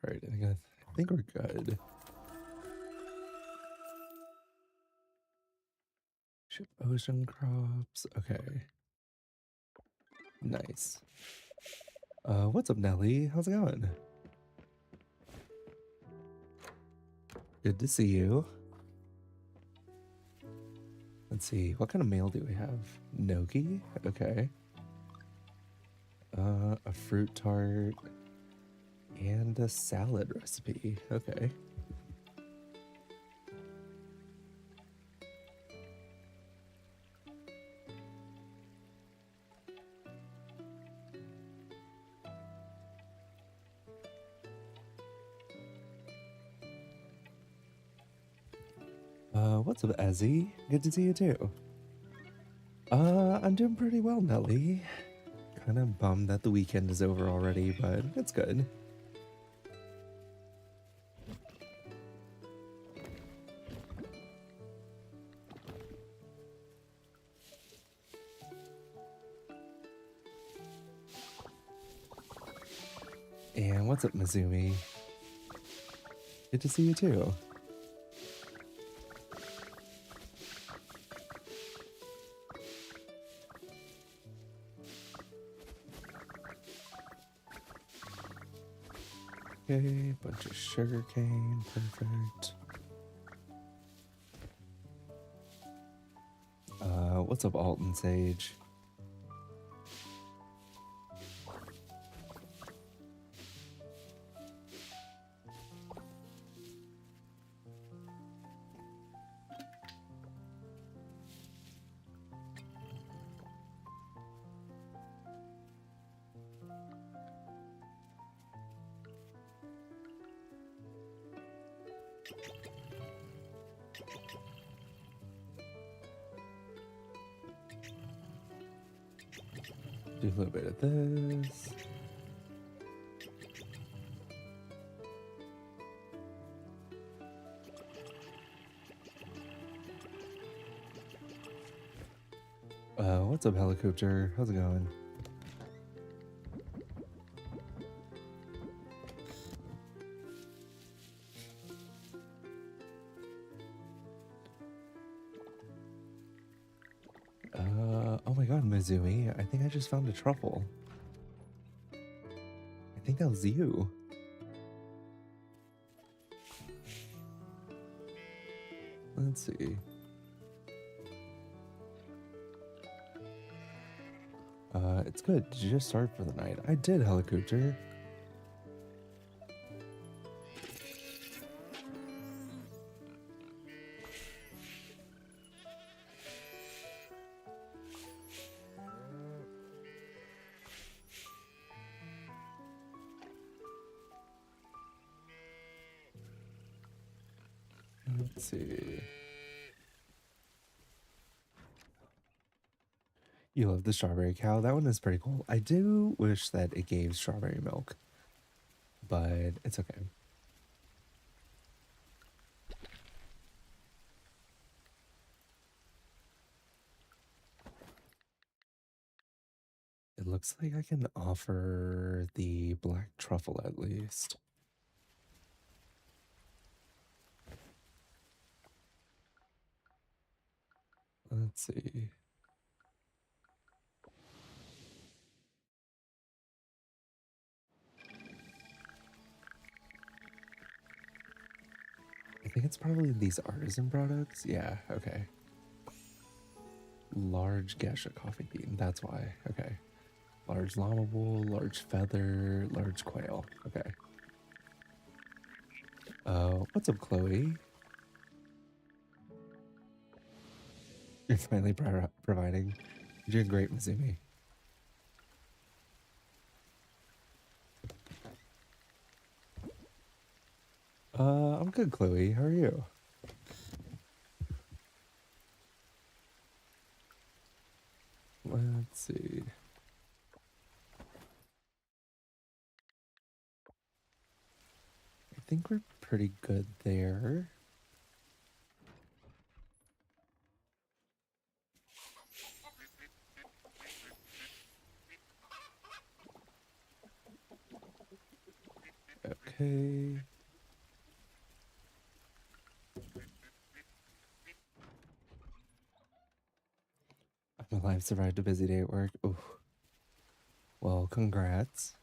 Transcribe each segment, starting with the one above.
Alright, I think we're good. Ship ocean crops. Okay. Nice. What's up, Nelly? How's it going? Good to see you. Let's see, what kind of mail do we have? Gnocchi? Okay. A fruit tart and a salad recipe. Okay. What's up, Ezzy? Good to see you too. I'm doing pretty well, Nelly. Kind of bummed that the weekend is over already, but it's good. And what's up, Mizumi? Good to see you too. Okay, bunch of sugar cane, perfect. What's up, Alton Sage? Do a little bit of this. What's up, Helicopter? How's it going? Oh my god, Mizumi, I think I just found a truffle. I think that was you. Let's see. It's good. Did you just start for the night? I did, Helicopter. Let's see. You love the strawberry cow. That one is pretty cool. I do wish that it gave strawberry milk, but it's okay. It looks like I can offer the black truffle at least. Let's see. I think it's probably these artisan products. Yeah, okay. Large Gesha coffee bean. That's why. Okay. Large llama wool, large feather, large quail. Okay. What's up, Chloe? You're finally providing. You're doing great, Mizumi. I'm good, Chloe. How are you? Let's see. I think we're pretty good there. Okay. I'm alive, survived a busy day at work. Ooh. Well, congrats.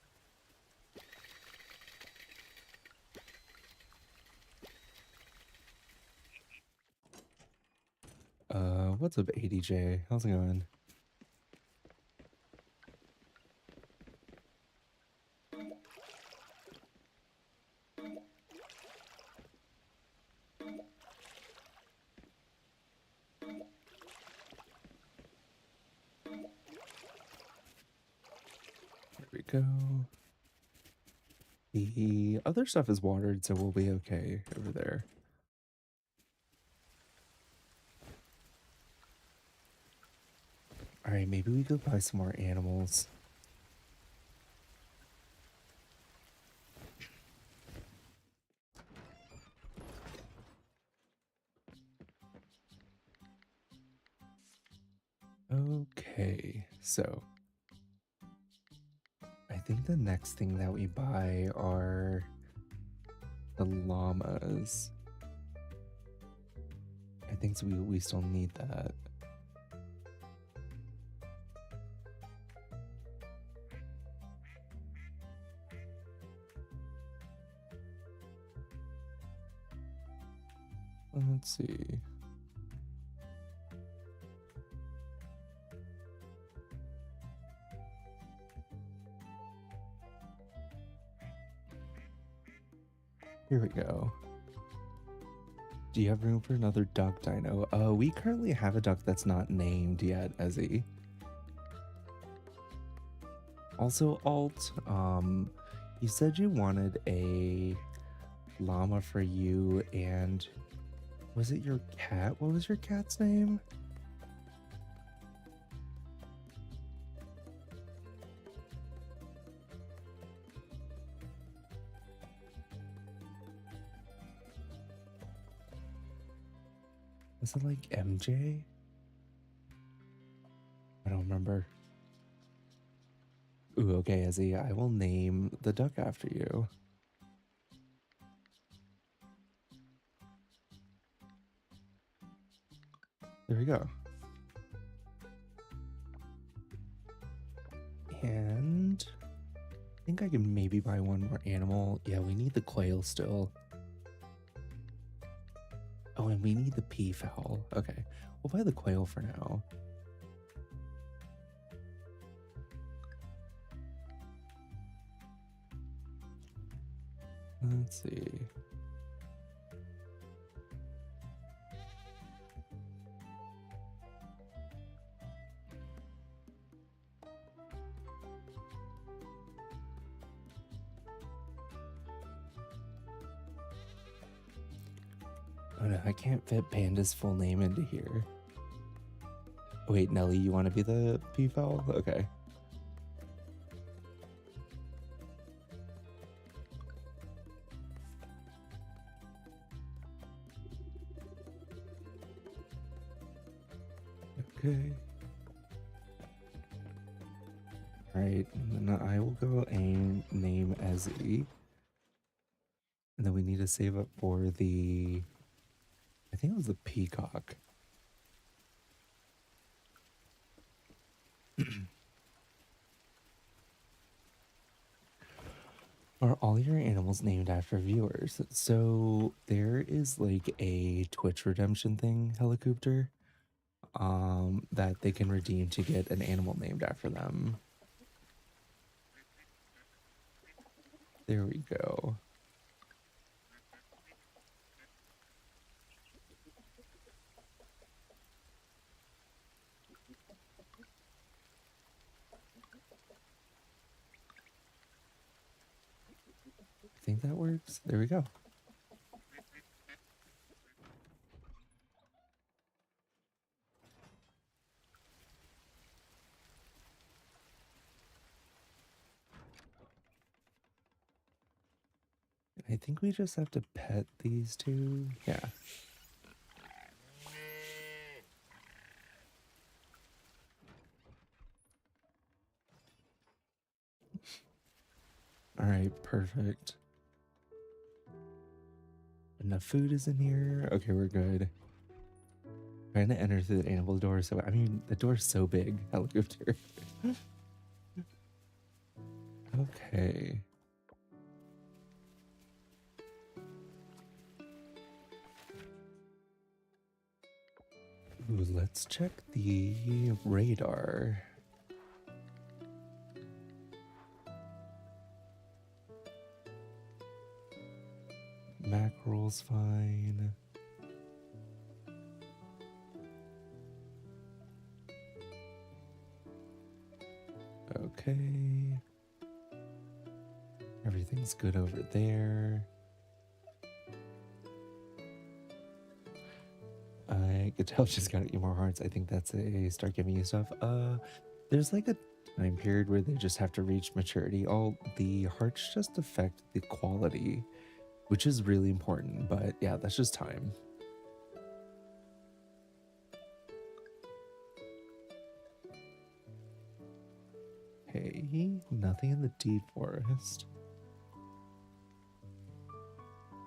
What's up, ADJ? How's it going? There we go. The other stuff is watered, so we'll be okay over there. All right, maybe we go buy some more animals. Okay, so I think the next thing that we buy are the llamas. I think so we still need that. Let's see. Here we go. Do you have room for another duck dino? We currently have a duck that's not named yet, Ezzy. Also, Alt, you said you wanted a llama for you, and was it your cat? What was your cat's name? Was it like MJ? I don't remember. Ooh, okay, Ezzy, I will name the duck after you. There we go. And I think I can maybe buy one more animal. Yeah, we need the quail still. Oh, and we need the peafowl. Okay, we'll buy the quail for now. Let's see. Oh no, I can't fit Panda's full name into here. Wait, Nelly, you want to be the peafowl? Okay. Okay. Alright, and then I will go and name Ezzy. And then we need to save up for the... I think it was the peacock. Are all your animals named after viewers? So there is like a Twitch redemption thing, Helicopter, that they can redeem to get an animal named after them. There we go. I think that works. There we go. I think we just have to pet these two. Yeah. All right, perfect. enough food is in here. Okay, we're good. Trying to enter through the animal door. So, I mean, the door's so big. Helicopter. Okay. Ooh, let's check the radar. Mackerel's fine. Okay. Everything's good over there. I could tell she's got to eat more hearts. I think that's a start giving you stuff. There's like a time period where they just have to reach maturity. All the hearts just affect the quality, which is really important. But yeah, that's just time. Hey, nothing in the deep forest.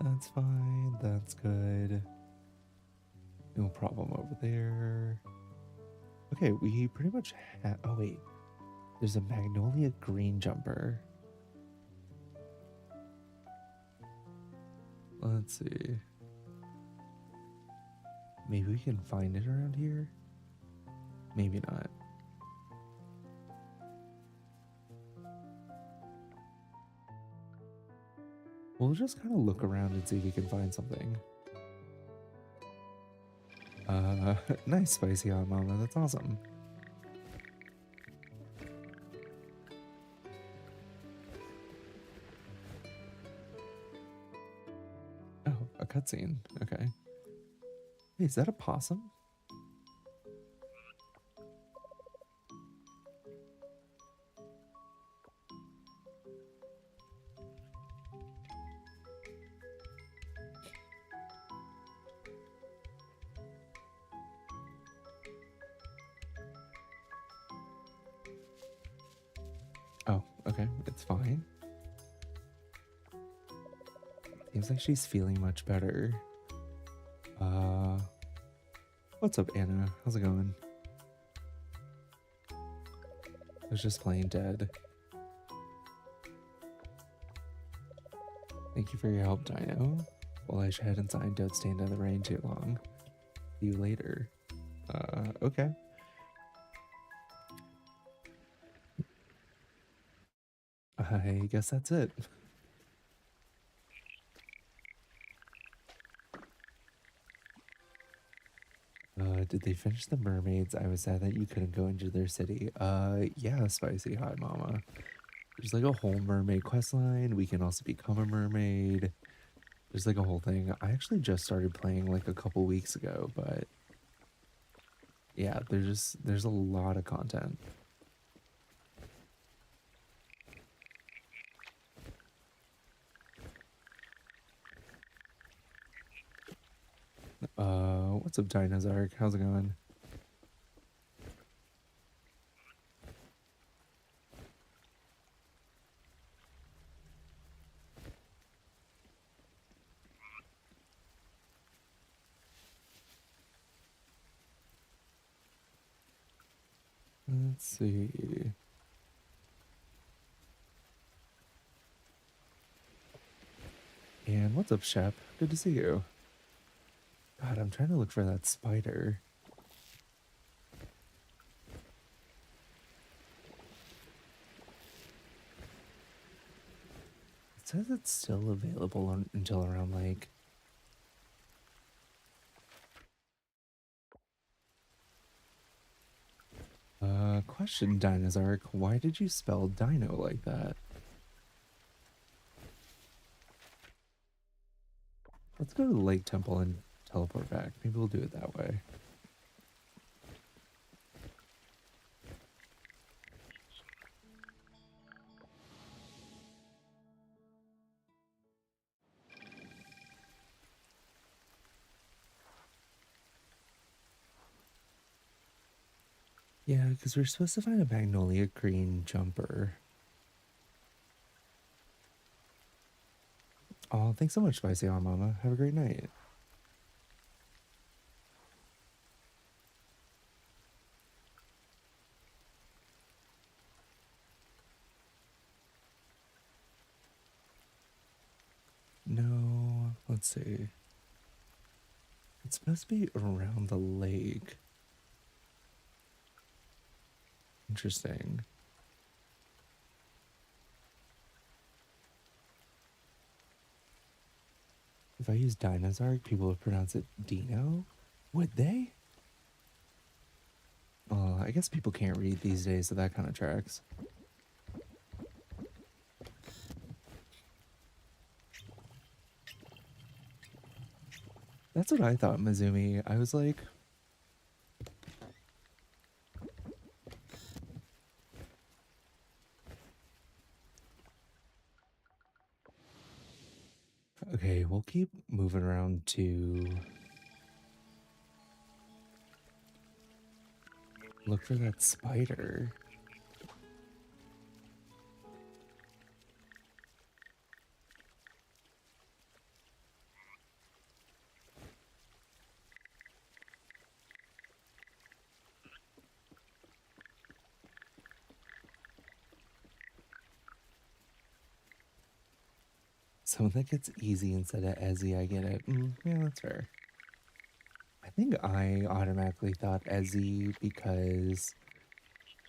That's fine. That's good. No problem over there. Okay, we pretty much have. Oh, wait. There's a magnolia green jumper. Let's see. Maybe we can find it around here? Maybe not. We'll just kind of look around and see if we can find something. Nice spicy hot mama. That's awesome. Oh, a cutscene. Okay. Hey, is that a possum? Oh, okay. It's fine. Seems like she's feeling much better. What's up, Anna? How's it going? I was just playing dead. Thank you for your help, Dino. Well, I should and sign Don't Stand in the Rain too long. See you later. Okay. I guess that's it. Did they finish the mermaids? I was sad that you couldn't go into their city. Yeah, spicy hot mama. There's like a whole mermaid quest line. We can also become a mermaid. There's like a whole thing. I actually just started playing like a couple weeks ago, but yeah, there's a lot of content. What's up, Dinozark? How's it going? Let's see. And what's up, Shep? Good to see you. God, I'm trying to look for that spider. It says it's still available until around like... Question, Dinozark. Why did you spell dino like that? Let's go to the Lake Temple and teleport back. Maybe we'll do it that way. Yeah, because we're supposed to find a magnolia green jumper. Oh, thanks so much, Spicy on Mama. Have a great night. No, let's see. It's supposed to be around the lake. Interesting. If I use Dinozark, people would pronounce it Dino? Would they? I guess people can't read these days, so that kind of tracks. That's what I thought, Mizumi. I was like, okay, we'll keep moving around to look for that spider. Someone that gets easy instead of Ezzy, I get it. Yeah, that's fair. I think I automatically thought Ezzy because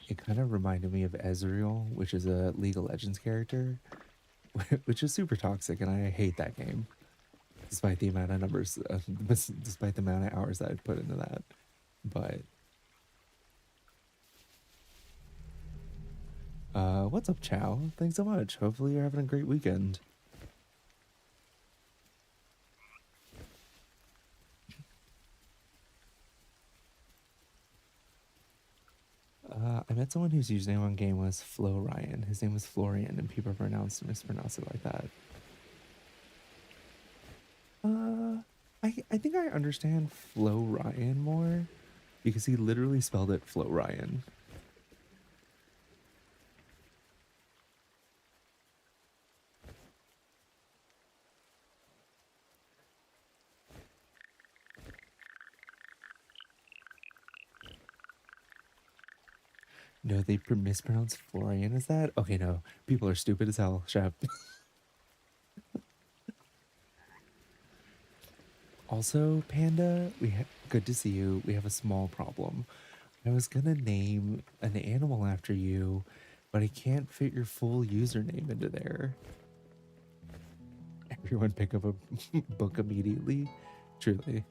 it kind of reminded me of Ezreal, which is a League of Legends character, which is super toxic, and I hate that game, despite the amount of numbers, despite the amount of hours that I'd put into that. But what's up, Chow? Thanks so much. Hopefully you're having a great weekend. I met someone whose username on game was Flo Ryan. His name was Florian, and people mispronounce it like that. Uh, I think I understand Flo Ryan more because he literally spelled it Flo Ryan. No, they mispronounce Florian as that? Okay, no. People are stupid as hell, Shep. Also, Panda, good to see you. We have a small problem. I was gonna name an animal after you, but I can't fit your full username into there. Everyone pick up a book immediately. Truly.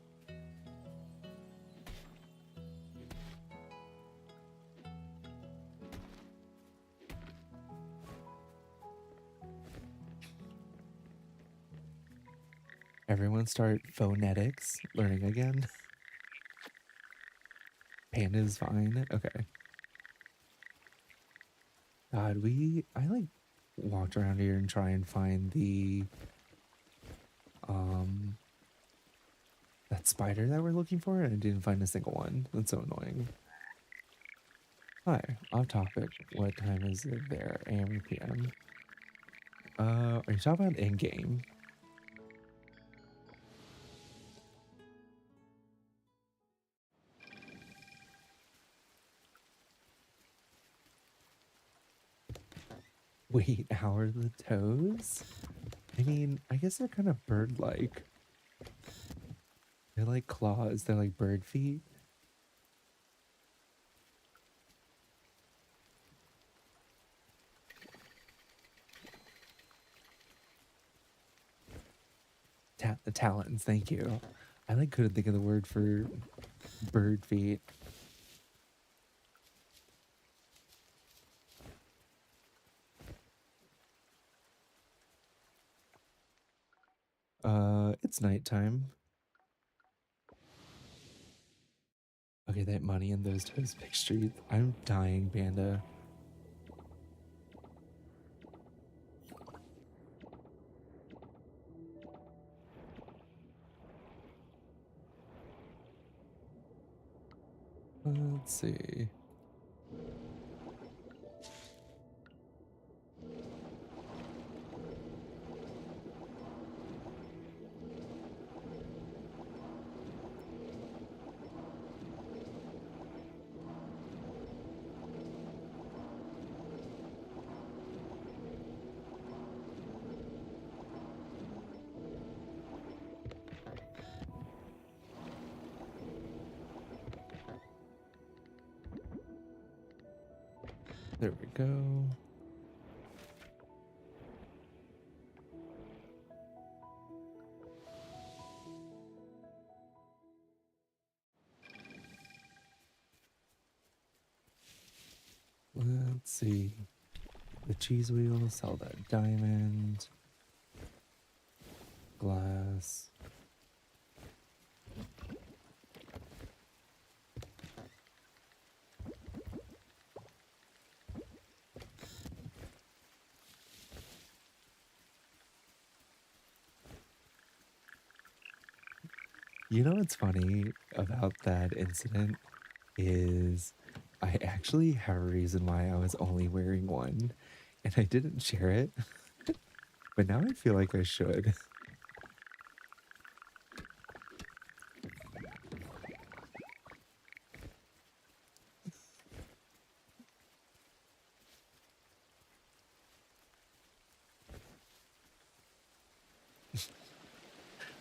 Everyone start phonetics, learning again. Panda's fine. Okay. God, I like walked around here and try and find the um that spider that we're looking for, and I didn't find a single one. That's so annoying. Hi, off topic. What time is it there? AM or PM? Are you talking about in game? Wait, how are the toes? I mean, I guess they're kind of bird-like. They're like claws. They're like bird feet. Talons. Thank you. I like couldn't think of the word for bird feet. It's nighttime. Okay, that money in those toes big streets. I'm dying, Panda. Let's see. There we go. Let's see. The cheese wheel, sell that diamond, glass. You know what's funny about that incident is I actually have a reason why I was only wearing one and I didn't share it, but now I feel like I should.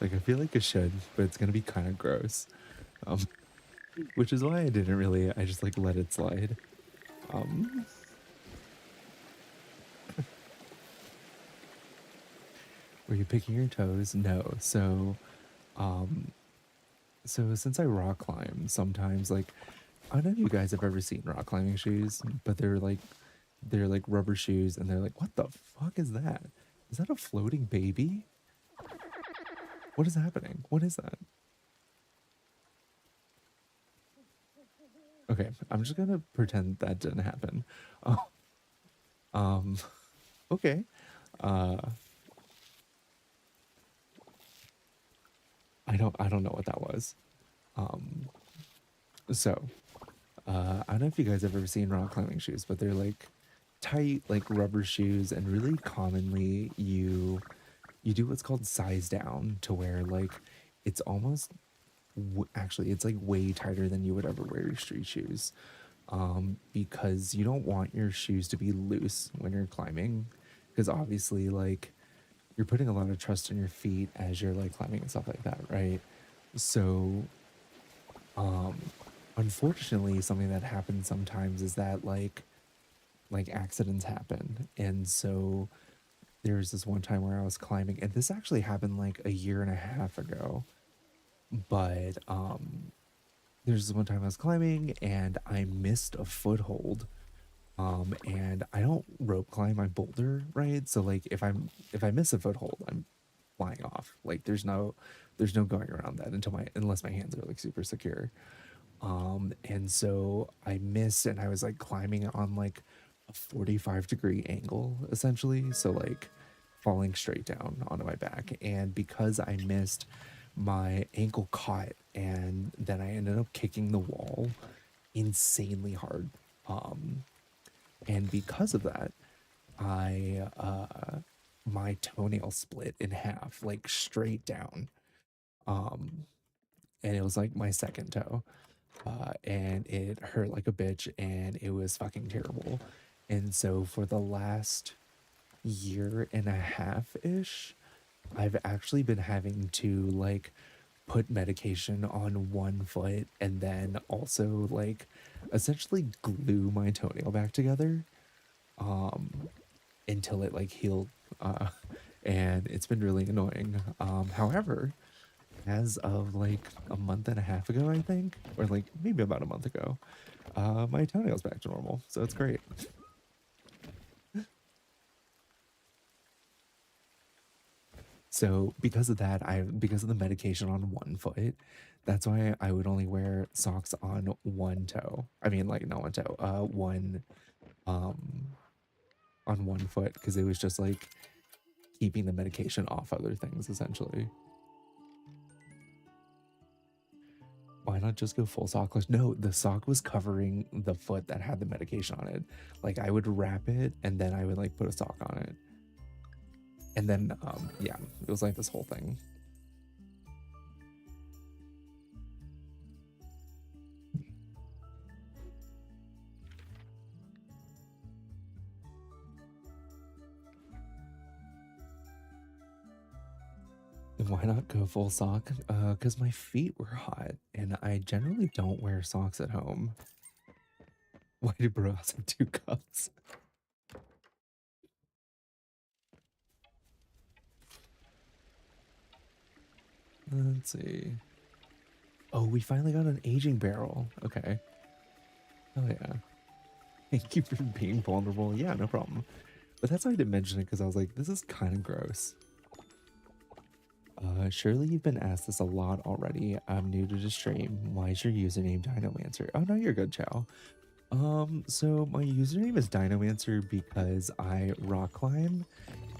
Like I feel like I should, but it's gonna be kind of gross. Um, which is why I just like let it slide. Um, were you picking your toes? No. Um, so since I rock climb, sometimes like I don't know if you guys have ever seen rock climbing shoes, but they're like rubber shoes and they're like, what the fuck is that? Is that a floating baby? What is happening? What is that? Okay, I'm just gonna pretend that didn't happen. Oh, um, okay. Uh, I don't know what that was. Um, so I don't know if you guys have ever seen rock climbing shoes, but they're like tight, like rubber shoes, and really commonly you do what's called size down to where like it's almost actually it's like way tighter than you would ever wear your street shoes, because you don't want your shoes to be loose when you're climbing, because obviously like you're putting a lot of trust in your feet as you're like climbing and stuff like that, right? So um unfortunately something that happens sometimes is that like accidents happen. And so there's this one time where I was climbing, and this actually happened like a year and a half ago, but there's this one time I was climbing and I missed a foothold. And I don't rope climb, I boulder, right? So like if I miss a foothold, I'm flying off. Like there's no going around that unless my hands are like super secure. And so I missed and I was like climbing on like a 45-degree angle essentially. So like falling straight down onto my back. And because I missed, my ankle caught and then I ended up kicking the wall insanely hard. Um, and because of that, I my toenail split in half, like straight down. Um, and it was like my second toe. And it hurt like a bitch and it was fucking terrible. And so for the last year and a half ish, I've actually been having to like put medication on one foot and then also like essentially glue my toenail back together until it like healed. Uh, and it's been really annoying. However, as of like a month and a half ago, I think, or like maybe about a month ago, my toenail's back to normal. So it's great. So because of that, because of the medication on one foot, that's why I would only wear socks on one toe. I mean, like not one toe, one um on one foot because it was just like keeping the medication off other things essentially. Why not just go full sockless? No, the sock was covering the foot that had the medication on it. Like I would wrap it and then I would like put a sock on it. And then yeah, it was like this whole thing. Why not go full sock? Because my feet were hot and I generally don't wear socks at home. Why do bras have two cups? Let's see. Oh, we finally got an aging barrel. Okay. Oh yeah. Thank you for being vulnerable. Yeah, no problem. But that's why I didn't mention it because I was like, this is kind of gross. Surely you've been asked this a lot already. I'm new to the stream. Why is your username Dinomancer? Oh no, you're good, Chow. So my username is Dinomancer because I rock climb,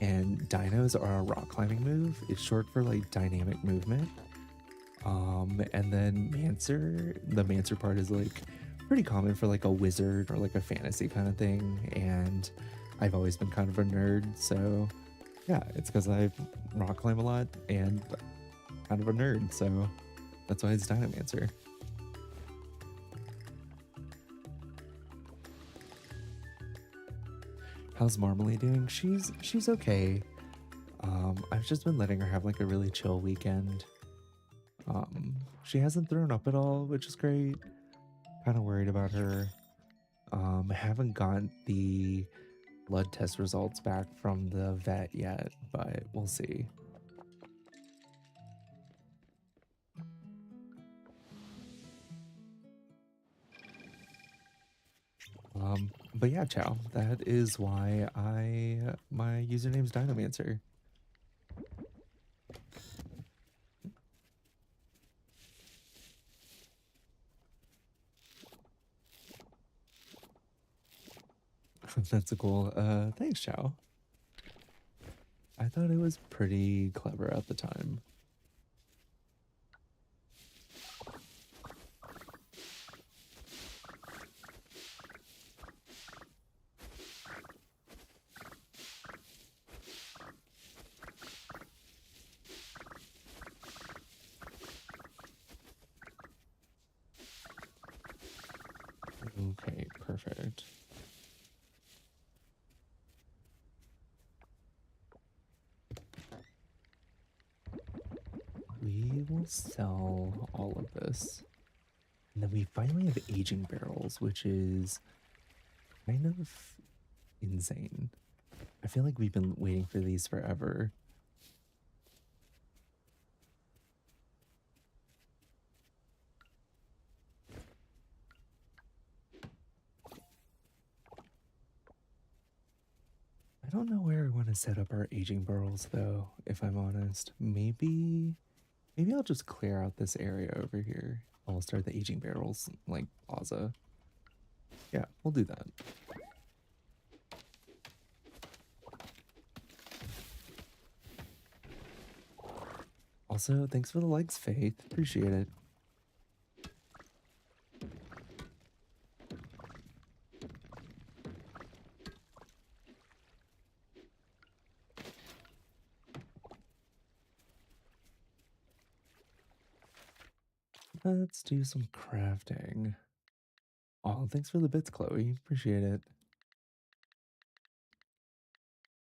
and dinos are a rock climbing move. It's short for like dynamic movement. And then Mancer, the Mancer part is like pretty common for like a wizard or like a fantasy kind of thing. And I've always been kind of a nerd, so yeah, it's because I rock climb a lot and kind of a nerd, so that's why it's Dinomancer. How's Marmalade doing? She's okay. I've just been letting her have like a really chill weekend. She hasn't thrown up at all, which is great. Kind of worried about her. Haven't got the blood test results back from the vet yet, but we'll see. But yeah, Chow, that is why my username's Dinomancer. That's a cool. Thanks, Chow. I thought it was pretty clever at the time. Okay, perfect. We will sell all of this. And then we finally have aging barrels, which is kind of insane. I feel like we've been waiting for these forever. I don't know where I want to set up our aging barrels though, if I'm honest. Maybe I'll just clear out this area over here. I'll start the aging barrels like plaza. Yeah, we'll do that. Also, thanks for the likes, Faith. Appreciate it. Let's do some crafting. Oh, thanks for the bits, Chloe. Appreciate it.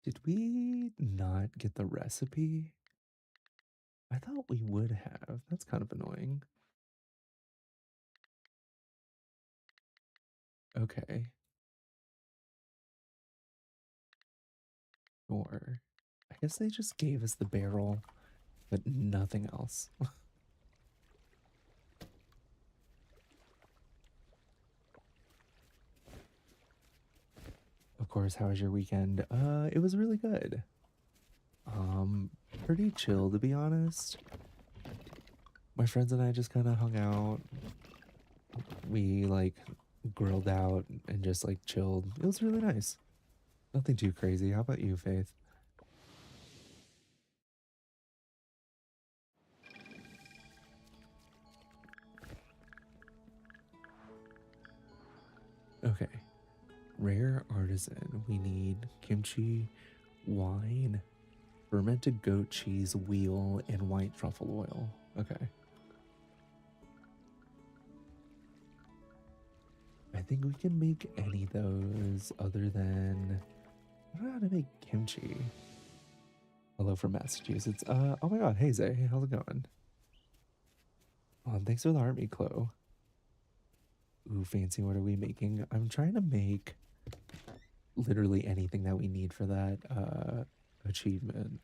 Did we not get the recipe? I thought we would have. That's kind of annoying. Okay. Sure. I guess they just gave us the barrel, but nothing else. Of course, how was your weekend? It was really good. Um, Pretty chill to be honest. My friends and I just kind of hung out. We like grilled out and just like chilled. It was really nice. Nothing too crazy. How about you, Faith? Okay. Rare artisan. We need kimchi, wine, fermented goat cheese, wheel, and white truffle oil. Okay. I think we can make any of those other than I don't know how to make kimchi. Hello from Massachusetts. Oh my god, hey Zay, how's it going? Oh, thanks for the army, Chloe. Ooh, fancy, what are we making? I'm trying to make literally anything that we need for that achievement.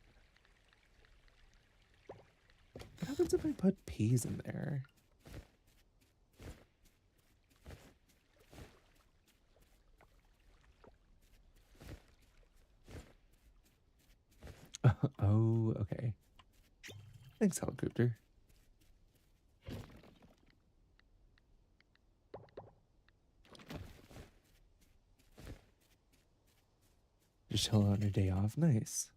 What happens if I put peas in there? Oh, okay. Thanks, helicopter. Just chill on your day off. Nice.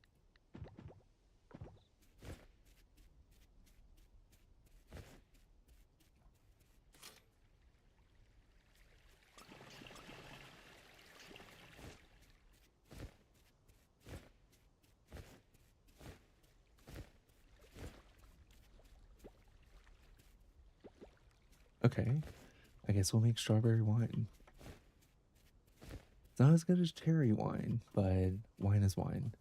Okay. I guess we'll make strawberry wine. It's not as good as cherry wine, but wine is wine.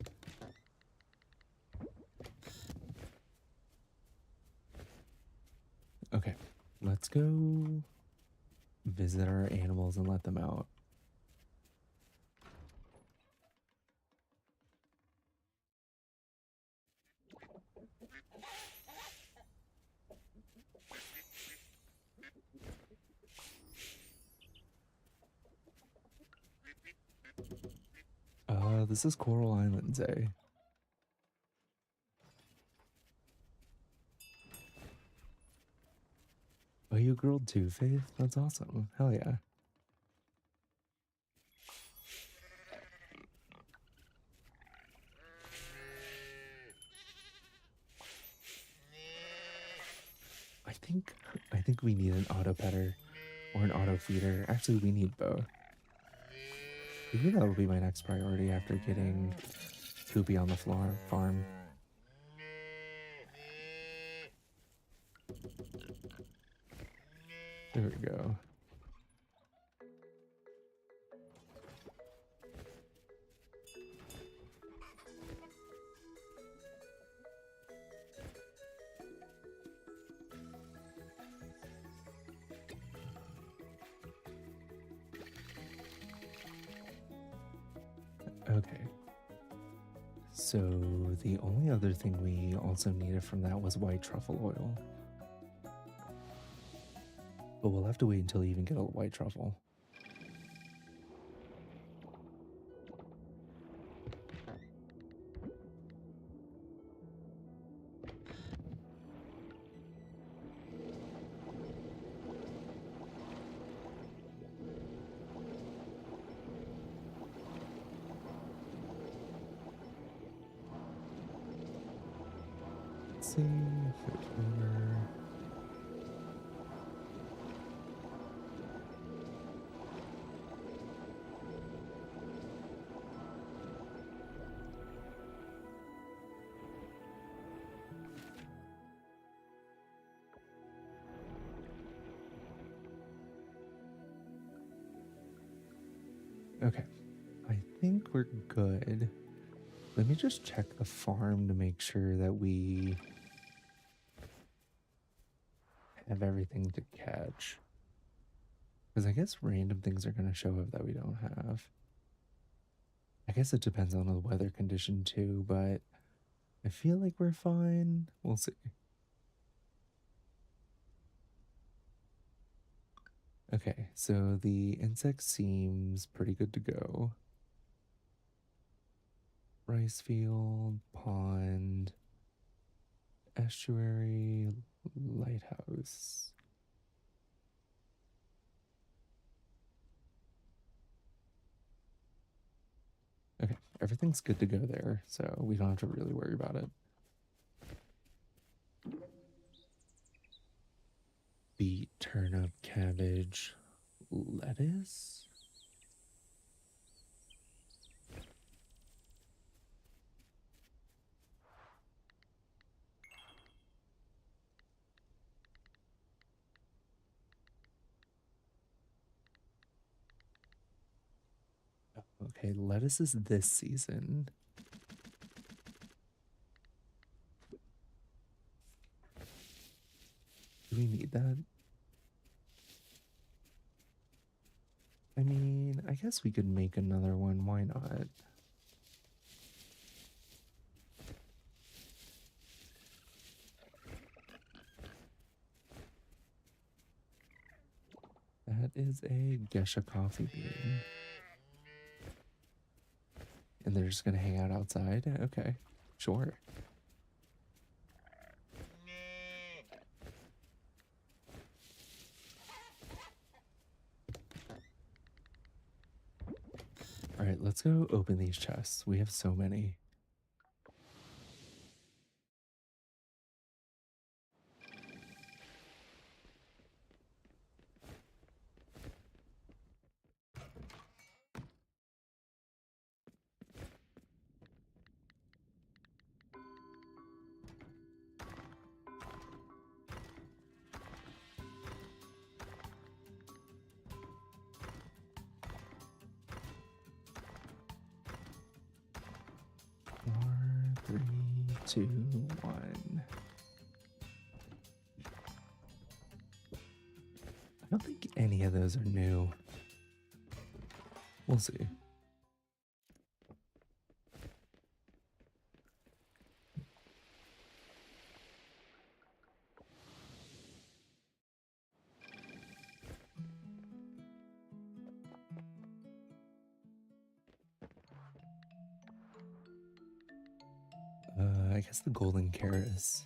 Okay, let's go visit our animals and let them out. This is Coral Islands, eh? Oh, you grilled too, Faith? That's awesome. Hell yeah. I think we need an auto petter or an auto feeder. Actually, we need both. Maybe that'll be my next priority after getting Poopy on the floor farm. There we go. Okay. So the only other thing we also needed from that was white truffle oil. But we'll have to wait until you even get a white truffle. Let's see. Okay, I think we're good. Let me just check the farm to make sure that we have everything to catch. Because I guess random things are going to show up that we don't have. I guess it depends on the weather condition too, but I feel like we're fine. We'll see. Okay, so the insect seems pretty good to go. Rice field, pond, estuary, lighthouse. Okay, everything's good to go there, so we don't have to really worry about it. Beet, turnip, cabbage, lettuce. Okay, lettuce is this season. Do we need that? guess we could make another one. Why not? That is a Gesha coffee bean. And they're just gonna hang out outside? Okay, sure. Alright, let's go open these chests. We have so many. Four, three, two, one. I don't think any of those are new. We'll see. I guess the golden Karis.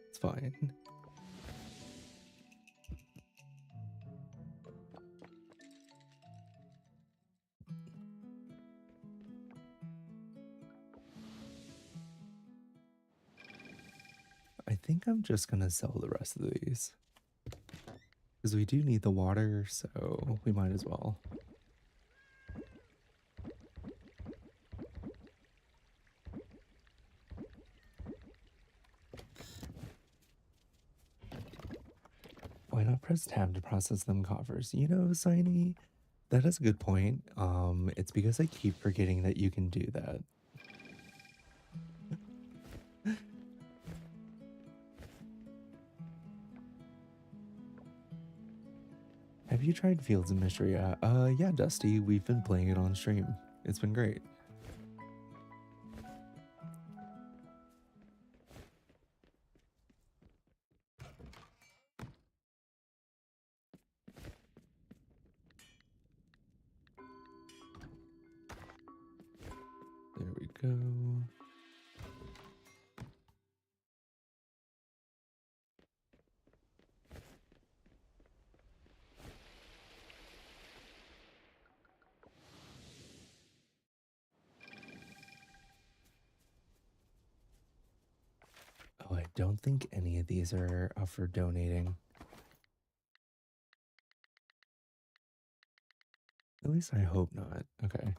It's fine. I think I'm just gonna sell the rest of these. Because we do need the water, so we might as well. Why not press tab to process them coffers? You know, Signy, that is a good point. It's because I keep forgetting that you can do that. Have you tried Fields of Mystery? Yeah, Dusty. We've been playing it on stream. It's been great. There we go. Oh, I don't think any of these are up for donating. At least I hope not. Okay.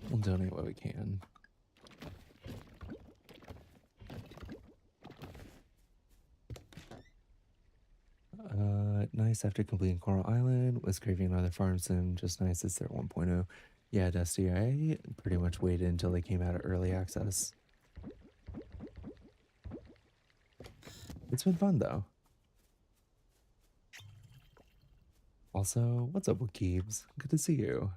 We'll donate what we can. Nice after completing Coral Island, was craving another farm sim, just nice it's their 1.0. Yeah, Dusty, I pretty much waited until they came out of early access. It's been fun though. Also, what's up with Keebs? Good to see you.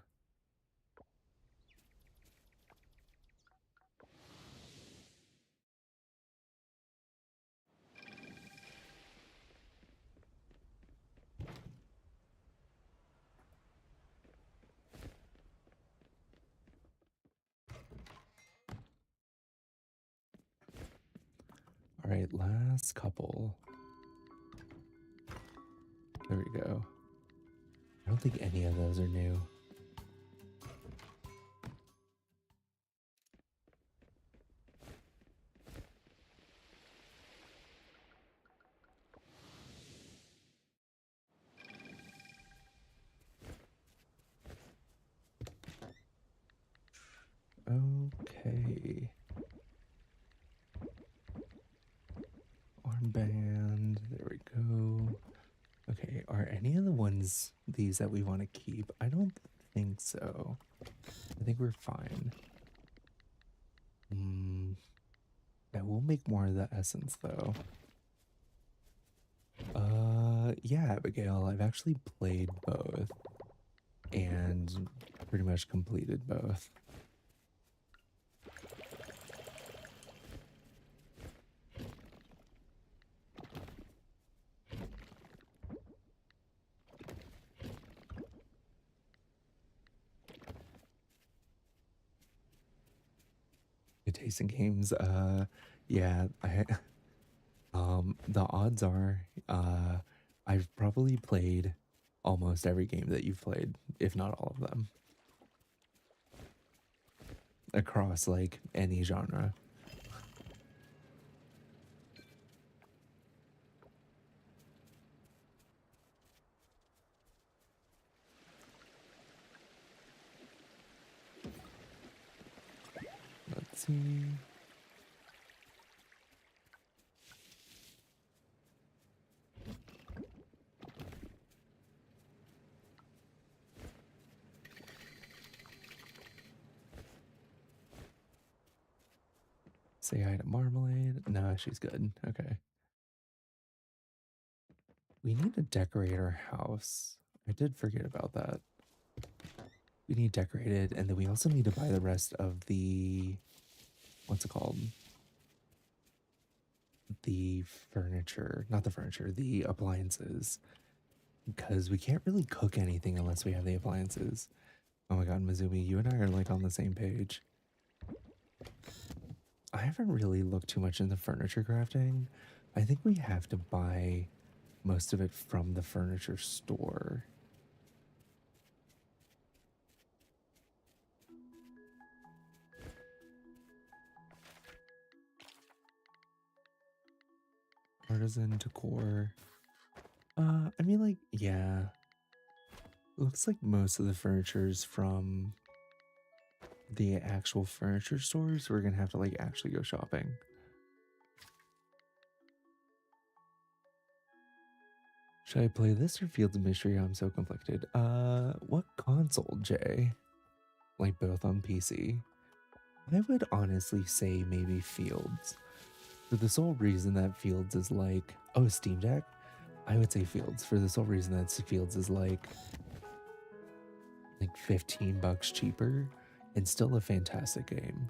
All right, last couple. There we go. I don't think any of those are new. Okay. Armband. There we go. Okay, are any of the ones these that we want to keep? I don't think so. I think we're fine. Mm, I will make more of the essence though. Yeah, Abigail, I've actually played both and pretty much completed both. Good taste in games. Yeah, the odds are, I've probably played almost every game that you've played, if not all of them, across like any genre. Let's see. Say hi to Marmalade. No, she's good. Okay. We need to decorate our house. I did forget about that. We need decorated, and then we also need to buy the rest of the, what's it called? The furniture, not the furniture, the appliances, because we can't really cook anything unless we have the appliances. Oh my god, Mizumi, you and I are like on the same page. I haven't really looked too much into furniture crafting. I think we have to buy most of it from the furniture store. Artisan decor. I mean, like, yeah. Looks like most of the furniture is from the actual furniture stores. We're gonna have to like actually go shopping. Should I play this or Fields of Mystery? I'm so conflicted. What console, Jay? Like both on PC? I would honestly say maybe Fields. For the sole reason that Fields is like, oh, Steam Deck? I would say Fields for the sole reason that Fields is like 15 bucks cheaper and still a fantastic game.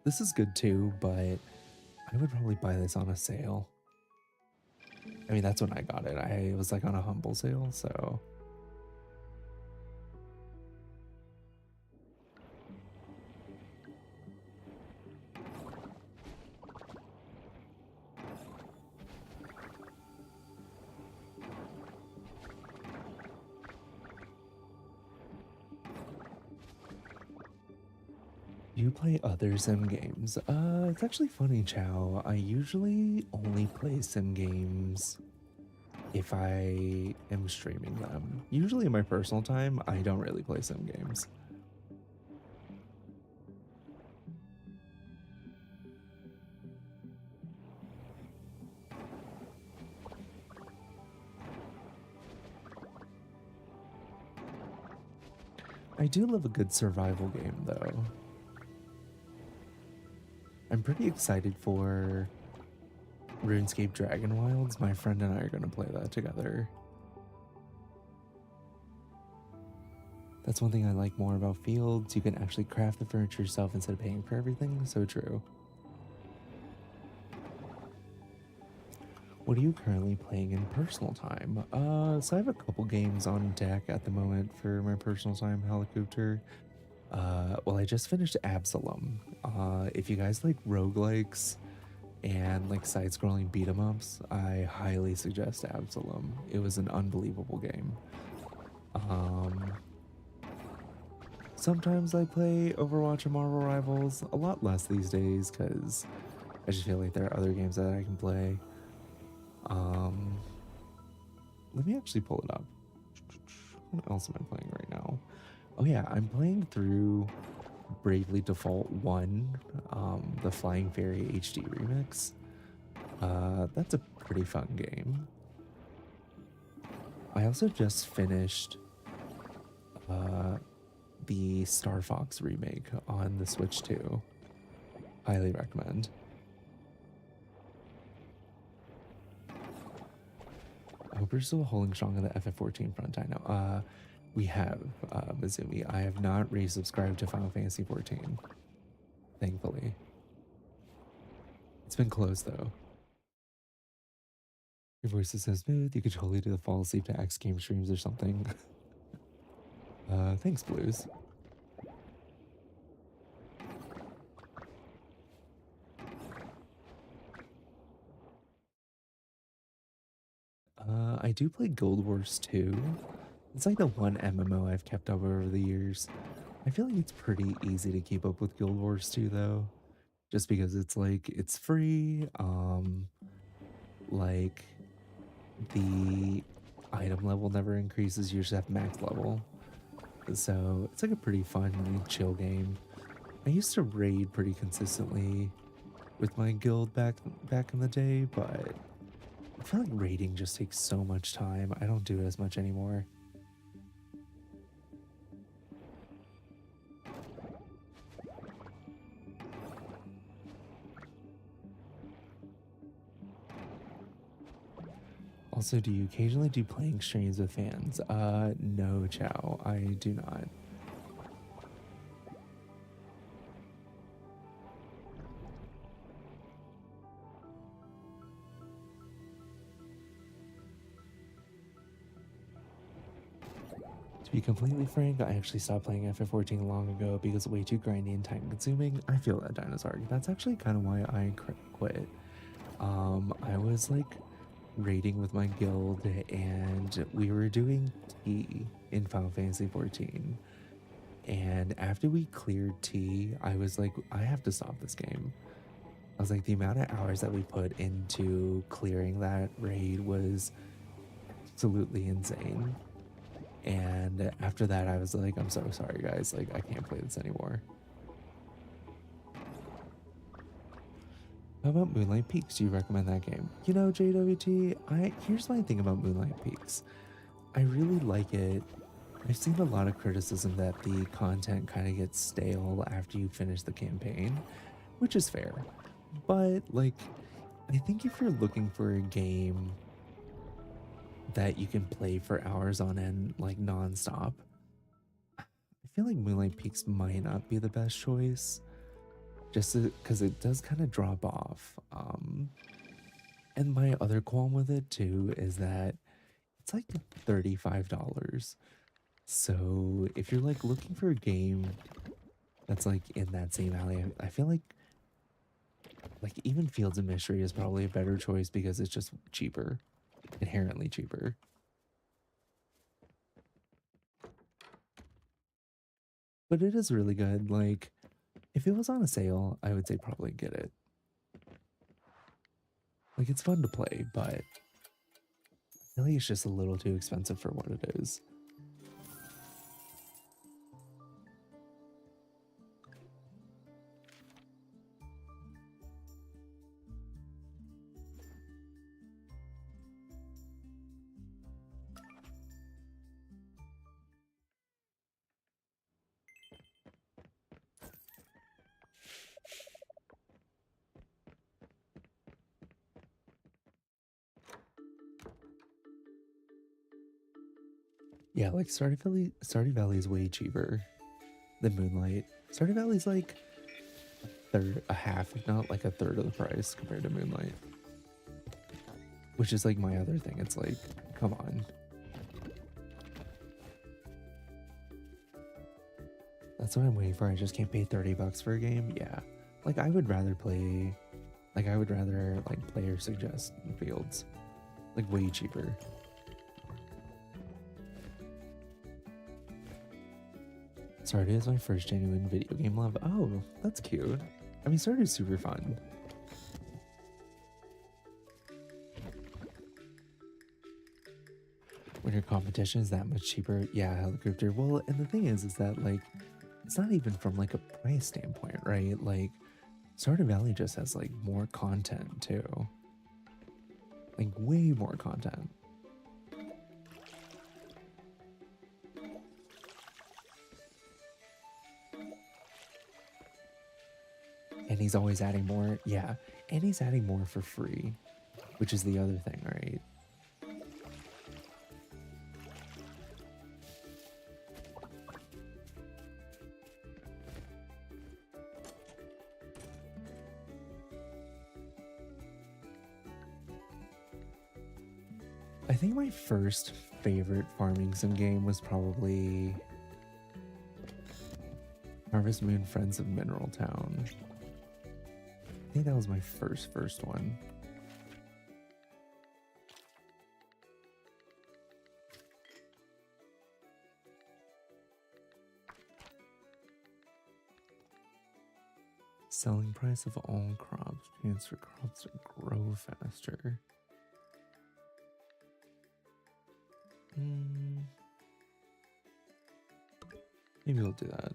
This is good too, but I would probably buy this on a sale. I mean, that's when I got it. I was like on a humble sale, so you play other sim games? It's actually funny, Chow. I usually only play sim games if I am streaming them. Usually in my personal time, I don't really play sim games. I do love a good survival game, though. I'm pretty excited for RuneScape Dragon Wilds. My friend and I are going to play that together. That's one thing I like more about Fields. You can actually craft the furniture yourself instead of paying for everything. So true. What are you currently playing in personal time? So I have a couple games on deck at the moment for my personal time, Helicopter. Well, I just finished Absalom. If you guys like roguelikes and like side-scrolling beat 'em ups, I highly suggest Absalom. It was an unbelievable game. Um, Sometimes I play Overwatch and Marvel Rivals, a lot less these days because I just feel like there are other games that I can play. Um, Let me actually pull it up. What else am I playing right now? Oh yeah, I'm playing through Bravely Default 1, the Flying Fairy HD remix. That's a pretty fun game. I also just finished uh, the Star Fox remake on the Switch too. Highly recommend. I hope you're still holding strong on the FF14 front. I know. We have, Mizumi. I have not resubscribed to Final Fantasy 14, thankfully. It's been closed though. Your voice is so smooth, you could totally do the fall asleep to X game streams or something. Thanks, Blues. I do play Guild Wars 2. It's like the one MMO I've kept up over the years. I feel like it's pretty easy to keep up with Guild Wars 2 though, just because it's like it's free. Like the item level never increases, you just have max level. So it's like a pretty fun and chill game. I used to raid pretty consistently with my guild back in the day, but I feel like raiding just takes so much time. I don't do it as much anymore. Also, do you occasionally do playing streams with fans? No, Chow, I do not. To be completely frank, I actually stopped playing FF14 long ago because way too grindy and time consuming. I feel that, Dinosaur. That's actually kind of why I quit. I was like raiding with my guild and we were doing T in Final Fantasy 14. And after we cleared T, I was like, I have to stop this game. I was like, the amount of hours that we put into clearing that raid was absolutely insane. And after that, I was like, I'm so sorry, guys. Like, I can't play this anymore. How about Moonlight Peaks? Do you recommend that game? You know, JWT, here's my thing about Moonlight Peaks. I really like it. I've seen a lot of criticism that the content kind of gets stale after you finish the campaign, which is fair. But, like, I think if you're looking for a game that you can play for hours on end, like nonstop, I feel like Moonlight Peaks might not be the best choice, just because it does kind of drop off. And my other qualm with it too is that it's like $35. So if you're like looking for a game that's like in that same alley, I feel like even Fields of Mystery is probably a better choice because it's just cheaper, inherently cheaper. But it is really good. Like, if it was on a sale, I would say probably get it. Like, it's fun to play, but I feel like it's just a little too expensive for what it is. Yeah, like Stardew Valley is way cheaper than Moonlight. Stardew Valley's like a half, if not like a third of the price compared to Moonlight. Which is like my other thing. It's like, come on. That's what I'm waiting for. I just can't pay $30 for a game. Yeah. Like I would rather play like player suggest Fields. Like way cheaper. Stardew is my first genuine video game love. Oh, that's cute. I mean, Stardew's super fun. When your competition is that much cheaper, yeah, Helicopter. Well, and the thing is that like, it's not even from like a price standpoint, right? Like, Stardew Valley just has like more content too. Like way more content. And he's always adding more. Yeah, and he's adding more for free, which is the other thing, right? I think my first favorite farming sim game was probably Harvest Moon Friends of Mineral Town. I think that was my first one. Selling price of all crops. Chance for crops to grow faster. Maybe we'll do that.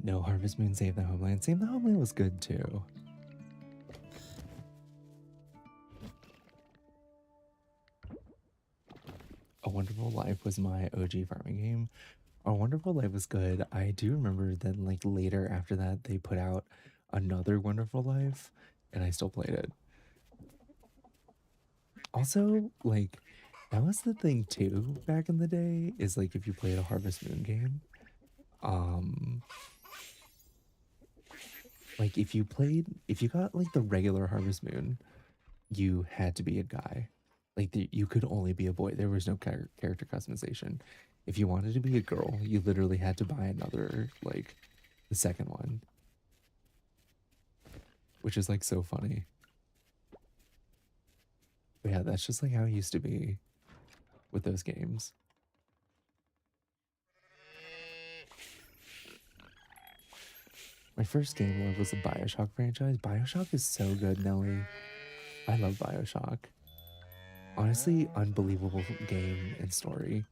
No, Harvest Moon Save the Homeland. Save the Homeland was good too. A Wonderful Life was my OG farming game. A Wonderful Life was good. I do remember then, like, later after that, they put out another Wonderful Life, and I still played it. Also, like, that was the thing too back in the day, is like if you played a Harvest Moon game, like if you got like the regular Harvest Moon, you had to be a guy. Like you could only be a boy. There was no character customization. If you wanted to be a girl, you literally had to buy another, like the second one, which is like so funny. But yeah, that's just like how it used to be with those games. My first game love was the BioShock franchise. BioShock is so good, Nelly. I love BioShock. Honestly, unbelievable game and story.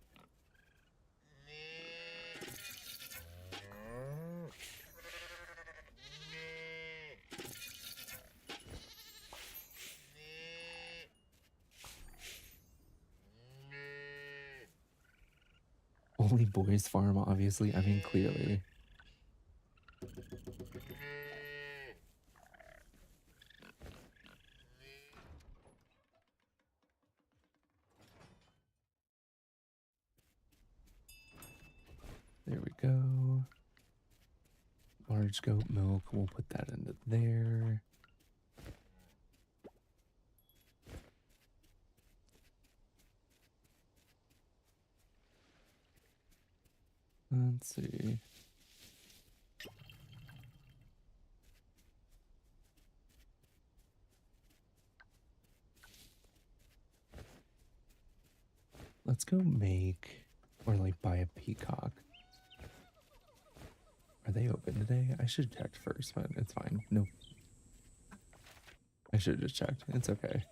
Only boys farm, obviously. I mean, clearly. There we go. Large goat milk. We'll put that into there. Let's see. Let's go make or like buy a peacock. Are they open today? I should have checked first, but it's fine. Nope. I should have just checked. It's okay.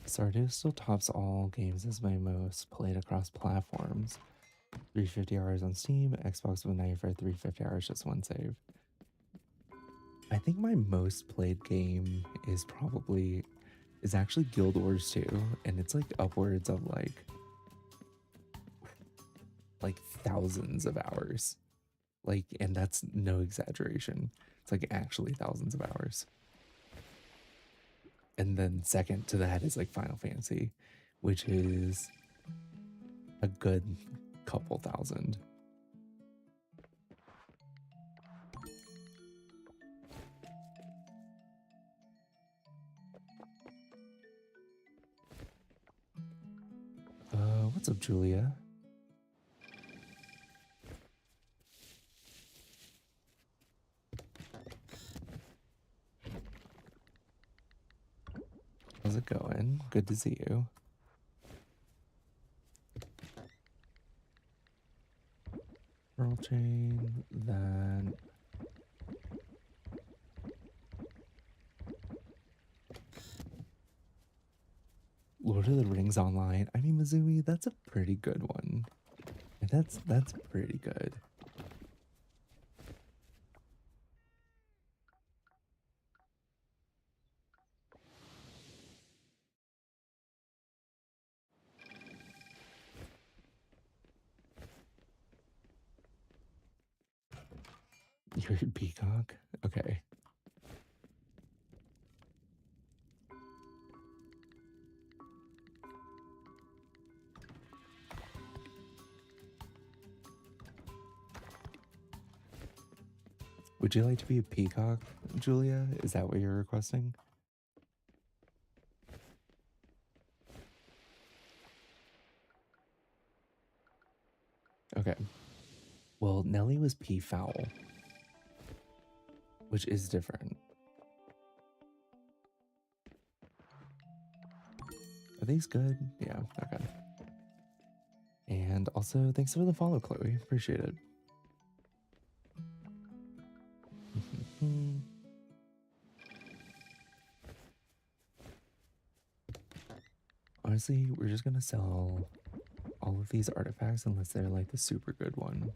Stardew still tops all games as my most played across platforms. 350 hours on Steam, Xbox One 95, 350 hours, just one save. I think my most played game is actually Guild Wars 2, and it's like upwards of like thousands of hours. Like, and that's no exaggeration. It's like actually thousands of hours. And then second to that is like Final Fantasy, which is a good couple thousand. What's up, Julia? How's it going? Good to see you. ball chain, then Lord of the Rings Online. I mean, Mizumi, that's a pretty good one. And that's pretty good. You're a peacock? Okay. Would you like to be a peacock, Julia? Is that what you're requesting? Okay. Well, Nelly was peafowl, which is different. Are these good? Yeah, okay. And also, thanks for the follow, Chloe. Appreciate it. Honestly, we're just gonna sell all of these artifacts unless they're like the super good one.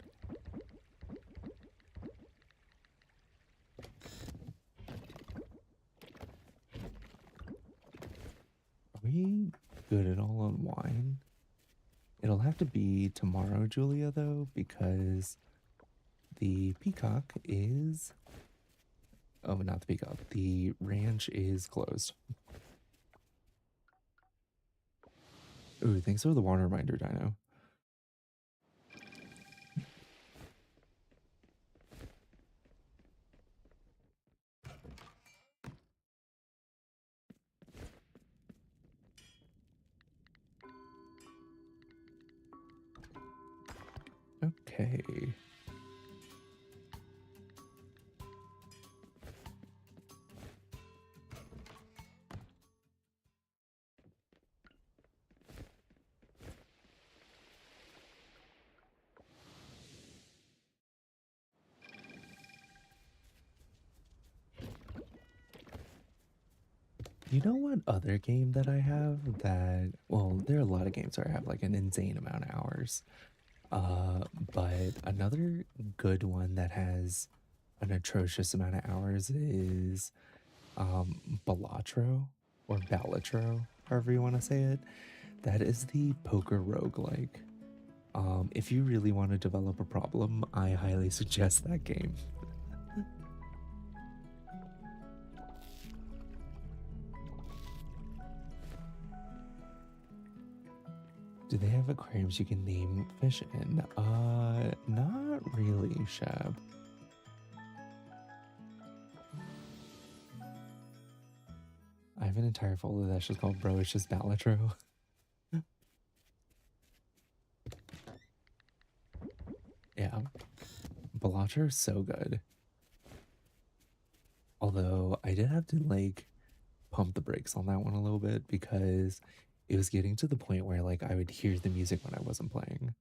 Are we good at all on wine? It'll have to be tomorrow, Julia, though, because the peacock is... Oh, not the peacock. The ranch is closed. Ooh, thanks for the water reminder, Dino. Okay. You know what other game that I have that, well, there are a lot of games where I have like an insane amount of hours. But another good one that has an atrocious amount of hours is Balatro or Balatro, however you want to say it. That is the poker roguelike. If you really want to develop a problem, I highly suggest that game. Do they have aquariums you can name fish in? Not really, Shab. I have an entire folder that's just called Bro, it's just Balatro. Yeah, Balatro is so good. Although I did have to like pump the brakes on that one a little bit because it was getting to the point where like I would hear the music when I wasn't playing.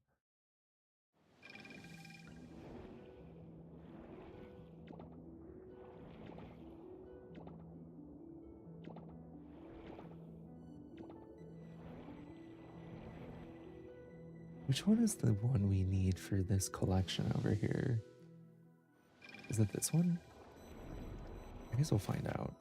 Which one is the one we need for this collection over here? Is it this one? I guess we'll find out.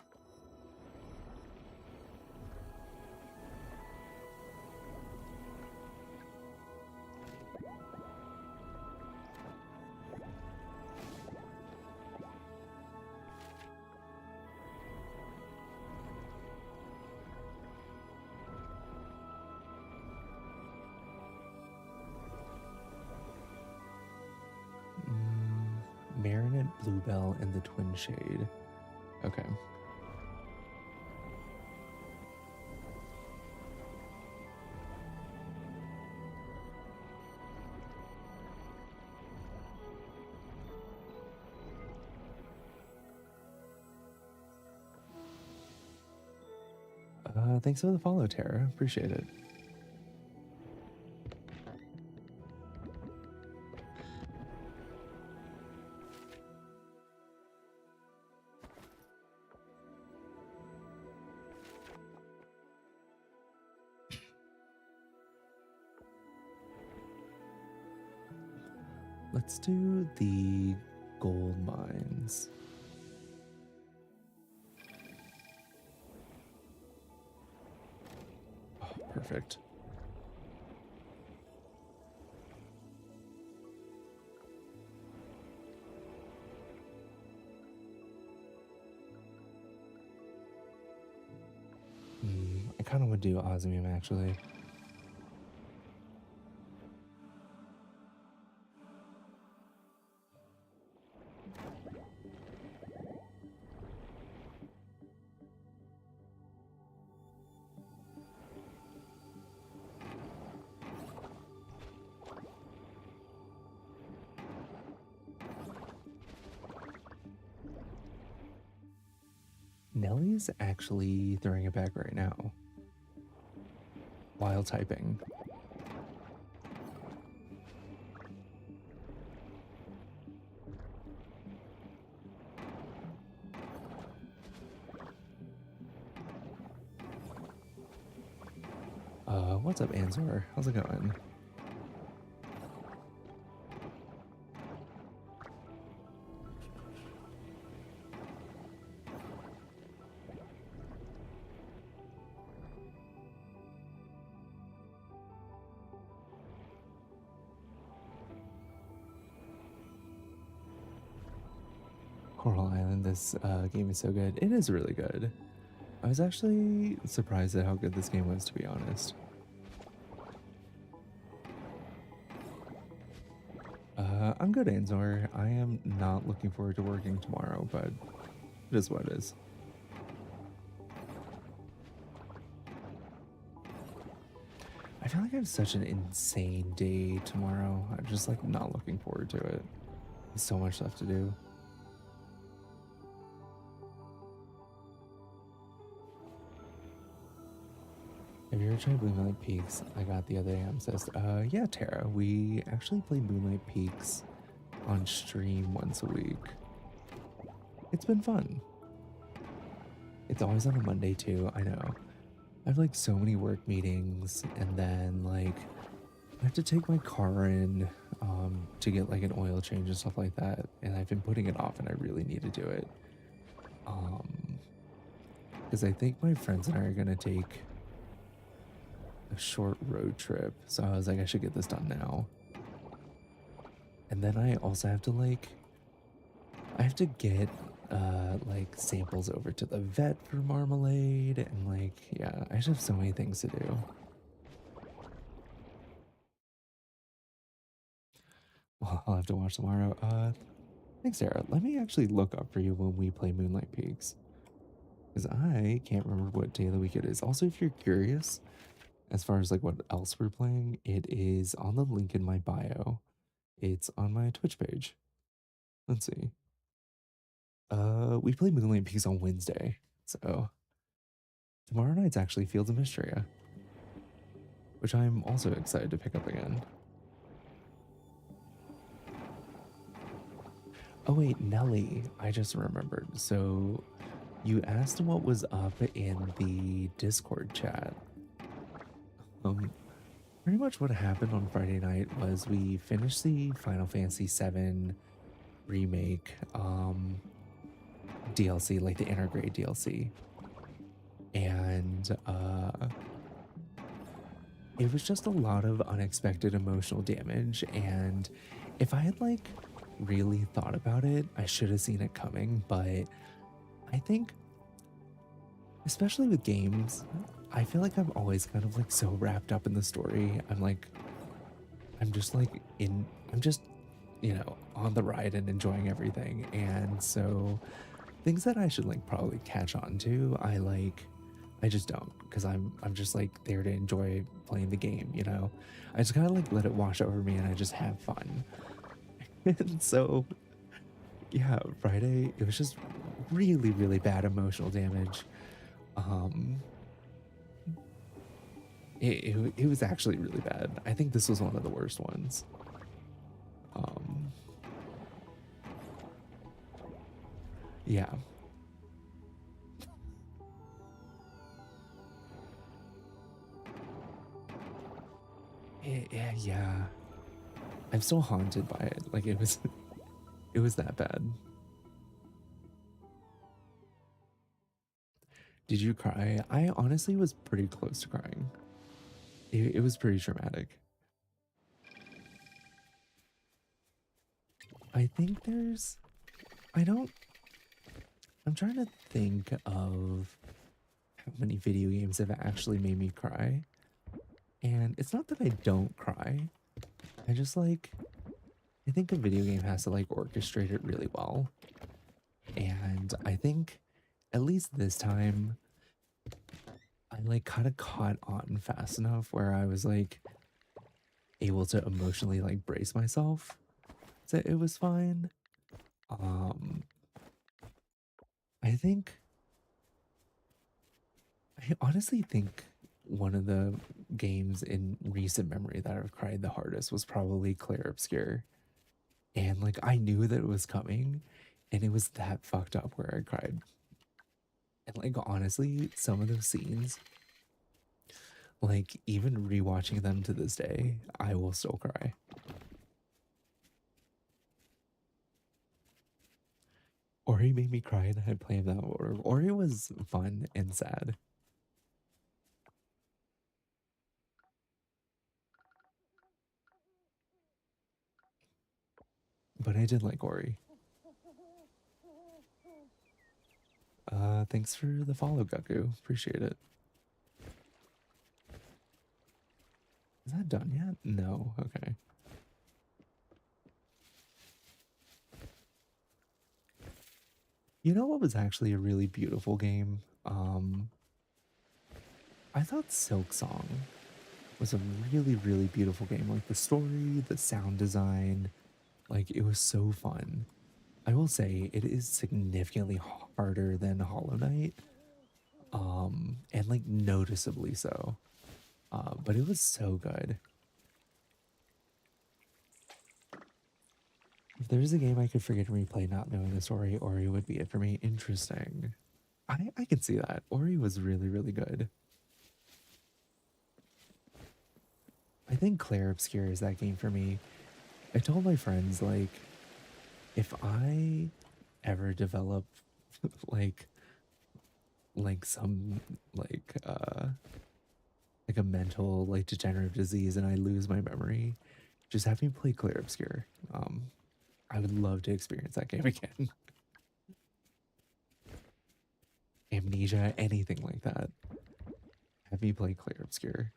Marinette Bluebell and the Twin Shade. Okay. Thanks for the follow, Tara. Appreciate it. let's do the gold mines. Oh, perfect. I kind of would do osmium actually. Nellie's actually throwing it back right now while typing. What's up, Anzor? How's it going? Coral Island, this game is so good. It is really good. I was actually surprised at how good this game was, to be honest. I'm good, Anzor. I am not looking forward to working tomorrow, but it is what it is. I feel like I have such an insane day tomorrow. I'm just like not looking forward to it. There's so much stuff to do. Have you ever tried Moonlight Peaks? I got the other day. I'm obsessed. Yeah, Tara. We actually play Moonlight Peaks on stream once a week. It's been fun. It's always on a Monday too. I know. I have like so many work meetings, and then like I have to take my car in to get like an oil change and stuff like that. And I've been putting it off, and I really need to do it. Because I think my friends and I are gonna take a short road trip. So I was like, I should get this done now. And then I also have to like, I have to get like samples over to the vet for marmalade, and like, yeah, I just have so many things to do. Well, I'll have to watch tomorrow. Thanks, Sarah. Let me actually look up for you when we play Moonlight Peaks, because I can't remember what day of the week it is. Also, if you're curious, as far as like what else we're playing, it is on the link in my bio. It's on my Twitch page. Let's see. We play Moonlight Peaks on Wednesday, so tomorrow night's actually Fields of Mystria, which I'm also excited to pick up again. Oh wait, Nelly, I just remembered. So you asked what was up in the Discord chat. Pretty much what happened on Friday night was we finished the Final Fantasy VII remake DLC, like the Intergrade DLC. And it was just a lot of unexpected emotional damage, and if I had like really thought about it, I should have seen it coming. But I think, especially with games, I feel like I'm always kind of like so wrapped up in the story. I'm just like I'm just, you know, on the ride and enjoying everything. And so things that I should like probably catch on to, I just don't, because I'm just like there to enjoy playing the game, you know. I just kind of like let it wash over me, and I just have fun. And so yeah, Friday it was just really, really bad emotional damage. Um it was actually really bad. I think this was one of the worst ones. Um yeah. Yeah. I'm still haunted by it. Like it was it was that bad. Did you cry? I honestly was pretty close to crying. It was pretty traumatic. I think there's I don't I'm trying to think of how many video games have actually made me cry. And it's not that I don't cry. I just like I think a video game has to like orchestrate it really well. And I think at least this time I like kind of caught on fast enough where I was like able to emotionally like brace myself. So it was fine. Um I think I honestly think one of the games in recent memory that I've cried the hardest was probably Clair Obscur. And like I knew that it was coming and it was that fucked up where I cried. And like honestly, some of those scenes, like even rewatching them to this day, I will still cry. Ori made me cry and I play that order. Ori was fun and sad. But I did like Ori. Thanks for the follow, Gaku. Appreciate it. Is that done yet? No. Okay. You know what was actually a really beautiful game? I thought Silk Song was a really, really beautiful game. Like the story, the sound design, like it was so fun. I will say it is significantly harder than Hollow Knight, and like noticeably so. But it was so good. If there's a game I could forget and replay not knowing the story, Ori would be it for me. Interesting. I can see that. Ori was really, really good. I think Clair Obscur is that game for me. I told my friends, like, if I ever develop like some like a mental like degenerative disease and I lose my memory, just have me play Clair Obscur. I would love to experience that game again. Amnesia, anything like that. Have me play Clair Obscur.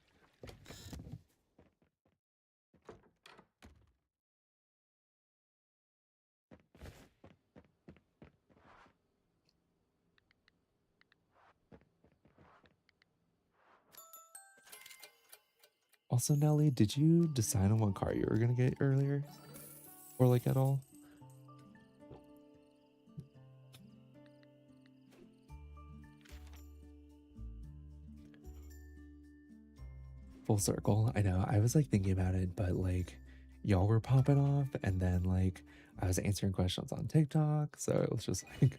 Also, Nelly, did you decide on what car you were gonna get earlier? Or like at all? Full circle. I know. I was like thinking about it, but like y'all were popping off and then like I was answering questions on TikTok, so it was just like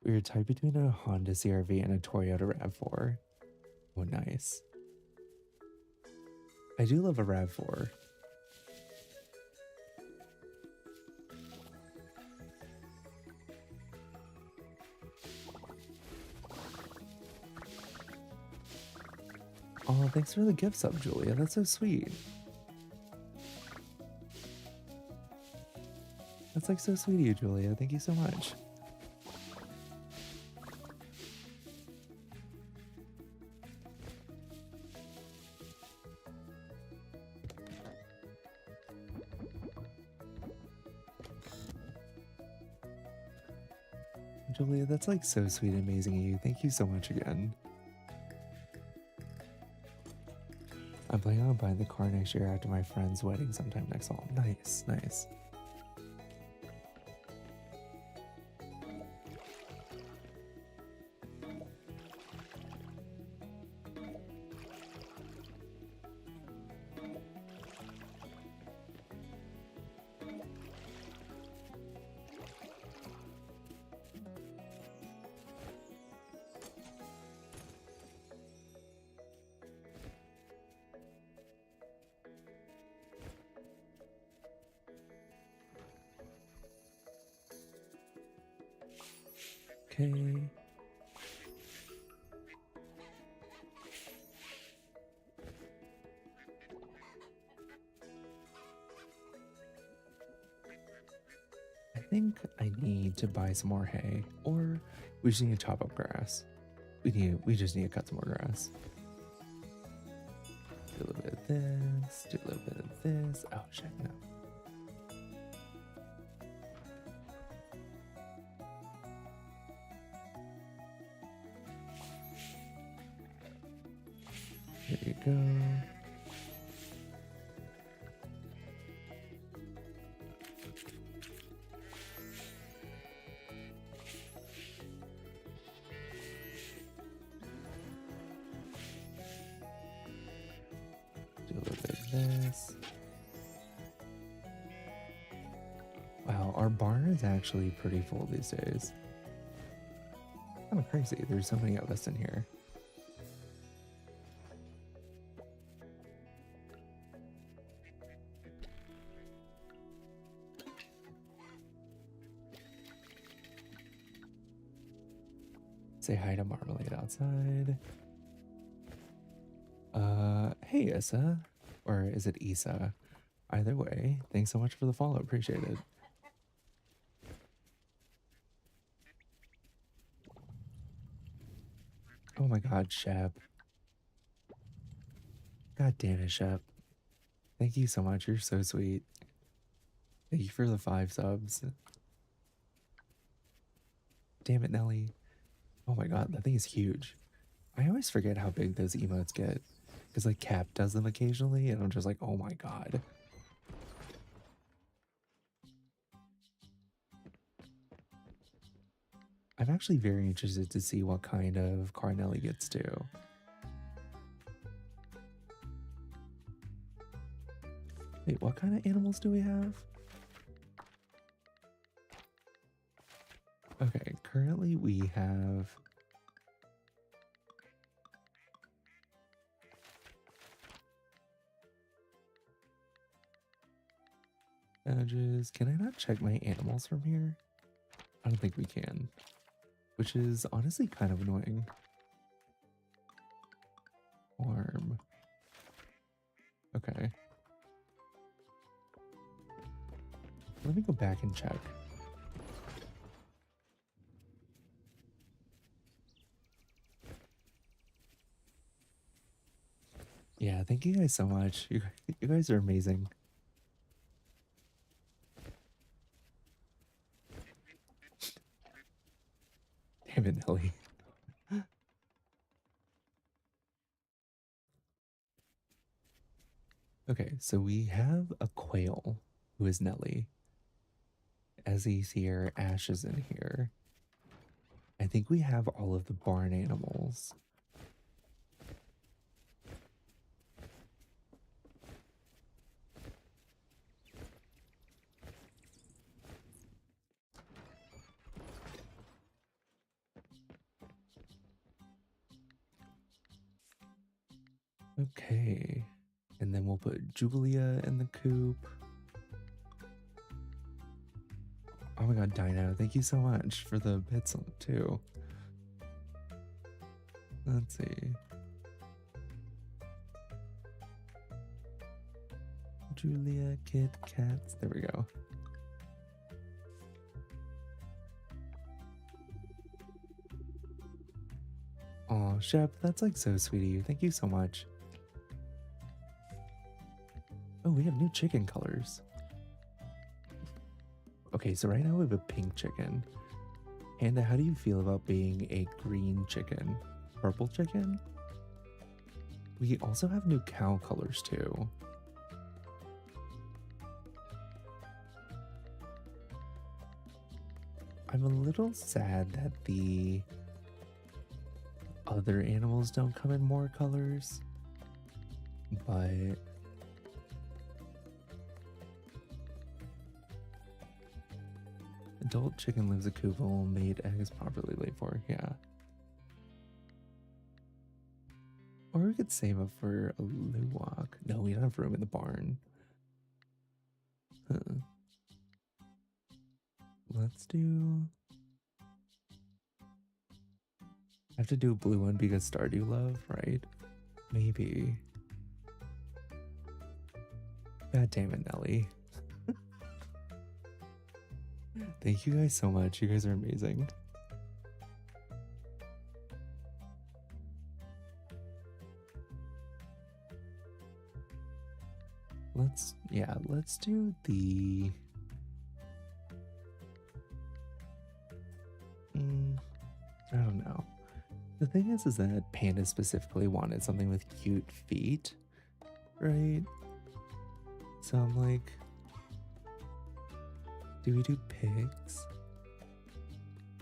we were tied between a Honda CRV and a Toyota RAV4. Oh, nice. I do love a RAV4. Oh, thanks for the gift sub, Julia. That's so sweet. That's like so sweet of you, Julia. Thank you so much. Julia, that's like so sweet and amazing of you. Thank you so much again. I'm planning on buying the car next year after my friend's wedding sometime next fall. Nice, nice. Okay. I think I need to buy some more hay, or we just need to chop up grass. We just need to cut some more grass. Do a little bit of this, do a little bit of this. Oh shit, no. There you go. Do a little bit of this. Wow, our barn is actually pretty full these days. Kind of crazy. There's so many of us in here. Say hi to Marmalade outside. Hey Issa. Or is it Issa? Either way, thanks so much for the follow. Appreciate it. Oh my god, Shep. God damn it, Shep. Thank you so much. You're so sweet. Thank you for the 5 subs. Damn it, Nelly. Oh my god, that thing is huge. I always forget how big those emotes get. Because like Cap does them occasionally, and I'm just like, oh my god. I'm actually very interested to see what kind of car Nelly gets to. Wait, what kind of animals do we have? Okay, currently we have badges. Can I not check my animals from here? I don't think we can, which is honestly kind of annoying. Farm. Okay. Let me go back and check. Yeah, thank you guys so much. You guys are amazing. Damn it, Nelly. Okay, so we have a quail who is Nelly. Essie's here, Ash is in here. I think we have all of the barn animals. Okay. And then we'll put Julia in the coop. Oh my god, Dino, thank you so much for the bits too. Let's see. Julia, Kit, Cats. There we go. Aw, Shep, that's like so sweet of you. Thank you so much. Oh, we have new chicken colors. Okay, so right now we have a pink chicken. Panda, how do you feel about being a green chicken? Purple chicken? We also have new cow colors too. I'm a little sad that the other animals don't come in more colors, but adult chicken lives a coop and will made eggs properly laid for. Yeah. Or we could save up for a luwak. No, we don't have room in the barn. Let's do I have to do a blue one because Stardew Love, right? Maybe. God damn it, Nelly. Thank you guys so much. You guys are amazing. Let's do the I don't know. The thing is that Panda specifically wanted something with cute feet, right? So I'm like, do we do pigs?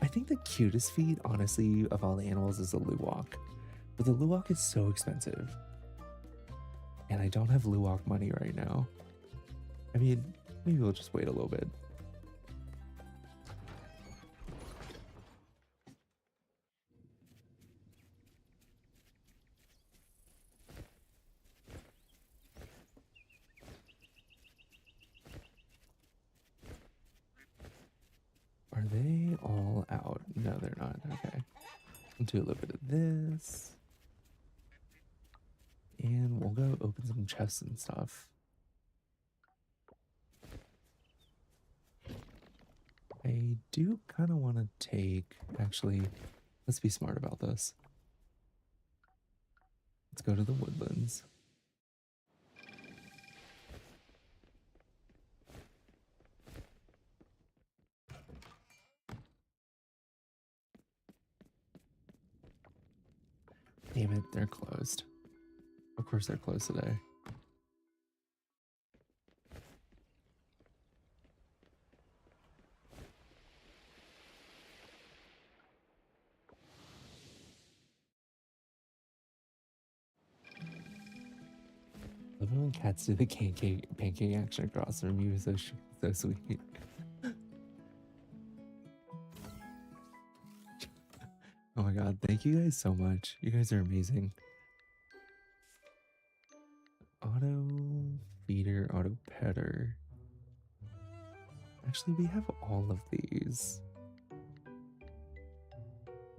I think the cutest feet, honestly, of all the animals is the Luwak. But the Luwak is so expensive. And I don't have Luwak money right now. I mean, maybe we'll just wait a little bit. Are they all out? No, they're not. Okay. I'll do a little bit of this. And we'll go open some chests and stuff. I do kind of want to take, actually, let's be smart about this. Let's go to the woodlands. Damn it, they're closed. Of course they're closed today. Love it when cats do the pancake action across the room. So sweet. Oh my god, thank you guys so much. You guys are amazing. Auto feeder, auto petter. Actually, we have all of these.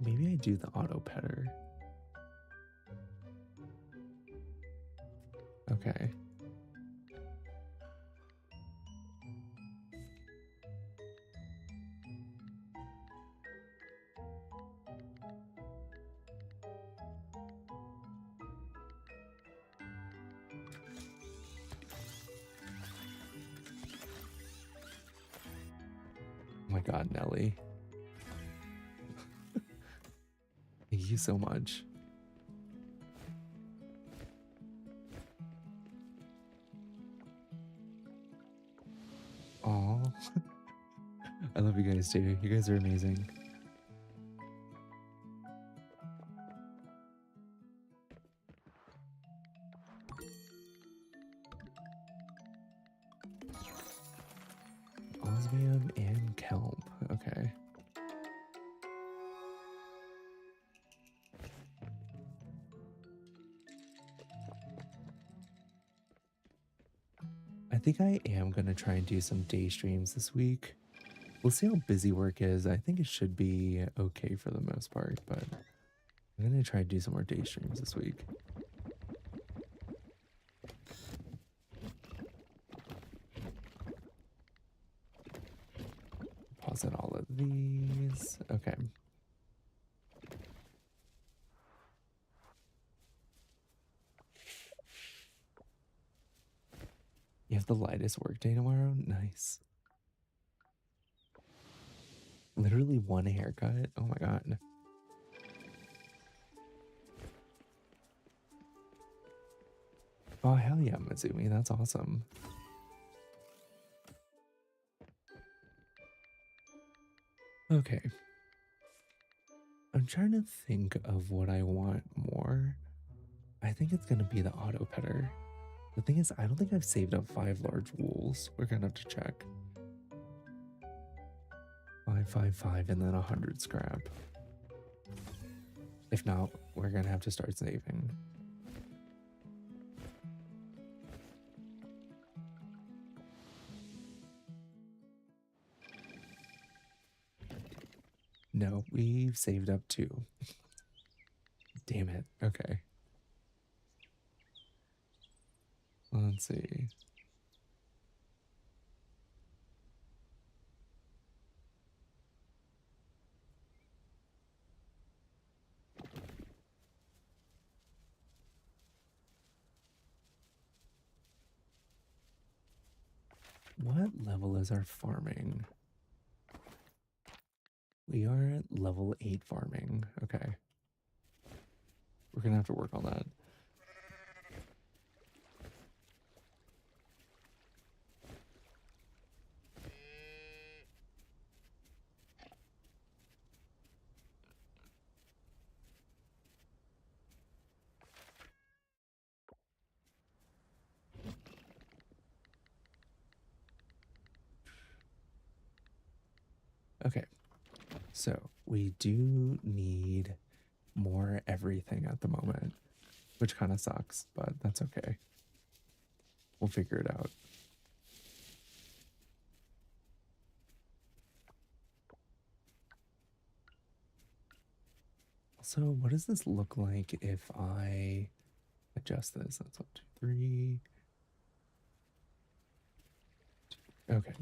Maybe I do the auto petter. Okay. Oh my god, Nelly. Thank you so much. Aw. I love you guys too. You guys are amazing. Osmium and kelp. Okay. I think I am going to try and do some day streams this week. We'll see how busy work is. I think it should be okay for the most part, but I'm going to try and do some more day streams this week. Pause at all of these. Okay. You have the lightest work day tomorrow? Nice. Literally one haircut? Oh my god. Oh, hell yeah, Mizumi. That's awesome. Okay. I'm trying to think of what I want more. I think it's going to be the auto petter. The thing is, I don't think I've saved up 5 large wools. We're going to have to check. 555 and then 100 scrap. If not, we're going to have to start saving. No, we've saved up 2. Damn it. Okay. Let's see. What level is our farming? We are at level 8 farming. Okay. We're gonna have to work on that. Okay. So we do need more everything at the moment, which kind of sucks, but that's okay. We'll figure it out. So what does this look like if I adjust this? That's 1, 2, 3. Okay.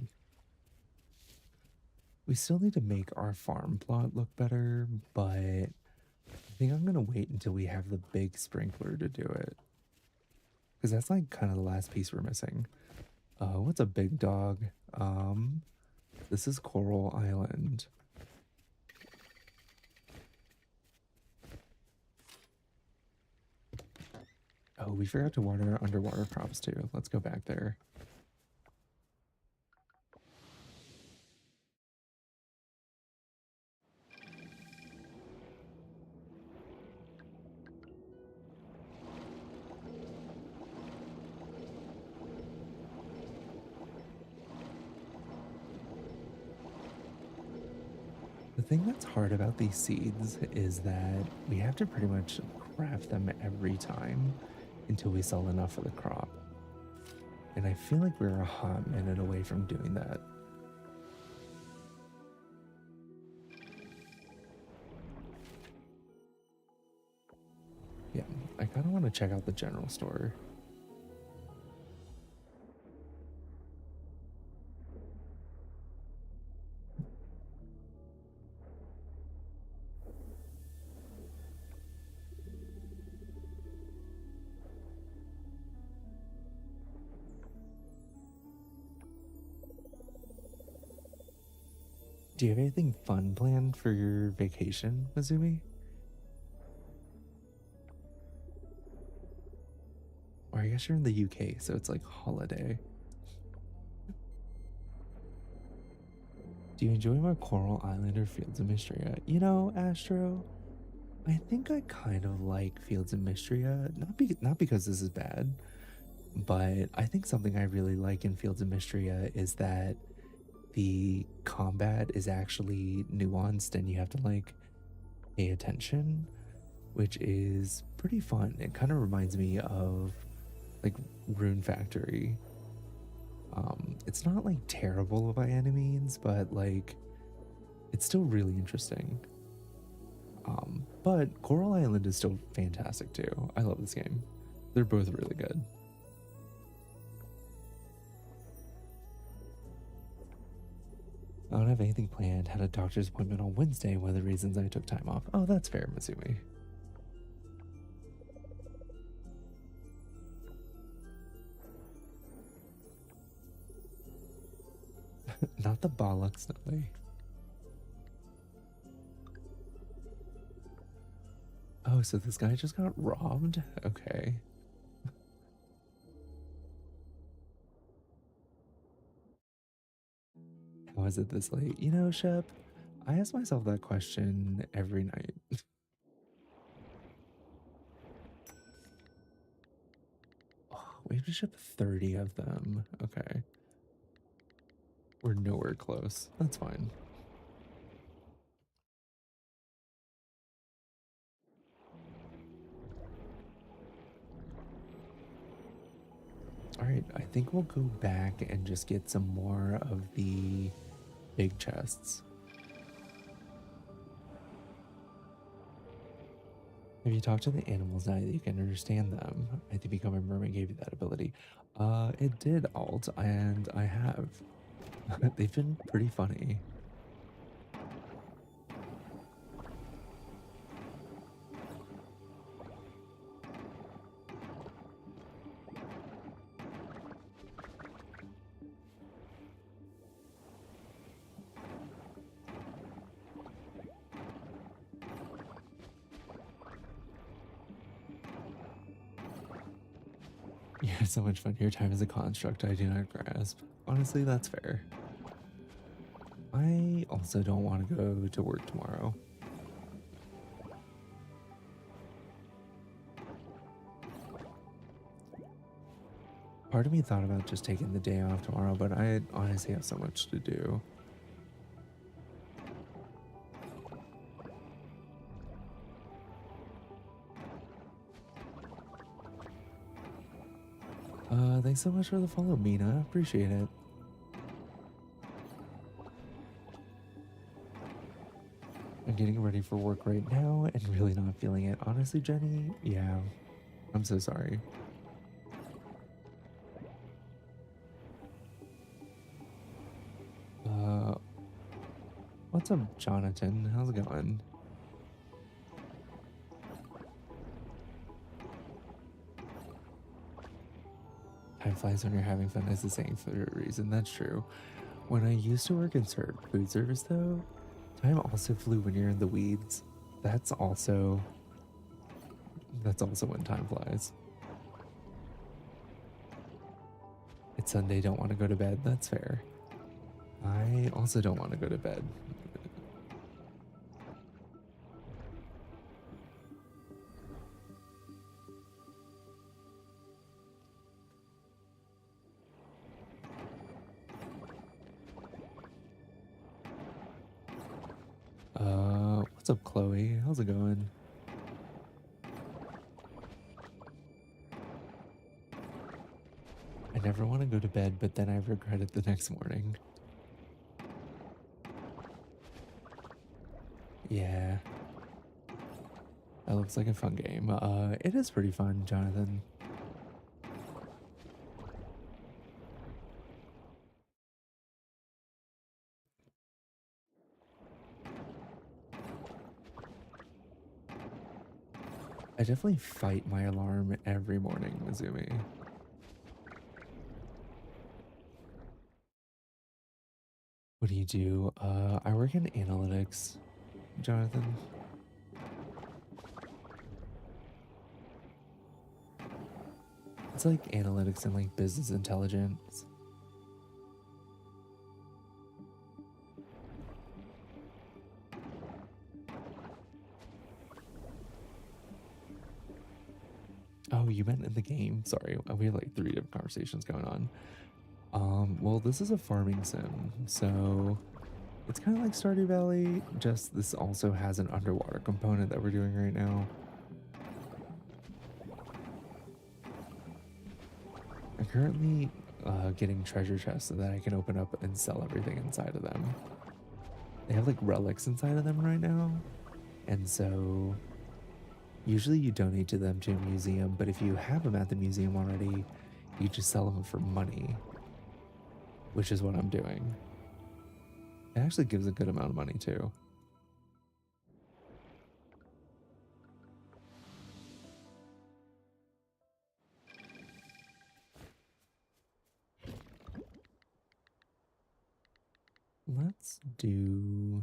We still need to make our farm plot look better, but I think I'm gonna wait until we have the big sprinkler to do it. Because that's like kind of the last piece we're missing. What's a big dog? This is Coral Island. Oh, we forgot to water underwater crops too. Let's go back there. The thing that's hard about these seeds is that we have to pretty much craft them every time until we sell enough for the crop. And I feel like we're a hot minute away from doing that. Yeah, I kind of want to check out the general store. Do you have anything fun planned for your vacation, Mizumi? Or I guess you're in the UK, so it's like holiday. Do you enjoy more Coral Island or Fields of Mystria? You know, Astro, I think I kind of like Fields of Mystria, not because this is bad, but I think something I really like in Fields of Mystria is that the combat is actually nuanced and you have to like pay attention, which is pretty fun. It kind of reminds me of like Rune Factory. It's not like terrible by any means, but like it's still really interesting. But Coral Island is still fantastic too. I love this game. They're both really good. I don't have anything planned. Had a doctor's appointment on Wednesday, one of the reasons I took time off. Oh, that's fair, Mizumi. Not the bollocks, Nelly. Oh, so this guy just got robbed? Okay. How is it this late? You know, Shep, I ask myself that question every night. Oh, we have to ship 30 of them. Okay. We're nowhere close. That's fine. All right, I think we'll go back and just get some more of the big chests. If you talk to the animals now that you can understand them, I think Become a Mermaid gave you that ability. It did alt, and I have. They've been pretty funny. Yeah, so much fun. Your time is a construct I do not grasp. Honestly, that's fair. I also don't want to go to work tomorrow. Part of me thought about just taking the day off tomorrow, but I honestly have so much to do. Thanks so much for the follow, Mina. Appreciate it. I'm getting ready for work right now and really not feeling it. Honestly, Jenny, yeah, I'm so sorry. Uh, what's up, Jonathan? How's it going? Time flies when you're having fun is the saying for a reason. That's true. When I used to work in food service, though, time also flew when you're in the weeds. That's also that's also when time flies. It's Sunday, don't want to go to bed. That's fair. I also don't want to go to bed. What's up, Chloe? How's it going? I never want to go to bed, but then I regret it the next morning. Yeah, that looks like a fun game. It is pretty fun, Jonathan. I definitely fight my alarm every morning, Mizumi. What do you do? I work in analytics, Jonathan. It's like analytics and like business intelligence. Oh, you meant in the game? Sorry, we have like three different conversations going on. Well, this is a farming sim, so it's kind of like Stardew Valley, just this also has an underwater component that we're doing right now. I'm currently getting treasure chests so that I can open up and sell everything inside of them. They have like relics inside of them right now, and so usually you donate to them to a museum, but if you have them at the museum already, you just sell them for money, which is what I'm doing. It actually gives a good amount of money too. Let's do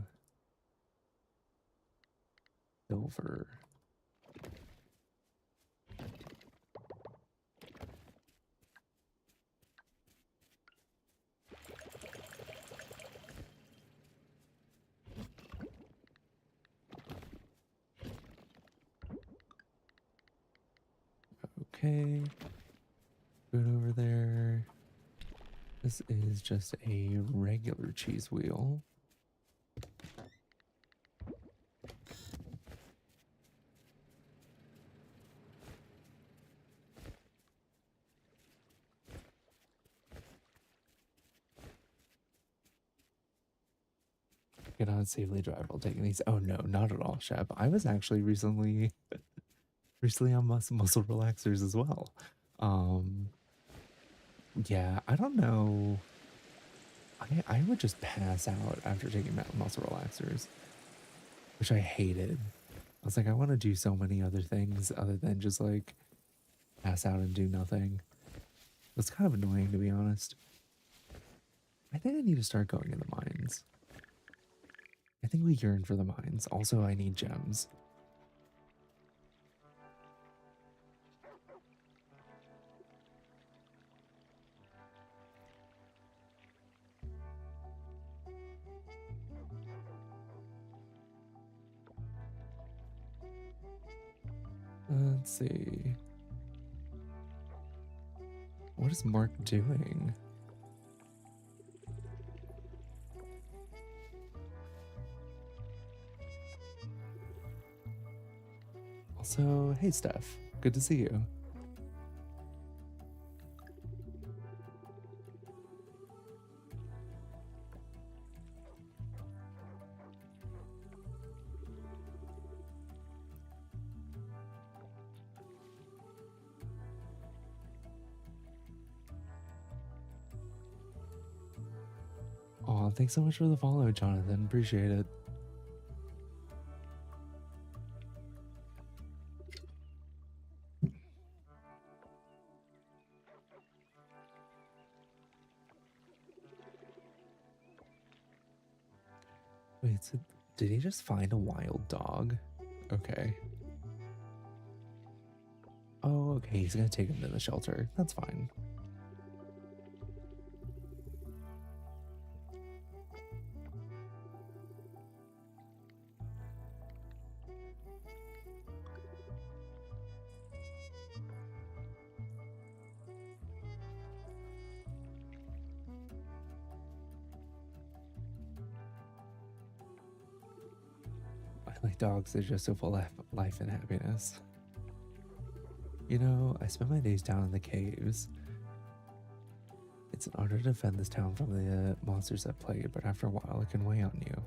silver. Okay, good over there. This is just a regular cheese wheel. Cannot safely drive while taking these. Oh no, not at all, Chef. I was actually recently recently on muscle relaxers as well. Um, yeah, I don't know. I would just pass out after taking muscle relaxers, which I hated. I was like, I want to do so many other things other than just like pass out and do nothing. It's kind of annoying to be honest. I think I need to start going in the mines. I think we yearn for the mines. Also, I need gems. Let's see. What is Mark doing? Also, hey Steph, good to see you. Aw, thanks so much for the follow, Jonathan. Appreciate it. Wait, so did he just find a wild dog? Okay. Oh, okay, he's gonna take him to the shelter. That's fine. I like dogs, they're just so full of life and happiness. You know, I spend my days down in the caves. It's an honor to defend this town from the monsters that plague, but after a while it can weigh on you.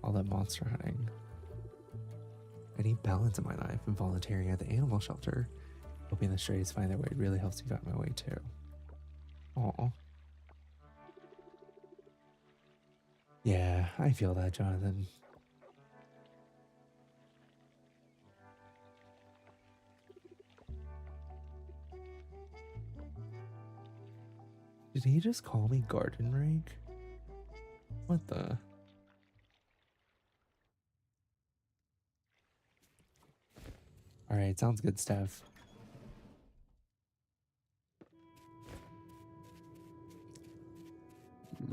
All that monster hunting. I need balance in my life, and volunteering at the animal shelter, hoping the strays find their way really helps me find my way too. Aw. Yeah, I feel that, Jonathan. Did he just call me garden rake? What the? Alright, sounds good, Steph.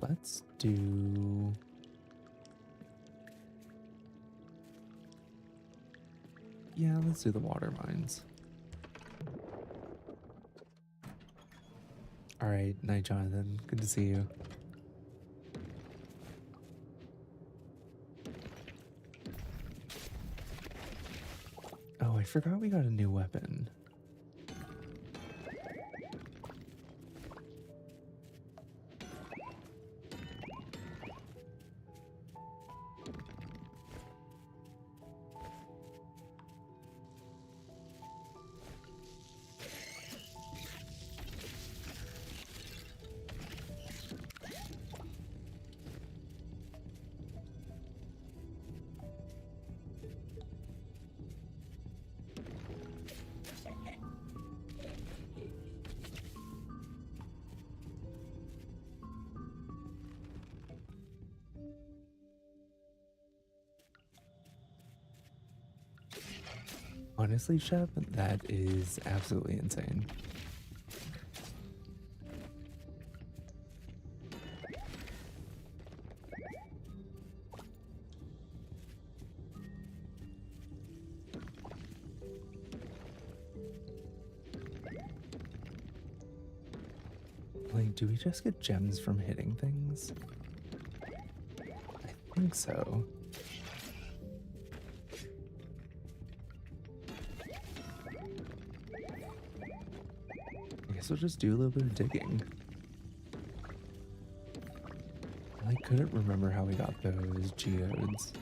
Let's do... Yeah, let's do the water mines. Alright, night, Jonathan. Good to see you. Oh, I forgot we got a new weapon. Honestly, Chef, that is absolutely insane. Like, do we just get gems from hitting things? I think so. I guess we'll just do a little bit of digging. I couldn't remember how we got those geodes.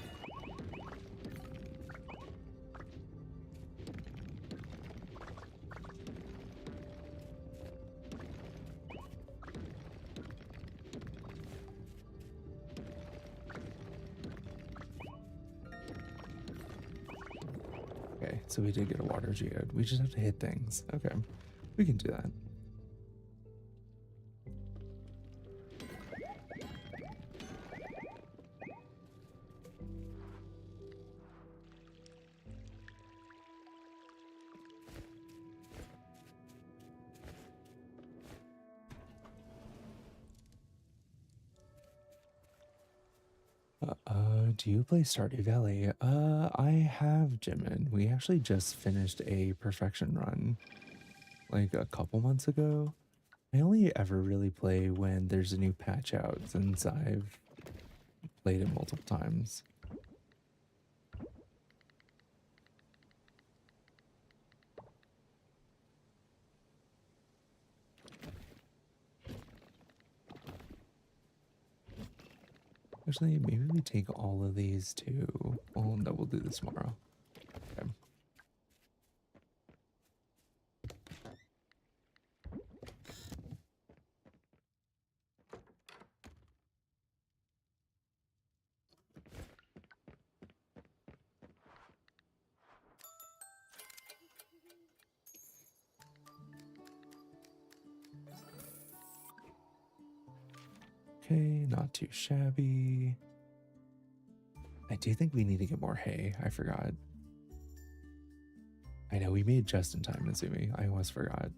so we did get a water geode. We just have to hit things. Okay, we can do that. Do you play Stardew Valley? I have, Jimin. We actually just finished a perfection run like a couple months ago. I only ever really play when there's a new patch out since I've played it multiple times. Actually, maybe we take all of these too. Oh, no, we'll do this tomorrow. Okay. Okay, not too shabby. I do think we need to get more hay. I forgot. I know we made just in time, Izumi. I almost forgot.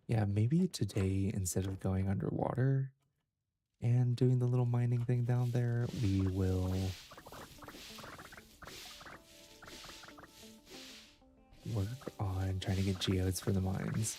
Yeah, maybe today, instead of going underwater and doing the little mining thing down there, we will work on trying to get geodes for the mines.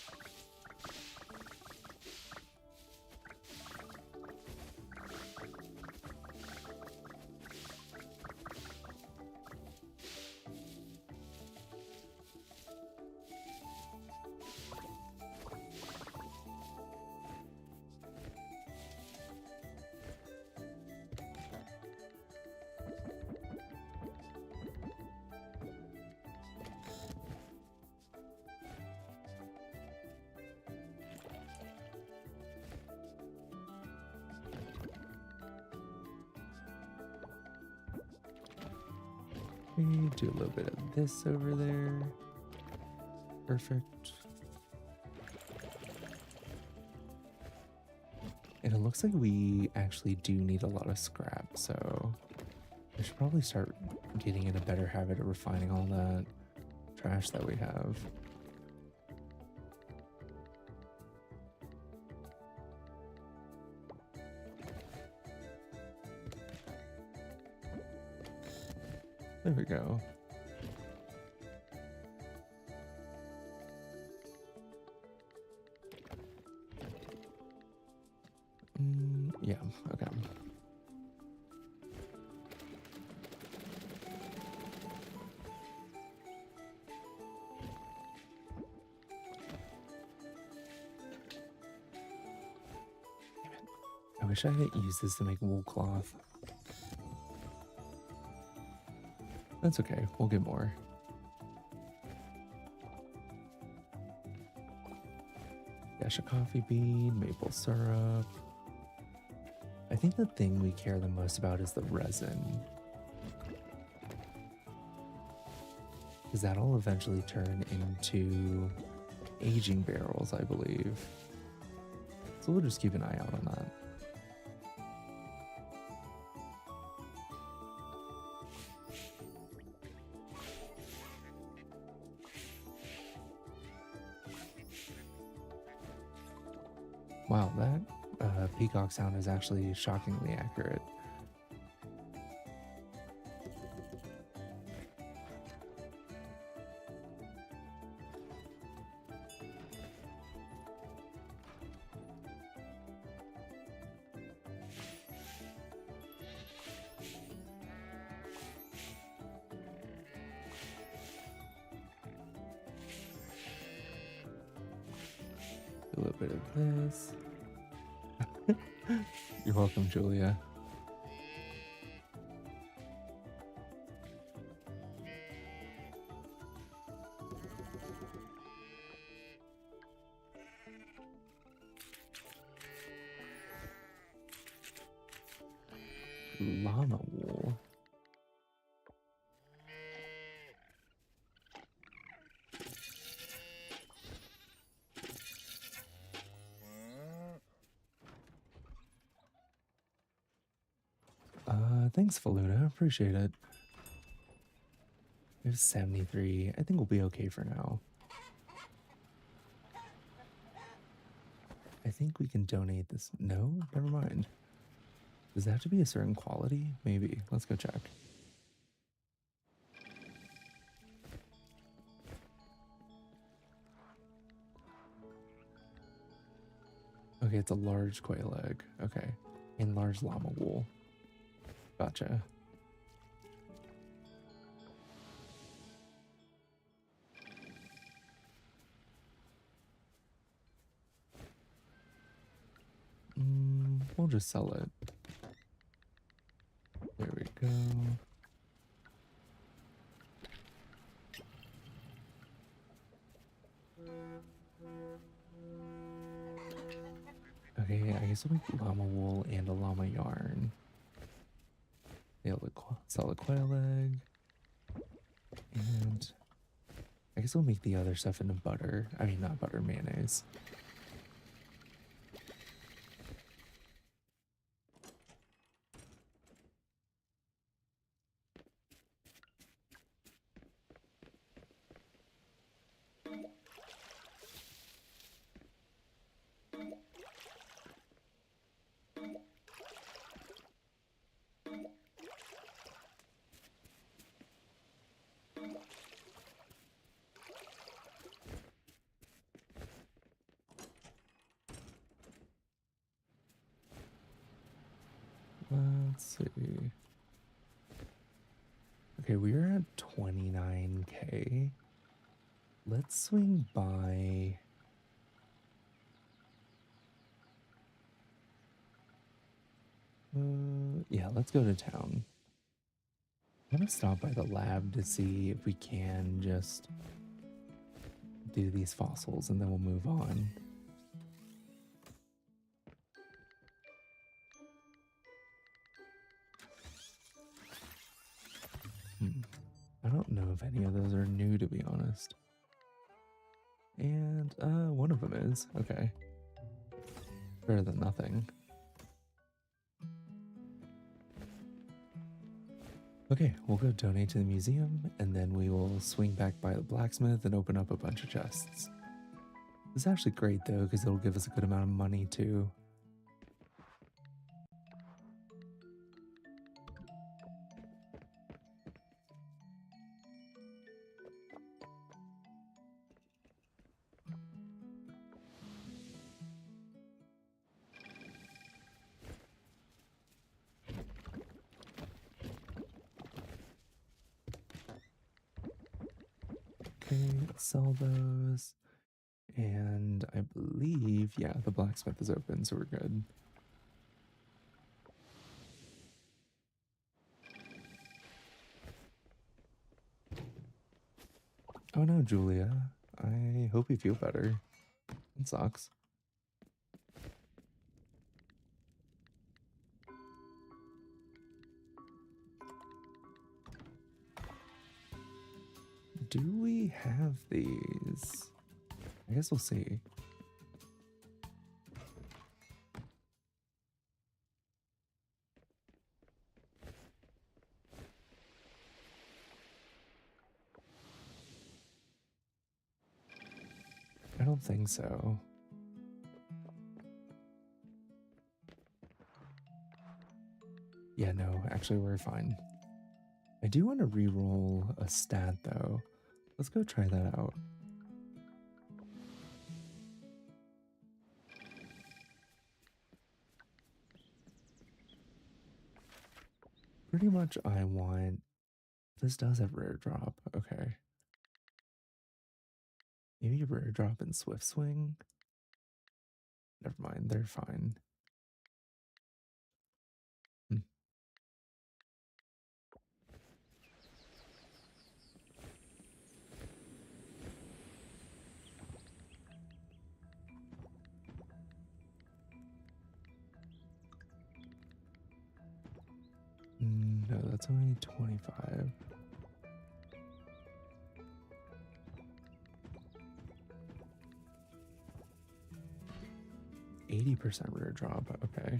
We do a little bit of this over there. Perfect. And it looks like we actually do need a lot of scrap, so we should probably start getting in a better habit of refining all that trash that we have. There we go. Yeah, okay. I wish I had used this to make wool cloth. That's okay, we'll get more. Dash of coffee bean, maple syrup. I think the thing we care the most about is the resin. Because that'll eventually turn into aging barrels, I believe. So we'll just keep an eye out on that. Wow, that peacock sound is actually shockingly accurate. A little bit of this. You're welcome, Julia. llama wool. Thanks, Faluda. Appreciate it. We have 73. I think we'll be okay for now. I think we can donate this. No, never mind. Does that have to be a certain quality? Maybe. Let's go check. Okay, it's a large quail egg. Okay. And large llama wool. Gotcha. We'll just sell it. There we go. Okay, I guess we'll make llama wool and a llama yarn. Sell a quail egg. And I guess we'll make the other stuff into butter. I mean, not butter, mayonnaise. Let's see. Okay, we're at 29K. Let's swing by. Yeah, let's go to town. I'm gonna stop by the lab to see if we can just do these fossils and then we'll move on. I don't know if any of those are new, to be honest. And one of them is. Okay. Better than nothing. Okay, we'll go donate to the museum, and then we will swing back by the blacksmith and open up a bunch of chests. It's actually great, though, because it'll give us a good amount of money, too. Okay, sell those. And I believe, yeah, the blacksmith is open, so we're good. Oh no, Julia. I hope you feel better. It sucks. Do we have these? I guess we'll see. I don't think so. Yeah, no, actually we're fine. I do want to re-roll a stat though. Let's go try that out. Pretty much I want... This does have rare drop. Okay. Maybe rare drop and swift swing? Never mind, they're fine. that's only 25. %80 rare drop. Okay.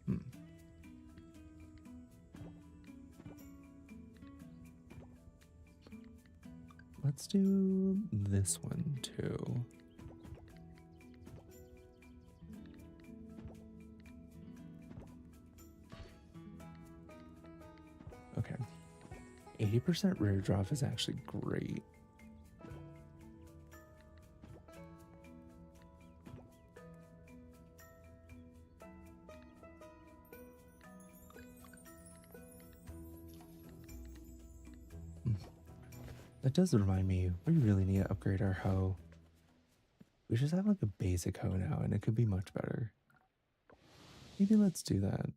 Hmm. Let's do this one too. Okay. 80% rare drop is actually great. That does remind me, we really need to upgrade our hoe. We just have like a basic hoe now and it could be much better. Maybe let's do that.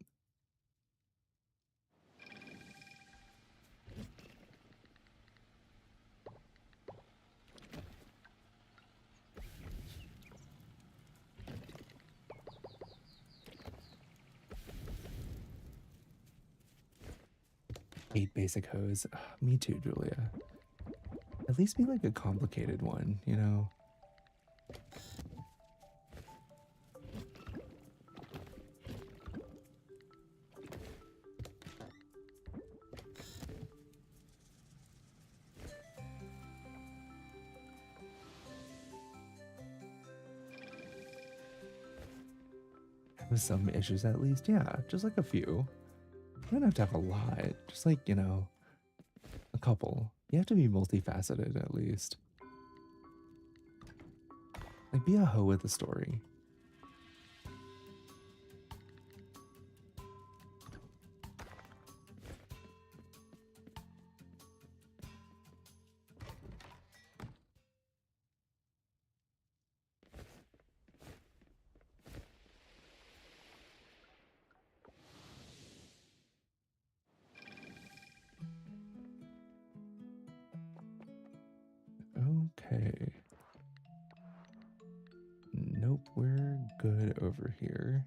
Eight basic hoes. Ugh, me too, Julia. At least be like a complicated one, you know? With some issues at least, yeah, just like a few. You don't have to have a lot, just like, you know, a couple. You have to be multifaceted at least. Like, be a hoe with a story. Okay. Nope, we're good over here.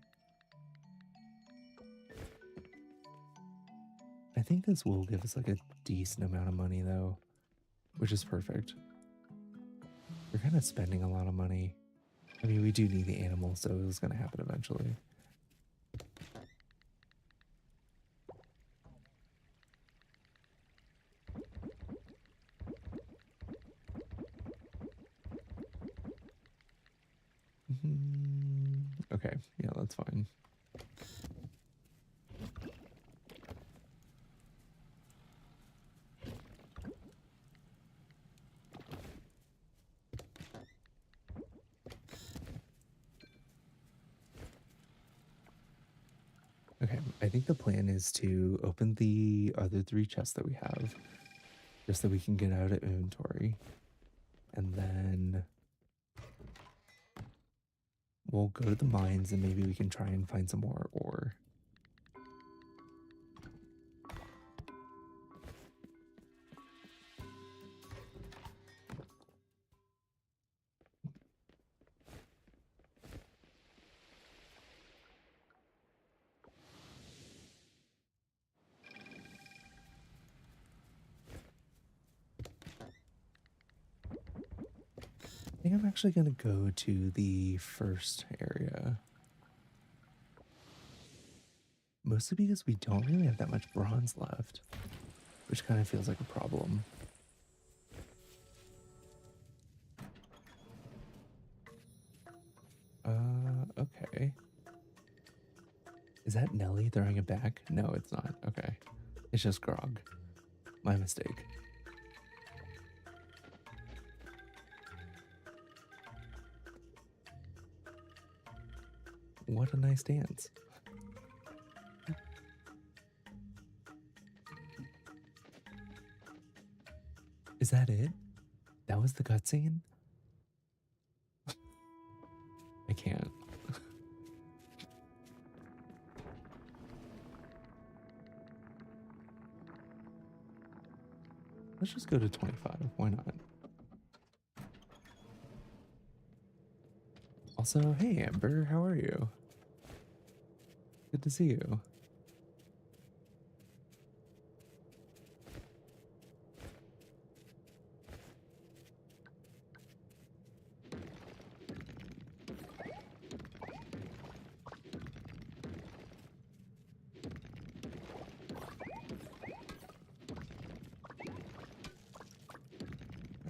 I think this will give us like a decent amount of money though, which is perfect. We're kind of spending a lot of money. I mean, we do need the animal, so it was going to happen eventually. Okay, yeah, that's fine. Okay, I think the plan is to open the other 3 chests that we have, just so we can get out of inventory. And then we'll go to the mines and maybe we can try and find some more ore. I think I'm actually going to go to the first area. Mostly because we don't really have that much bronze left, which kind of feels like a problem. Okay. Is that Nelly throwing it back? No, it's not. Okay. It's just Grog. My mistake. What a nice dance. Is that it? That was the cutscene? I can't. let's just go to 25. Why not? Also, hey Amber, how are you? Good to see you.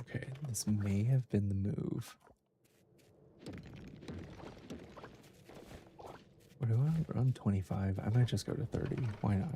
Okay, this may have been the move. What do I run 25? I might just go to 30. Why not?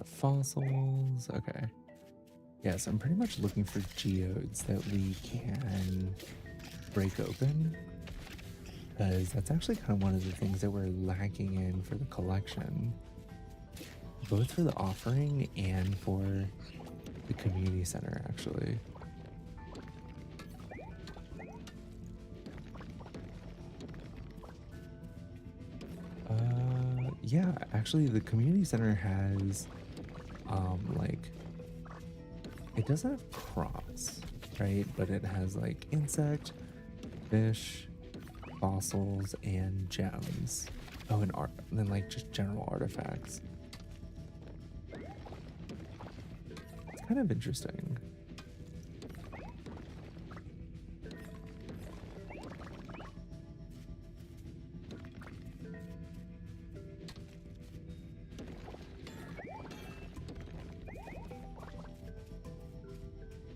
Fossils. Okay. Yes, I'm pretty much looking for geodes that we can break open, because that's actually kind of one of the things that we're lacking in for the collection, both for the offering and for the community center, actually. Yeah, actually the community center has like, it doesn't have crops, right? But it has like insect, fish, fossils, and gems. Oh, and art, and then like just general artifacts. It's kind of interesting.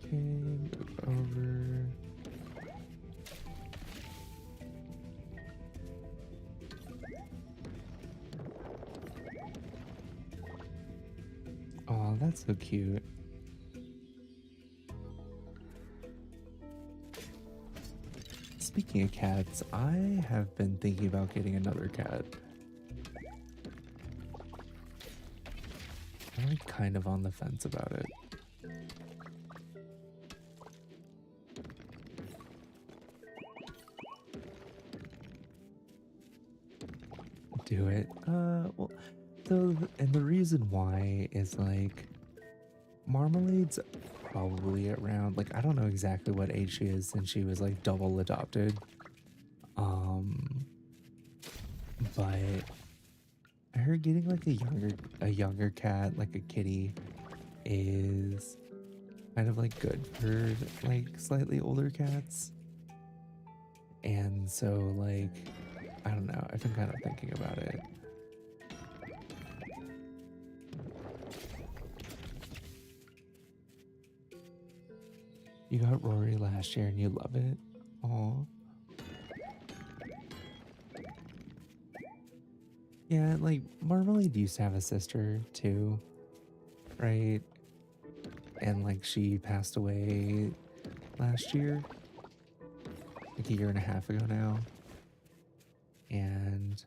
Okay, move over. Oh, that's so cute. Speaking of cats, I have been thinking about getting another cat. I'm like kind of on the fence about it. Do it. Well, so, and the reason why is like Marmalade's probably around, like, I don't know exactly what age she is since she was like double adopted. Um, but her getting like a younger cat, like a kitty, is kind of like good for like slightly older cats. And so like, I don't know, I've been kind of thinking about it. You got Rory last year and you love it. Aw. Yeah, like Marmalade used to have a sister too, right? And like she passed away last year, like a year and a half ago now. And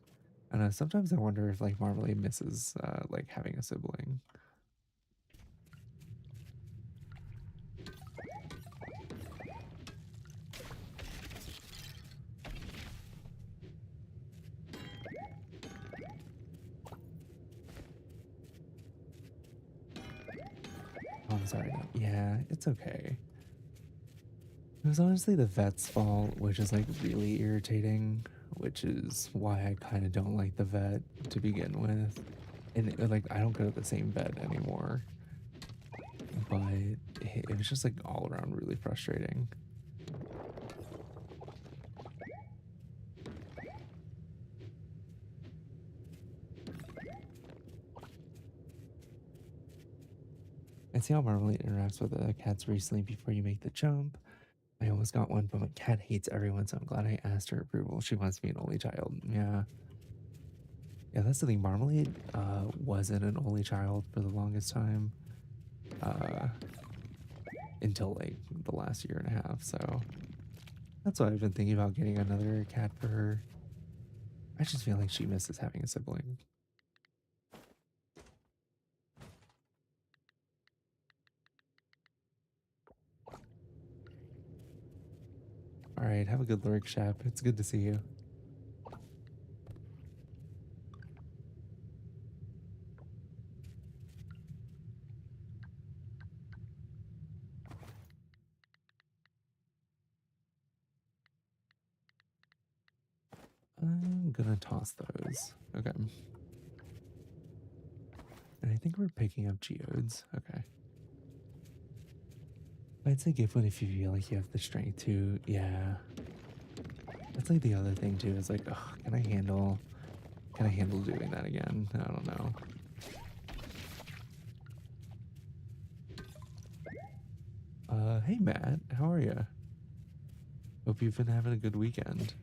I don't know, sometimes I wonder if like Marmalade misses like having a sibling. Oh, I'm sorry. No. Yeah, it's okay. It was honestly the vet's fault, which is like really irritating, which is why I kind of don't like the vet to begin with. And like, I don't go to the same vet anymore, but it was just like all around really frustrating. And see how Marmalade interacts with the cats recently before you make the jump. I almost got one, but my cat hates everyone, so I'm glad I asked her approval. She wants to be an only child. Yeah. Yeah, that's the thing. Marmalade wasn't an only child for the longest time. uh, until like the last year and a half. So that's why I've been thinking about getting another cat for her. I just feel like she misses having a sibling. All right, have a good lurk, Shep. It's good to see you. I'm gonna toss those. Okay. And I think we're picking up geodes. Okay. I'd say give one if you feel like you have the strength to. Yeah. That's like the other thing too, is like, oh, can I handle doing that again? I don't know. Hey Matt, how are you? Hope you've been having a good weekend.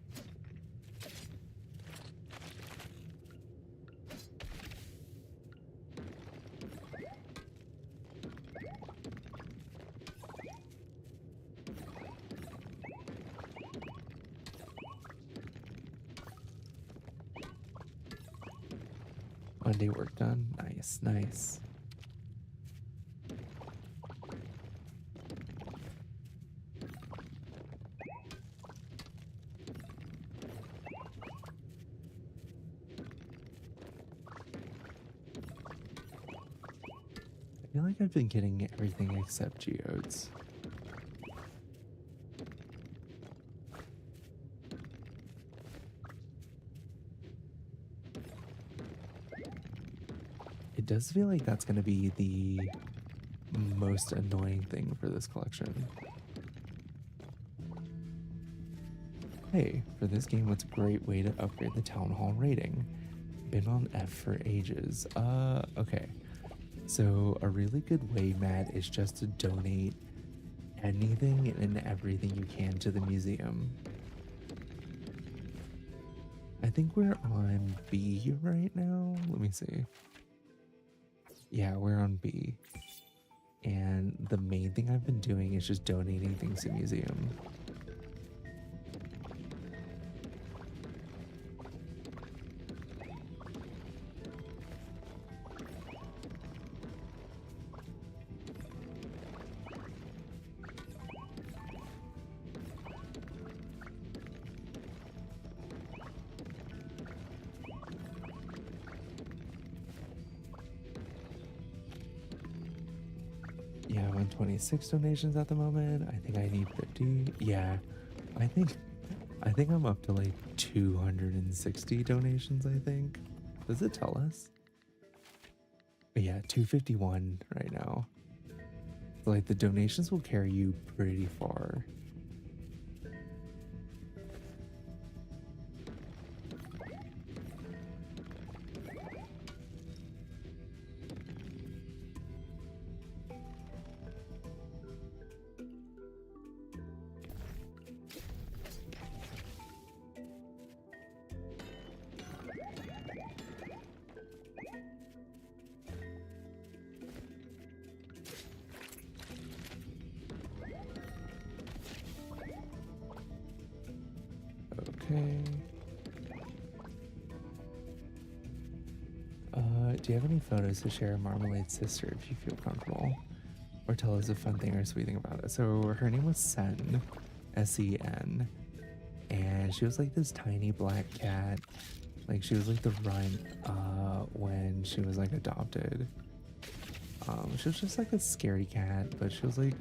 Monday work done. Nice, nice. I feel like I've been getting everything except geodes. It does feel like that's going to be the most annoying thing for this collection. Hey, for this game, what's a great way to upgrade the town hall rating? Been on F for ages. Okay. So a really good way, Matt, is just to donate anything and everything you can to the museum. I think we're on B right now. Let me see. Yeah, we're on B. And the main thing I've been doing is just donating things to museum. Yeah, I'm on 26 donations at the moment. I think I need 50. Yeah, I think I'm up to like 260 donations, I think. Does it tell us? But yeah, 251 right now. So like the donations will carry you pretty far. Okay. Do you have any photos to share of Marmalade's sister if you feel comfortable? Or tell us a fun thing or sweet thing about it. So her name was Sen, S-E-N. And she was like this tiny black cat. Like she was like the runt when she was like adopted. She was just like a scaredy cat, but she was like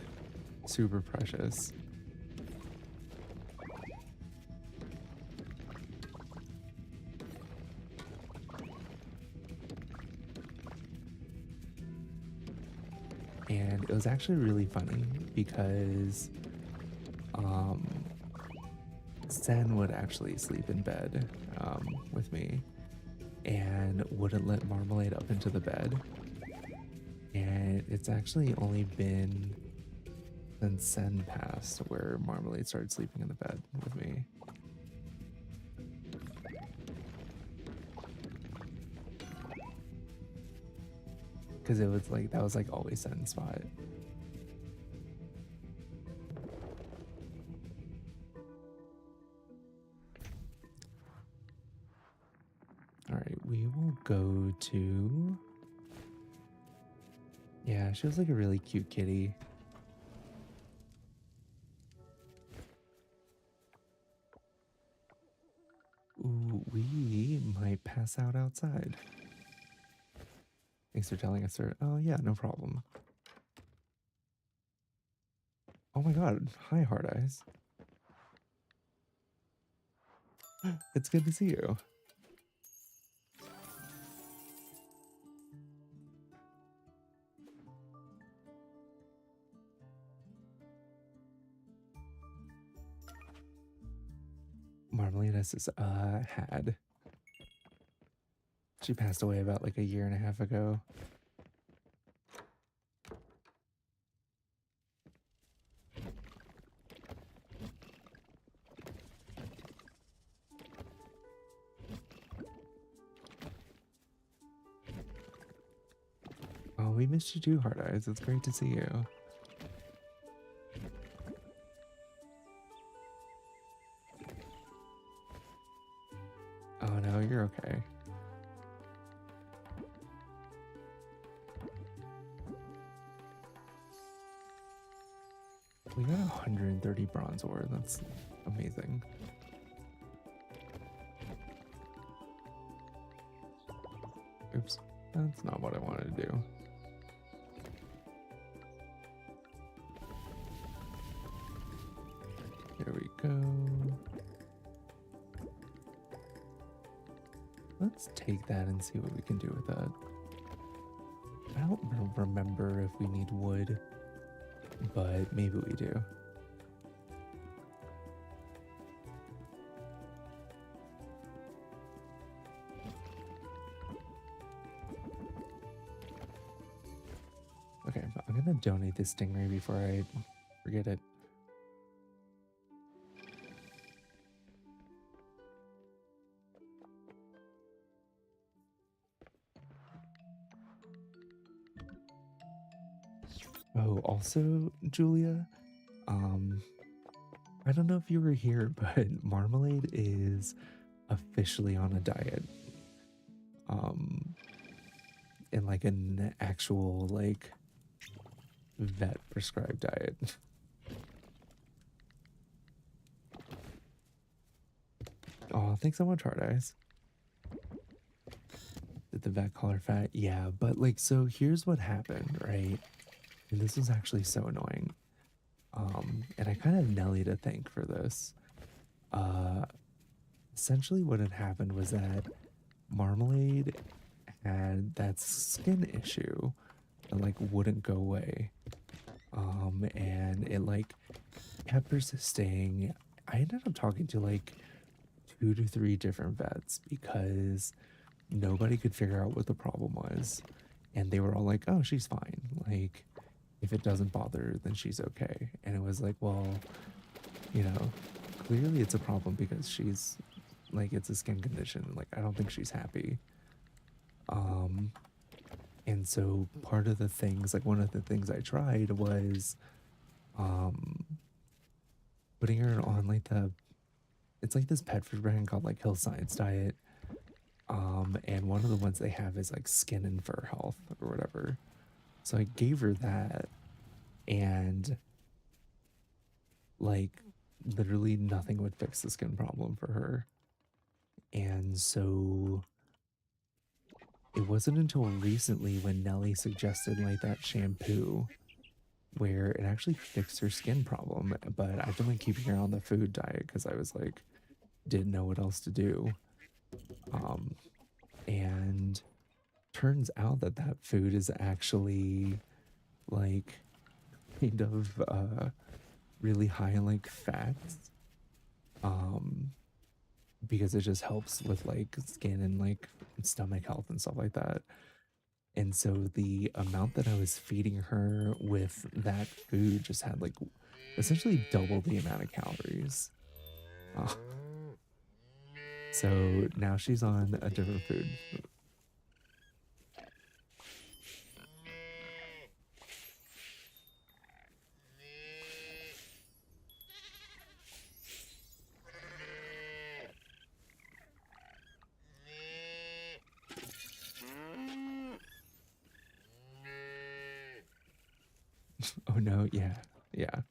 super precious. And it was actually really funny because Sen would actually sleep in bed with me and wouldn't let Marmalade up into the bed. And it's actually only been since Sen passed where Marmalade started sleeping in the bed with me. because it was like that was like always set in spot. All right, we will go to. Yeah, she was like a really cute kitty. Ooh, we might pass out outside. Thanks for telling us, sir. Oh, yeah, no problem. Oh my god. Hi, Hard Eyes. It's good to see you. Marmalade is had. She passed away about like a year and a half ago. Oh, we missed you too, Hard Eyes. It's great to see you. Oh no, you're okay. We got 130 bronze ore. That's amazing. Oops, that's not what I wanted to do. There we go. Let's take that and see what we can do with that. I don't remember if we need wood, but maybe we do. Okay, I'm gonna donate this stingray before I forget it. Oh, also, Julia, I don't know if you were here, but Marmalade is officially on a diet. Um, in like an actual like vet prescribed diet. Oh, thanks so much, Hard Eyes. Did the vet call her fat? Yeah, but like, so here's what happened, right? And this was actually so annoying. And I kind of Nelly to thank for this. Uh, Essentially, what had happened was that Marmalade had that skin issue that like wouldn't go away. And it like kept persisting. I ended up talking to like 2 to 3 different vets because nobody could figure out what the problem was. And they were all like, oh, she's fine. Like, if it doesn't bother her, then she's okay. And it was like, well, you know, clearly it's a problem because she's like, it's a skin condition. Like, I don't think she's happy. And so part of the things, like one of the things I tried was putting her on like it's like this pet food brand called like Hill Science Diet. And one of the ones they have is like skin and fur health or whatever. So I gave her that, and like literally nothing would fix the skin problem for her. And so it wasn't until recently when Nelly suggested like that shampoo where it actually fixed her skin problem. But I've been like keeping her on the food diet because I was like, didn't know what else to do. And turns out that that food is actually like kind of really high in like fats, because it just helps with like skin and like stomach health and stuff like that. And so the amount that I was feeding her with that food just had like essentially double the amount of calories. Uh, so now she's on a different food. Oh no, yeah, yeah.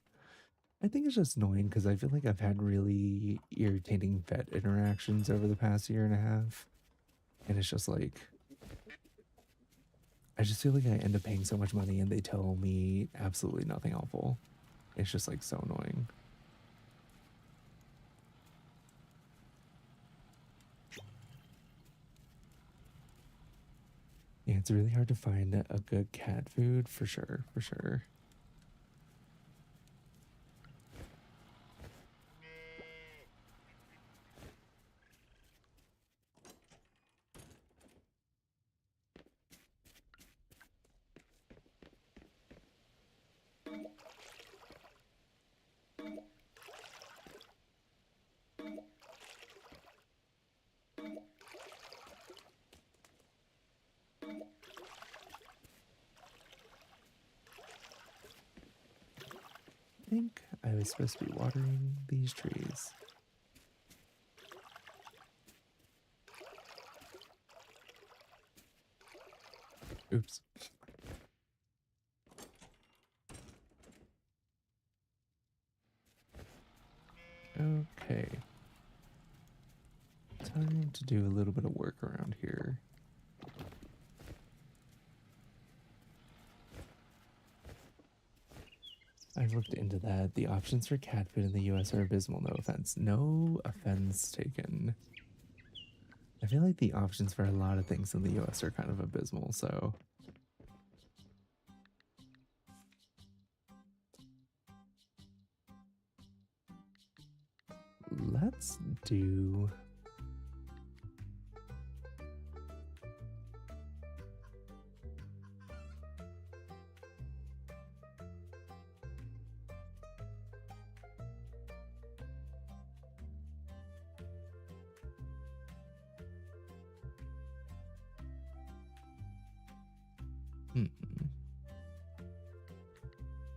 I think it's just annoying because I feel like I've had really irritating vet interactions over the past year and a half. And it's just like, I just feel like I end up paying so much money and they tell me absolutely nothing helpful. It's just like so annoying. Yeah, it's really hard to find a good cat food for sure, for sure. I think I was supposed to be watering these trees. Oops. Okay. Time to do a little bit of work around here. I've looked into that. The options for cat food in the US are abysmal, no offense. No offense taken. I feel like the options for a lot of things in the US are kind of abysmal, so let's do. Hmm.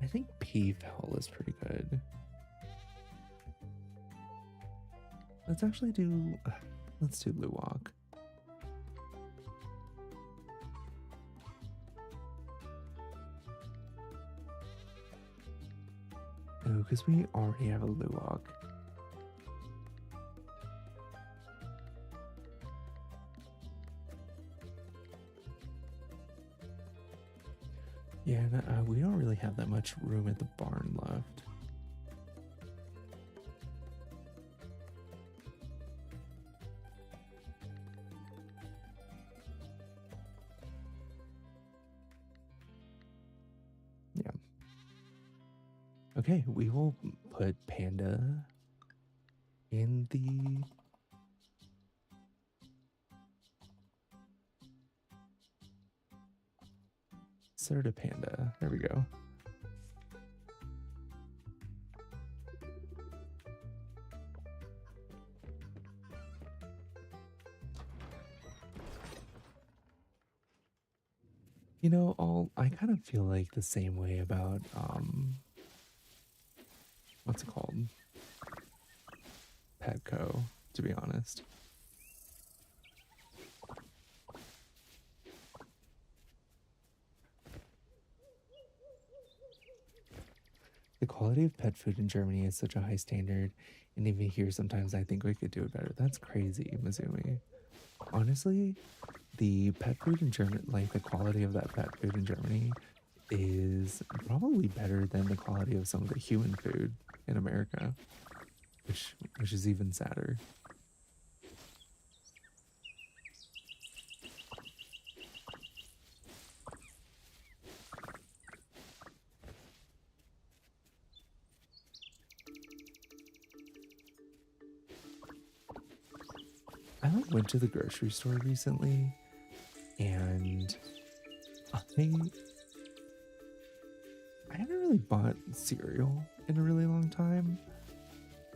I think Peafowl is pretty good. Let's actually do. Let's do Luwak. Oh, because we already have a Luwak. Yeah, we don't really have that much room at the barn left. Yeah. Okay, we will put Panda in the. Serta Panda. There we go. You know, I kind of feel like the same way about what's it called? Petco, to be honest. The quality of pet food in Germany is such a high standard, and even here sometimes I think we could do it better. That's crazy, Mizumi. Honestly, the pet food in Germany, like the quality of that pet food in Germany, is probably better than the quality of some of the human food in America, which is even sadder. I like went to the grocery store recently, and I I haven't really bought cereal in a really long time,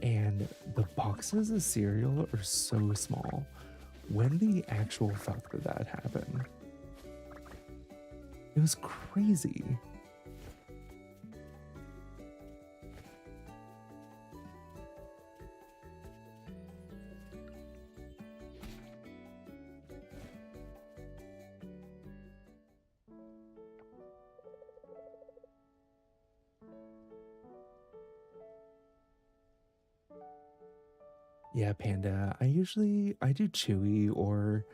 and the boxes of cereal are so small. When the actual fuck did that happen? It was crazy. Yeah, Panda. I do Chewy or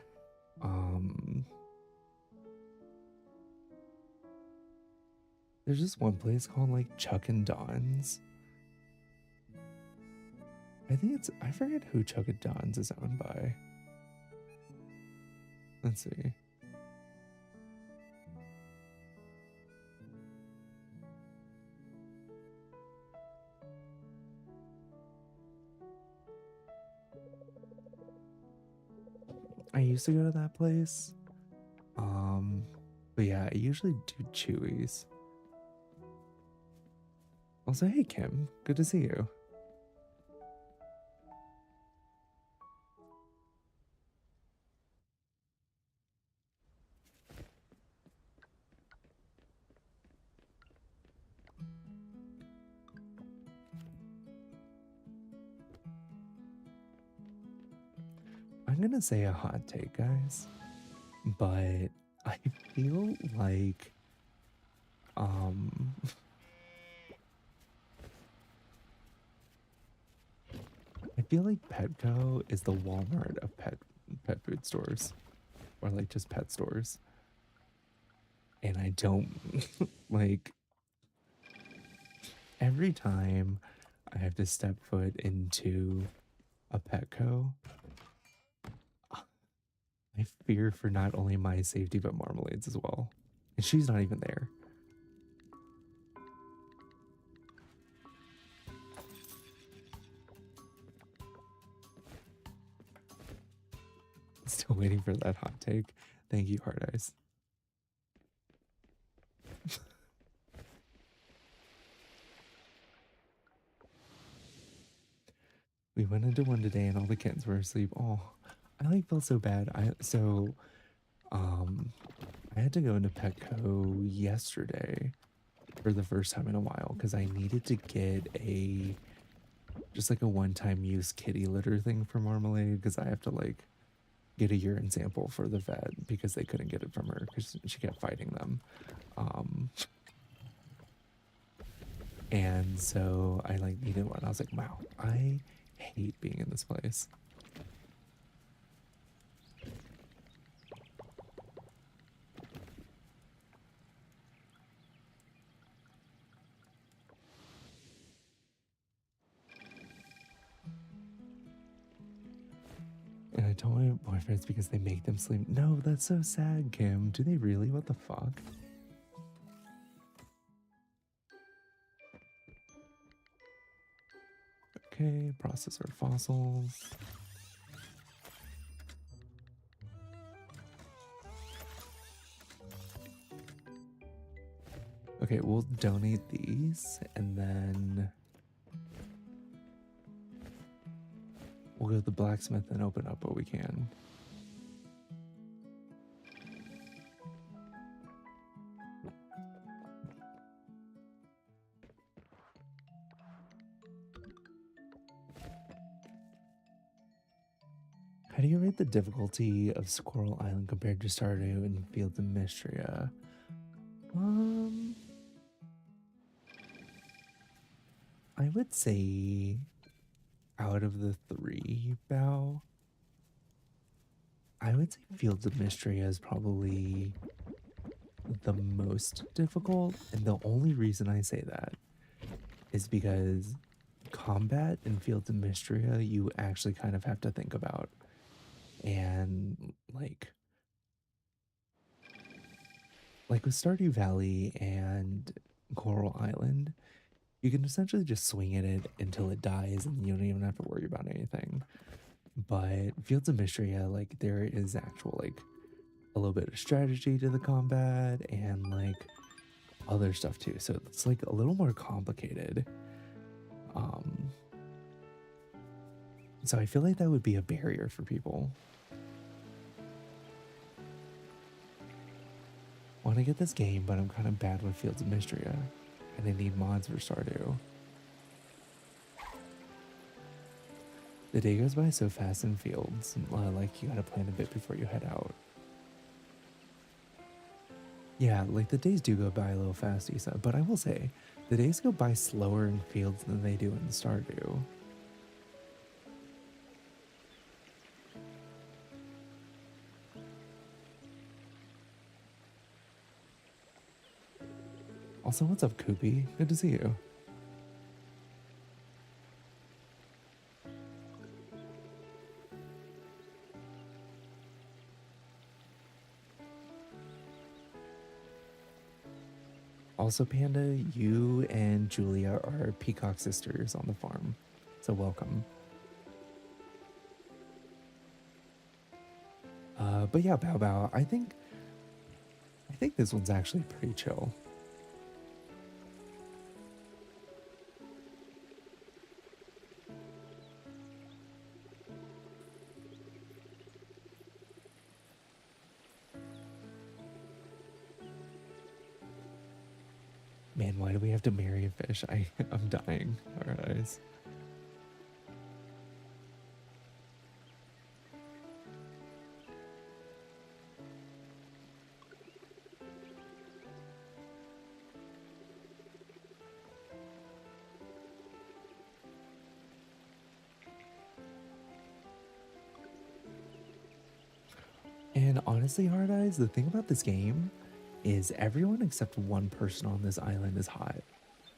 um there's this one place called like Chuck and Don's. I forget who Chuck and Don's is owned by. Let's see. I used to go to that place. Um, but yeah, I usually do Chewy's. Also, hey Kim, good to see you. I'm gonna say a hot take, guys, but I feel like um I feel like Petco is the Walmart of pet food stores or like just pet stores. And I don't like every time I have to step foot into a Petco, I fear for not only my safety but Marmalade's as well. And she's not even there. Still waiting for that hot take. Thank you, Hard Eyes. We went into one today and all the kittens were asleep. Oh, I like felt so bad. Um I had to go into Petco yesterday for the first time in a while because I needed to get a just like a one-time use kitty litter thing for Marmalade because I have to like get a urine sample for the vet because they couldn't get it from her because she kept fighting them. Um, and so I like needed one. I was like, wow, I hate being in this place. And I told my boyfriends because they make them sleep. No, that's so sad, Kim. Do they really? What the fuck? Okay, process our fossils. Okay, we'll donate these and then we'll go to the blacksmith and open up what we can. How do you rate the difficulty of Squirrel Island compared to Stardew and Fields of Mystria? Um, I would say out of the three, Bow, I would say Fields of Mystria is probably the most difficult. And the only reason I say that is because combat in Fields of Mystria, you actually kind of have to think about. And like with Stardew Valley and Coral Island, you can essentially just swing at it until it dies and you don't even have to worry about anything. But Fields of Mystria, like there is actual like a little bit of strategy to the combat and like other stuff too. So it's like a little more complicated. Um so I feel like that would be a barrier for people. Want to get this game, but I'm kind of bad with Fields of Mystria, and I need mods for Stardew. The day goes by so fast in Fields, like you gotta plan a bit before you head out. Yeah, like the days do go by a little fast, Issa, but I will say, the days go by slower in Fields than they do in Stardew. Also, what's up, Koopy? Good to see you. Also, Panda, you and Julia are peacock sisters on the farm, so welcome. But yeah, Bao Bao, I think this one's actually pretty chill. Man, why do we have to marry a fish? I'm dying. All right, guys. And honestly, Hard Eyes, the thing about this game is everyone except one person on this island is hot.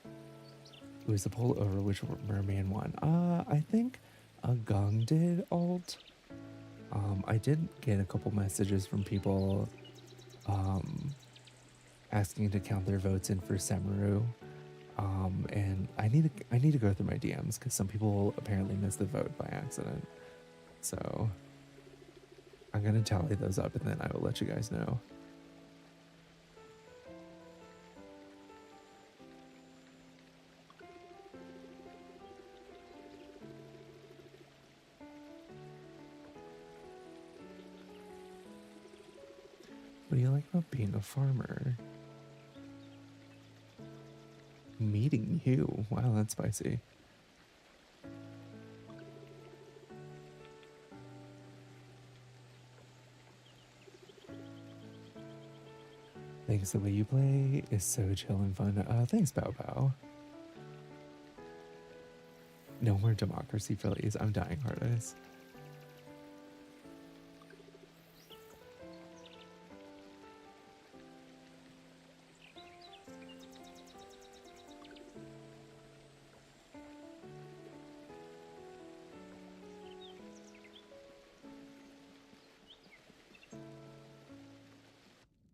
It was a poll over which merman won. I think Gung did alt. I did get a couple messages from people asking to count their votes in for Semaru. And I need to go through my DMs because some people apparently missed the vote by accident. So I'm gonna tally those up and then I will let you guys know. What do you like about being a farmer? Meeting you. Wow, that's spicy. Thanks, the way you play is so chill and fun. Thanks, Bao Bao. No more democracy, Phillies. I'm dying, Hard Eyes.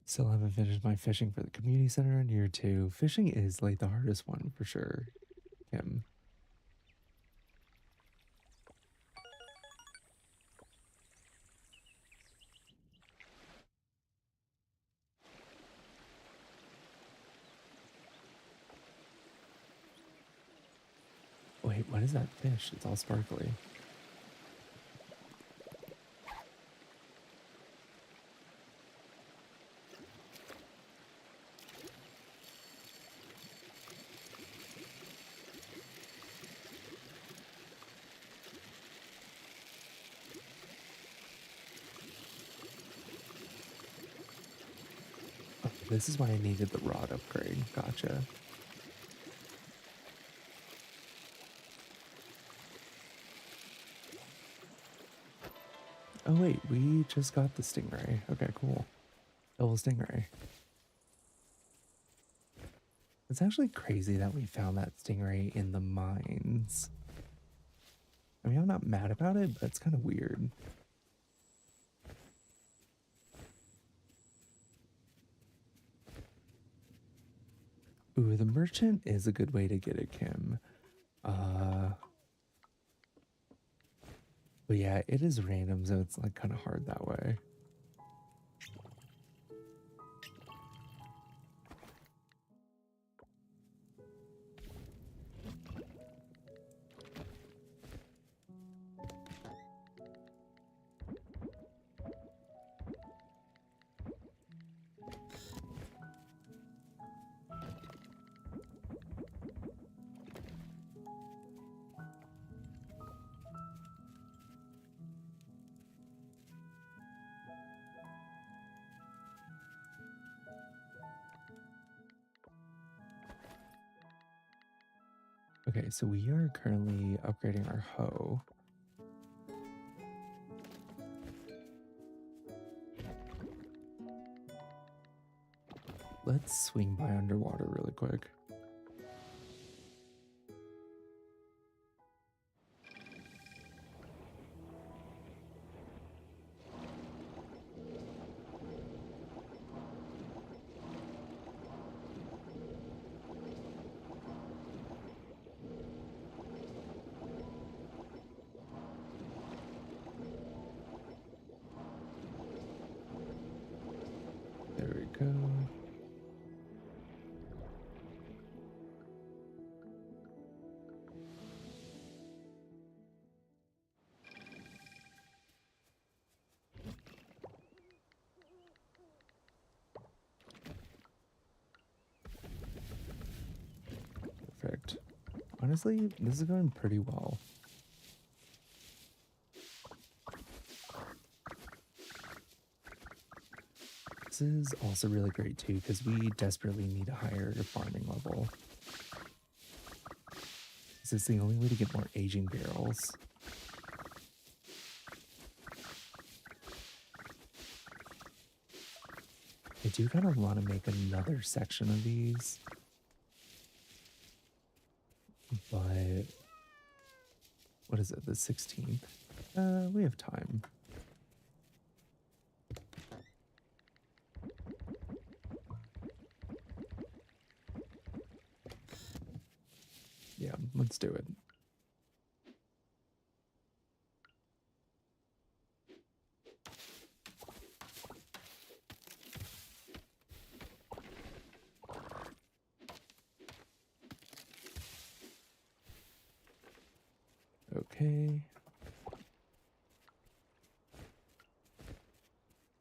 Still haven't finished my fishing for the community center in year 2. Fishing is like the hardest one for sure, Kim. Wait, what is that fish? It's all sparkly. Oh, this is why I needed the rod upgrade. Gotcha. Oh wait, we just got the stingray. Okay, cool. Double stingray. It's actually crazy that we found that stingray in the mines. I mean, I'm not mad about it, but it's kind of weird. Ooh, the merchant is a good way to get it, Kim. But yeah, it is random, so it's like kind of hard that way. Okay, so we are currently upgrading our hoe. let's swing by underwater really quick. There we go. Perfect. Honestly, this is going pretty well. This is also really great too because we desperately need a higher farming level. This is the only way to get more aging barrels. I do kind of want to make another section of these, but what is it, the 16th? We have time. Yeah, let's do it. Okay. I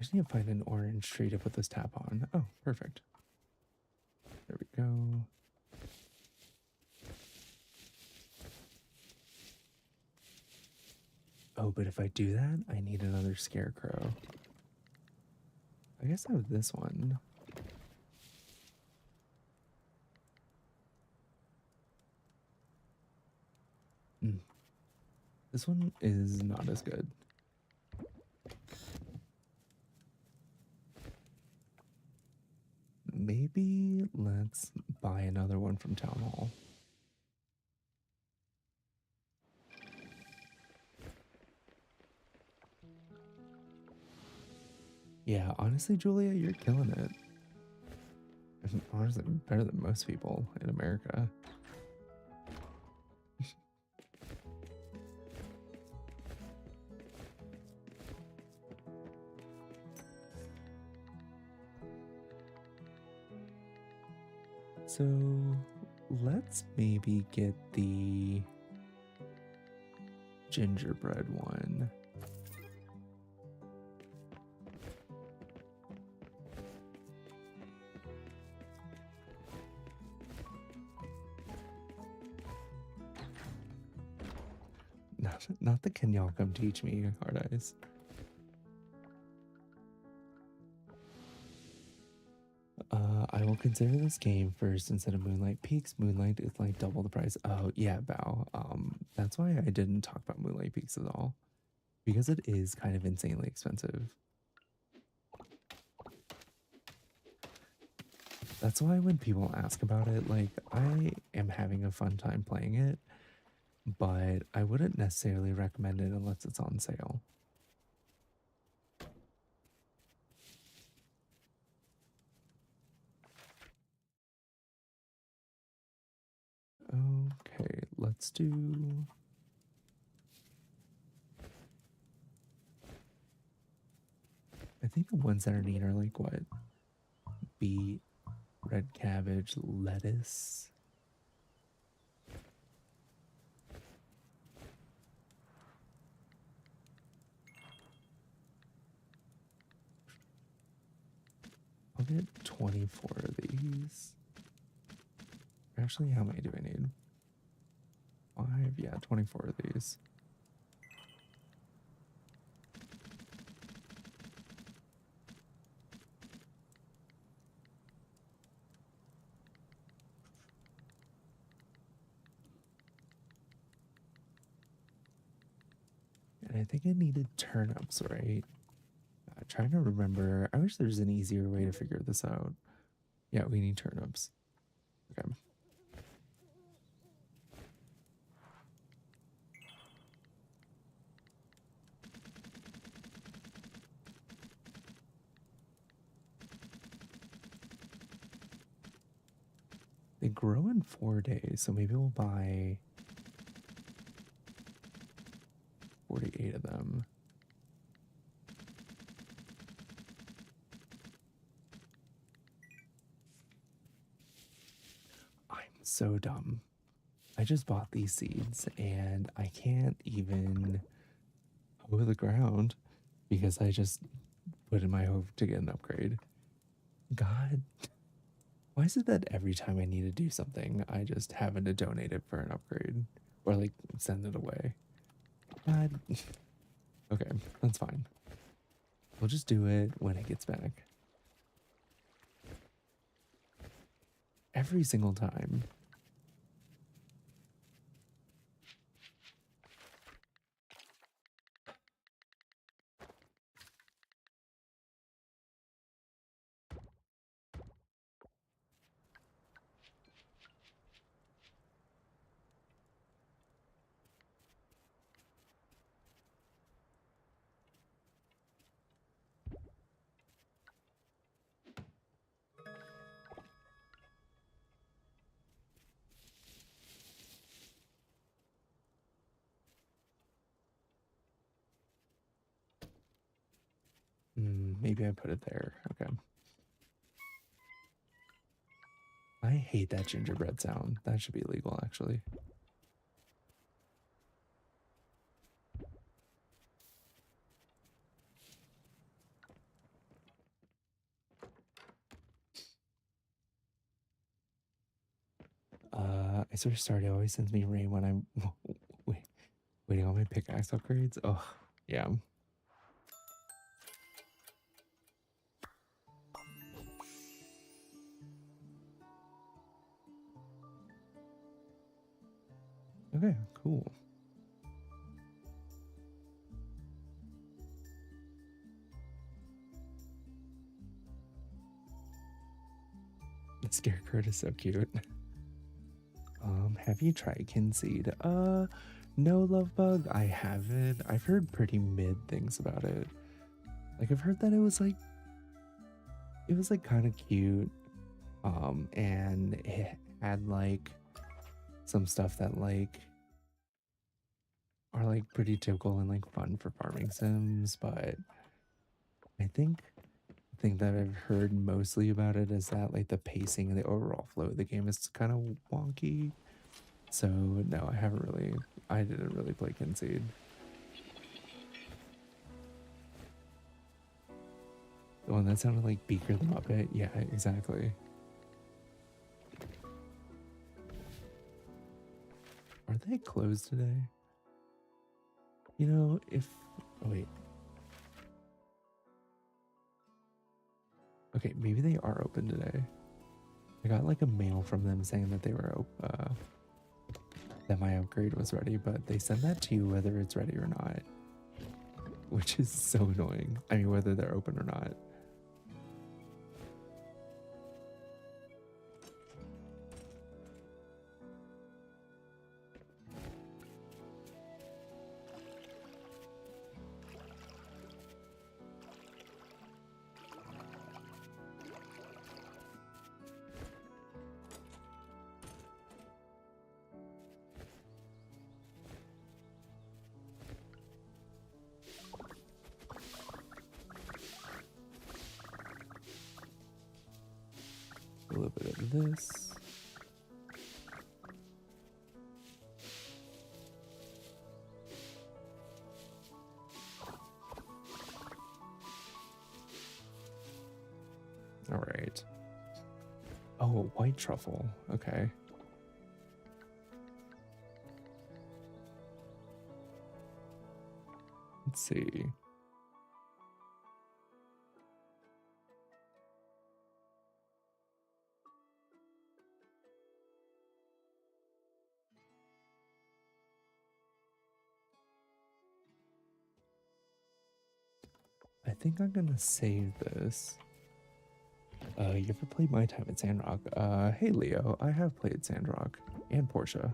just need to find an orange tree to put this tap on. Oh, perfect. There we go. Oh, but if I do that, I need another scarecrow. I guess I have this one. This one is not as good. Maybe let's buy another one from Town Hall. Yeah, honestly, Julia, you're killing it. Honestly, better than most people in America. So let's maybe get the gingerbread one. Not the Can Y'all Come Teach Me, Hard Eyes. I will consider this game first instead of Moonlight Peaks. Moonlight is like double the price. Oh yeah, Bao. That's why I didn't talk about Moonlight Peaks at all. Because it is kind of insanely expensive. That's why when people ask about it, like, I am having a fun time playing it, but I wouldn't necessarily recommend it unless it's on sale. Okay, let's do... I think the ones that are neat are like what? Beet, red cabbage, lettuce. I'll get 24 of these. Actually, how many do I need? 5? Yeah, 24 of these. And I think I needed turnips, right? Trying to remember. I wish there's an easier way to figure this out. Yeah, we need turnips. Okay. They grow in 4 days, so maybe we'll buy 48 of them. I'm so dumb. I just bought these seeds and I can't even hoe the ground because I just put in my hoe to get an upgrade. God, why is it that every time I need to do something, I just happen to donate it for an upgrade or like send it away? God, okay, that's fine. We'll just do it when it gets back. Every single time. Maybe I put it there. Okay. I hate that gingerbread sound. That should be illegal, actually. I sort of started. It always sends me rain when I'm waiting on my pickaxe upgrades. Oh, yeah. Okay, cool. The scarecrow is so cute. Have you tried Kinseed? No, love bug. I haven't. I've heard pretty mid things about it. Like I've heard that it was like kind of cute. And it had like some stuff that like are like pretty typical and like fun for farming sims, but I think the thing that I've heard mostly about it is that like the pacing and the overall flow of the game is kind of wonky. So no, I didn't really play Kinseed. The one that sounded like Beaker the Muppet. Yeah, exactly. Are they closed today? You know, if oh wait. Okay, maybe they are open today. I got like a mail from them saying that they were that my upgrade was ready, but they send that to you whether it's ready or not, which is so annoying. I mean, whether they're open or not. A little bit of this. All right. Oh, white truffle. Okay. Let's see. I think I'm gonna save this. You ever played My Time at Sandrock? Hey Leo, I have played Sandrock and Portia.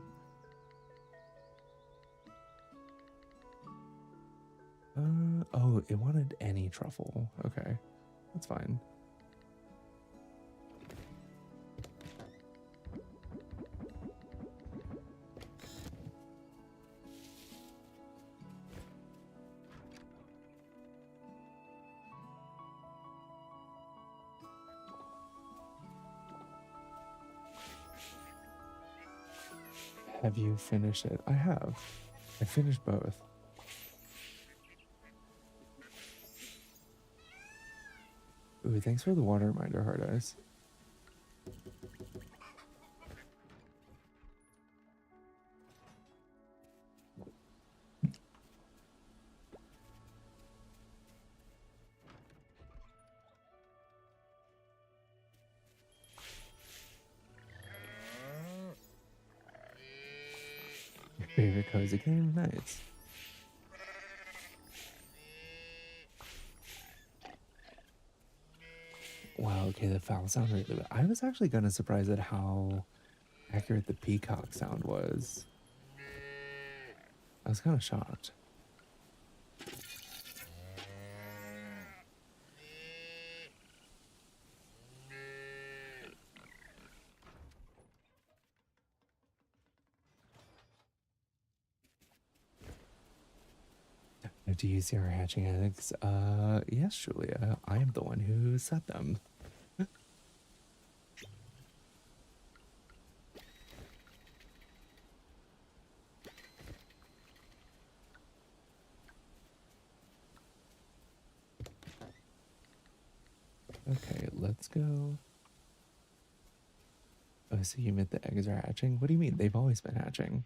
Oh, it wanted any truffle. Okay, that's fine. Have you finished it? I have. I finished both. Ooh, thanks for the water reminder, Hard Eyes. Your favorite cozy game? Nice. Wow, okay, the foul sound really good. I was actually kind of surprised at how accurate the peacock sound was. I was kind of shocked. Do you see our hatching eggs? Yes, Julia. I am the one who set them. Okay, let's go. Oh, so you meant the eggs are hatching? What do you mean? They've always been hatching.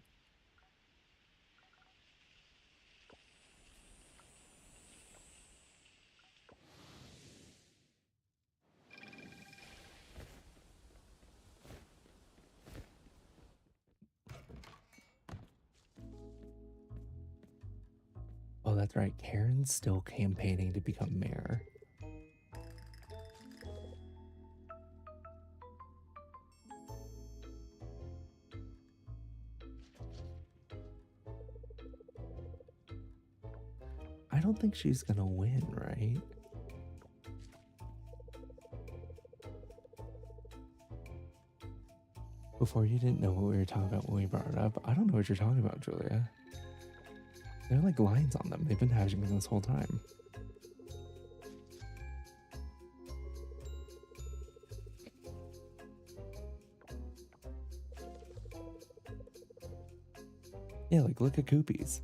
Oh, that's right. Karen's still campaigning to become mayor. I don't think she's gonna win, right? Before you didn't know what we were talking about when we brought it up. I don't know what you're talking about, Julia. There are like lines on them. They've been hatching this whole time. Yeah, like look at Koopies.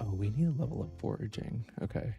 Oh, we need a level up foraging. Okay.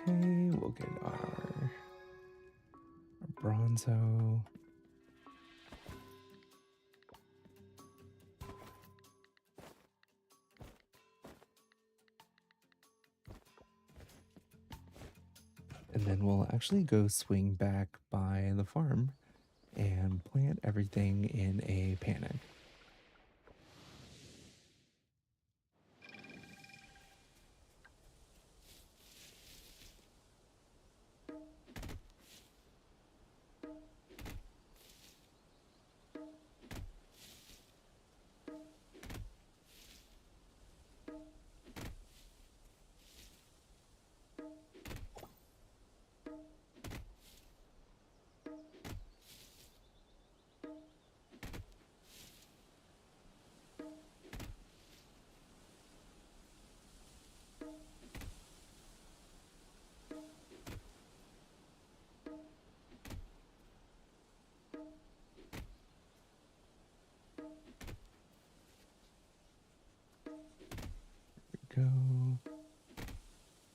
Okay, we'll get our Bronzo. And then we'll actually go swing back by the farm and plant everything in a panic. go.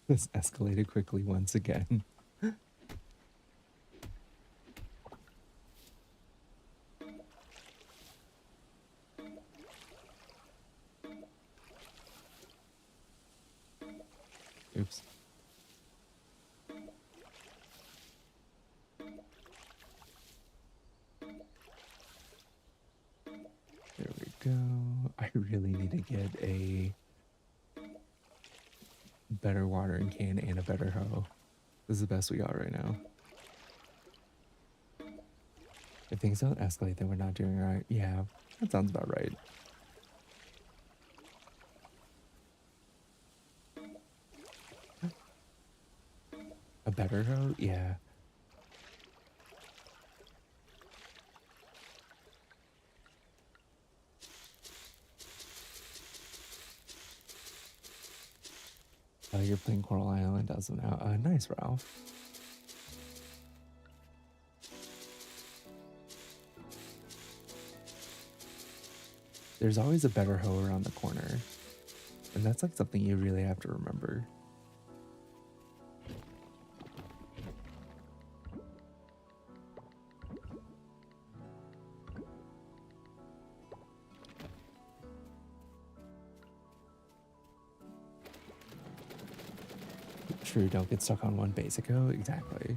This escalated quickly once again. Oops. There we go. I really need to get a better watering can and a better hoe. This is the best we got right now. If things don't escalate, then we're not doing right. Yeah, that sounds about right. A better hoe? Yeah. You're playing Coral Island as of now. Nice, Ralph. There's always a better hoe around the corner. And that's like something you really have to remember. True, don't get stuck on one basic hoe. Exactly.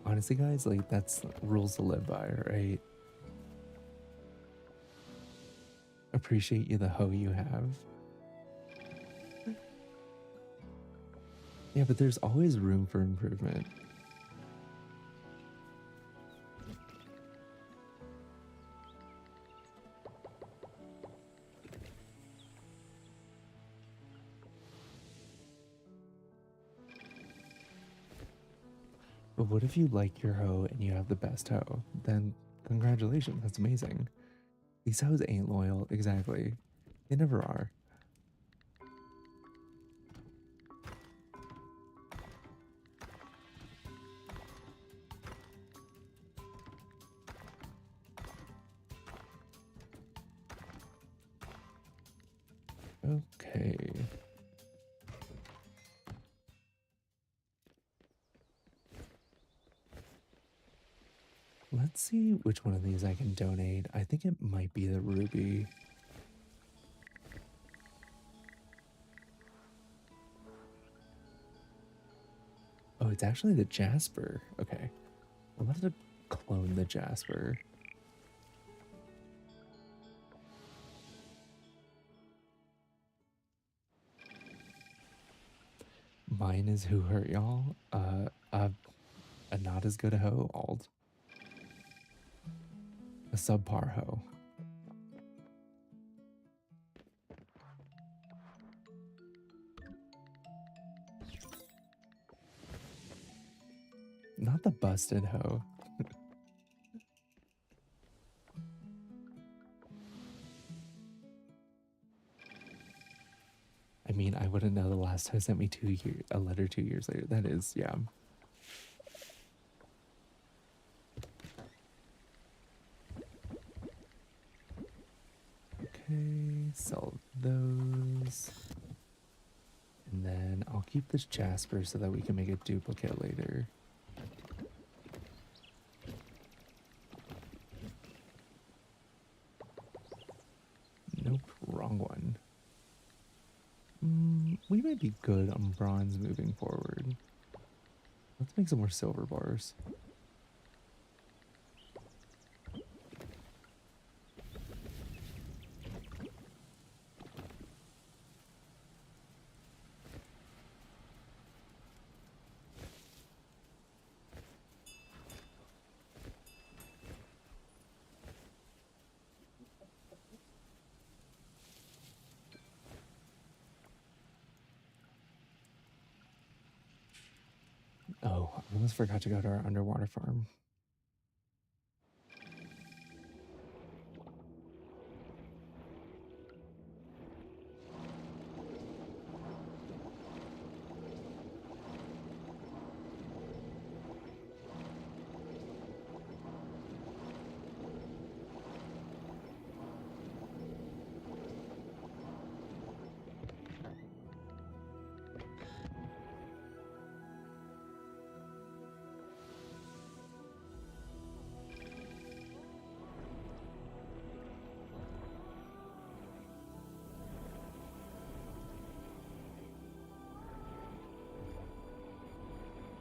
Honestly, guys, like that's rules to live by, right? Appreciate you the hoe you have. Yeah, but there's always room for improvement. But what if you like your hoe and you have the best hoe? Then congratulations, that's amazing. These hoes ain't loyal, exactly. They never are. Okay. Let's see which one of these I can donate. I think it might be the ruby. Oh, it's actually the jasper. Okay. I'll have to clone the jasper. Mine is who hurt y'all. A not as good a hoe, alt. A subpar hoe. Not the busted hoe. I mean, I wouldn't know the last hoe sent me a letter 2 years later. That is, yeah. Okay, sell those. And then I'll keep this jasper so that we can make a duplicate later. Nope, wrong one. We might be good on bronze moving forward. Let's make some more silver bars. Oh, I almost forgot to go to our underwater farm.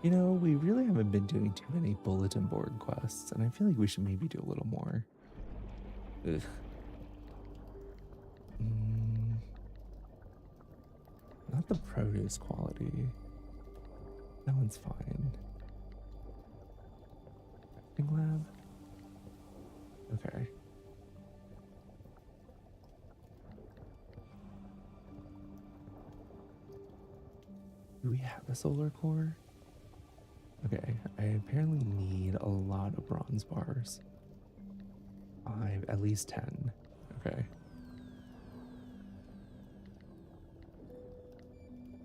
We really haven't been doing too many bulletin board quests, and I feel like we should maybe do a little more. Ugh. Mm, not the produce quality. That one's fine. Crafting lab? Okay. Do we have a solar core? Okay, I apparently need a lot of bronze bars. At least 10. Okay.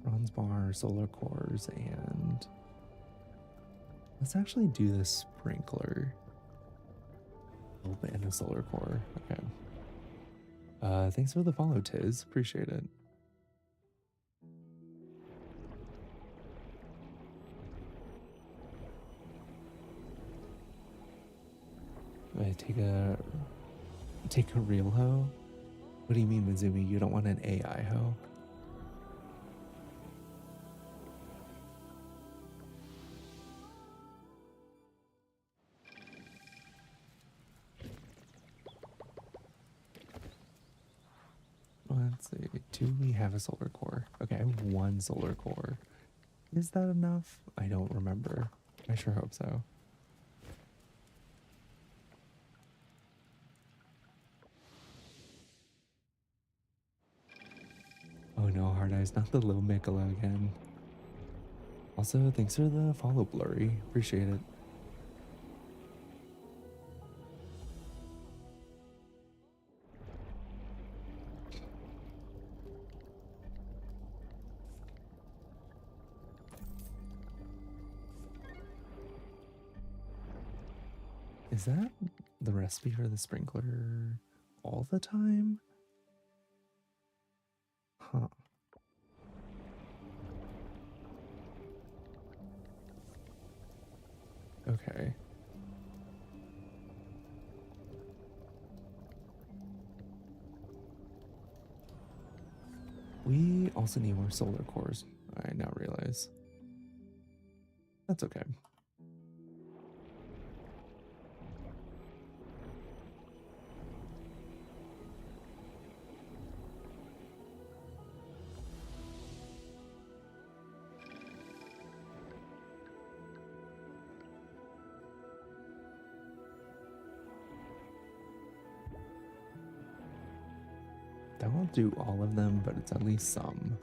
Bronze bar, solar cores, and let's actually do the sprinkler. Oh, and a solar core. Okay. Thanks for the follow, Tiz. Appreciate it. Wait, take a real hoe? What do you mean, Mizumi? You don't want an AI hoe? Let's see. Do we have a solar core? Okay, I have one solar core. Is that enough? I don't remember. I sure hope so. Oh no, Hard Eyes, not the low Mickle again. Also, thanks for the follow, Blurry. Appreciate it. Is that the recipe for the sprinkler all the time? Huh. Okay. We also need more solar cores, I now realize. That's okay. That won't do all of them, but it's at least some.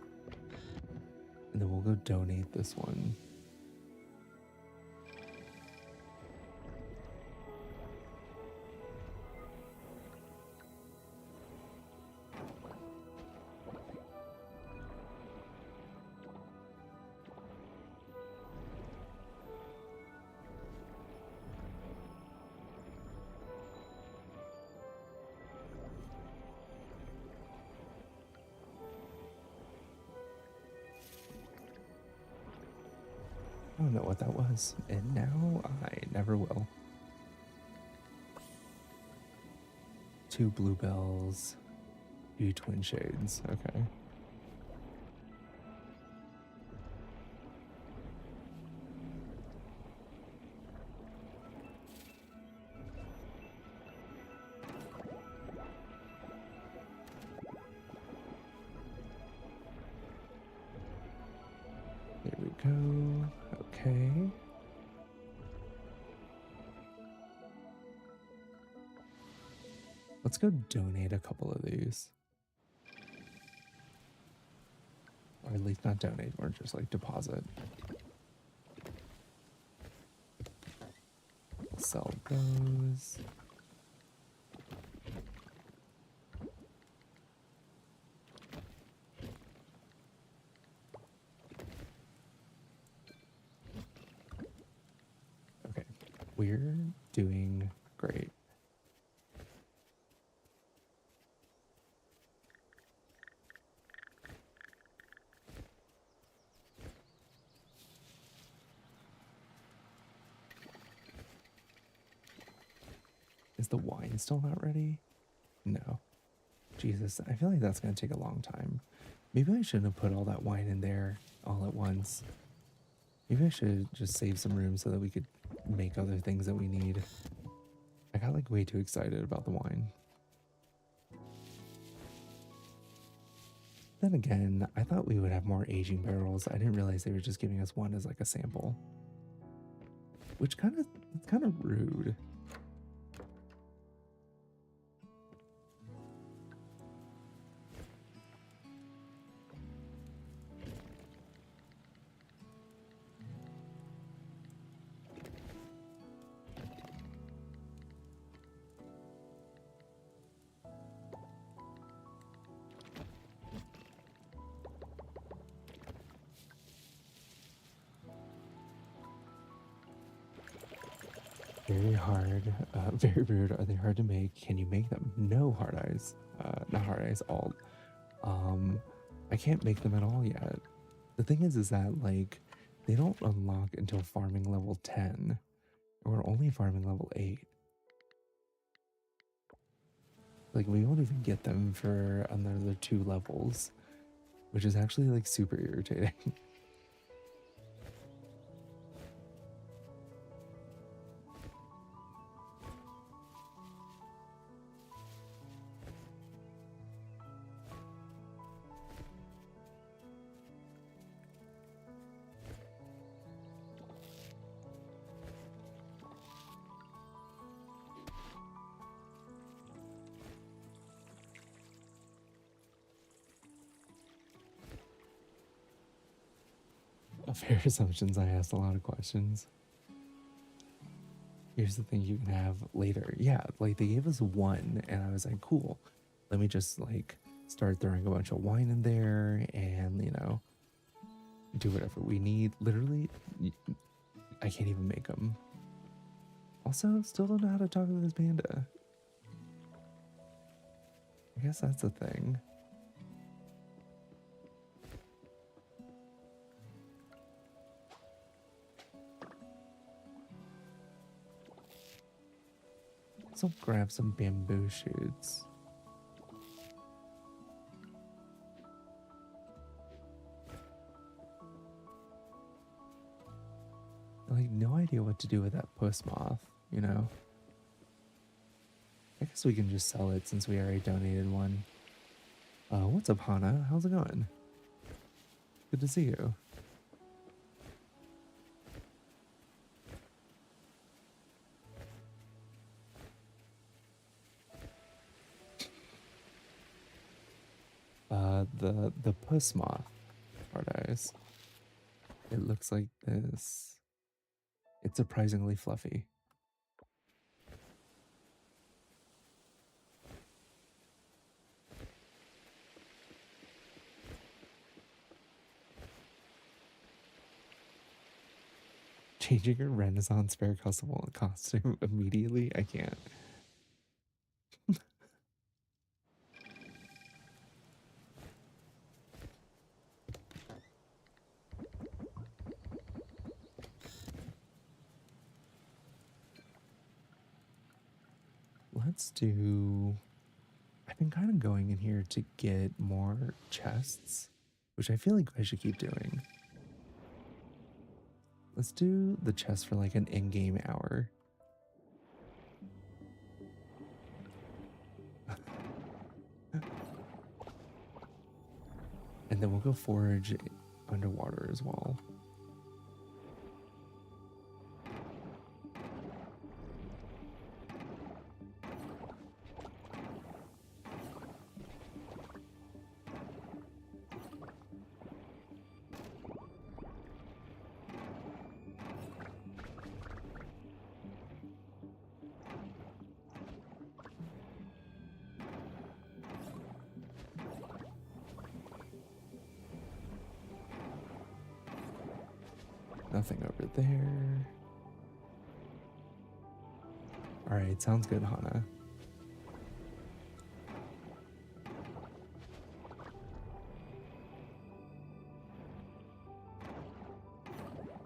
And then we'll go donate this one. I don't know what that was, and now I never will. 2 bluebells, 2 twin shades. Okay. There we go. Okay. Let's go donate a couple of these. Or at least not donate, or just like deposit. Sell those. Okay, we're doing great. Is the wine still not ready? No. Jesus, I feel like that's going to take a long time. Maybe I shouldn't have put all that wine in there all at once. Maybe I should just save some room so that we could make other things that we need. I got like way too excited about the wine. Then again, I thought we would have more aging barrels. I didn't realize they were just giving us one as like a sample. Which it's kind of rude. Very hard, very rude. Are they hard to make? Can you make them? No, hard eyes. Not hard eyes, alt. Um, I can't make them at all yet. The thing is that like they don't unlock until farming level 10. And we're only farming level 8. Like we won't even get them for another 2 levels, which is actually like super irritating. Fair assumptions. I asked a lot of questions. Here's the thing you can have later. Yeah, like they gave us one, and I was like, cool. Let me just like start throwing a bunch of wine in there and, do whatever we need. Literally, I can't even make them. Also, still don't know how to talk to this panda. I guess that's a thing. So grab some bamboo shoots. Like, no idea what to do with that puss moth, you know? I guess we can just sell it since we already donated one. What's up, Hana? How's it going? Good to see you. The puss moth, hard eyes. It looks like this. It's surprisingly fluffy. Changing your Renaissance fair costume immediately? I can't. Let's do... I've been kind of going in here to get more chests, which I feel like I should keep doing. Let's do the chest for like an in-game hour. And then we'll go forage underwater as well. Nothing over there. All right, sounds good, Hana.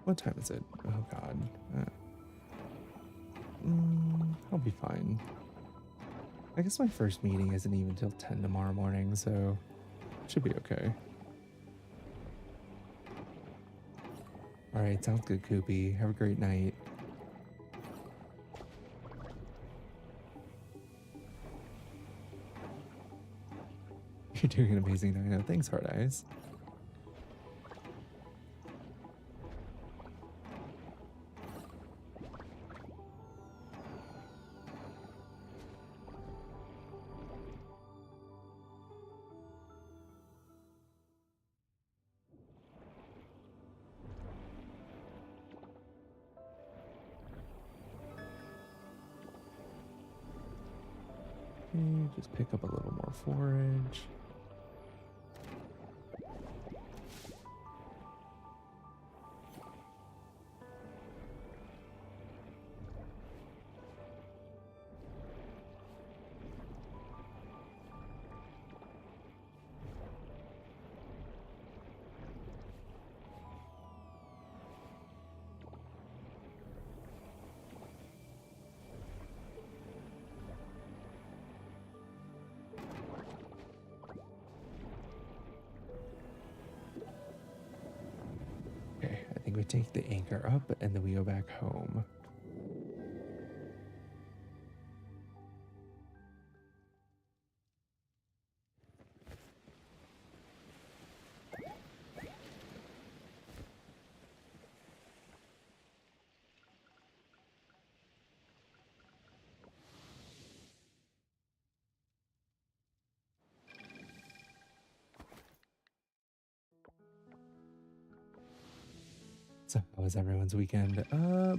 What time is it? Oh God. I'll be fine. I guess my first meeting isn't even till 10 tomorrow morning, so should be okay. All right, sounds good, Koopy. Have a great night. You're doing an amazing night. Thanks, Hard Eyes. Okay, just pick up a little more forage. Okay, I think we take the anchor up and then we go back home. So how was everyone's weekend?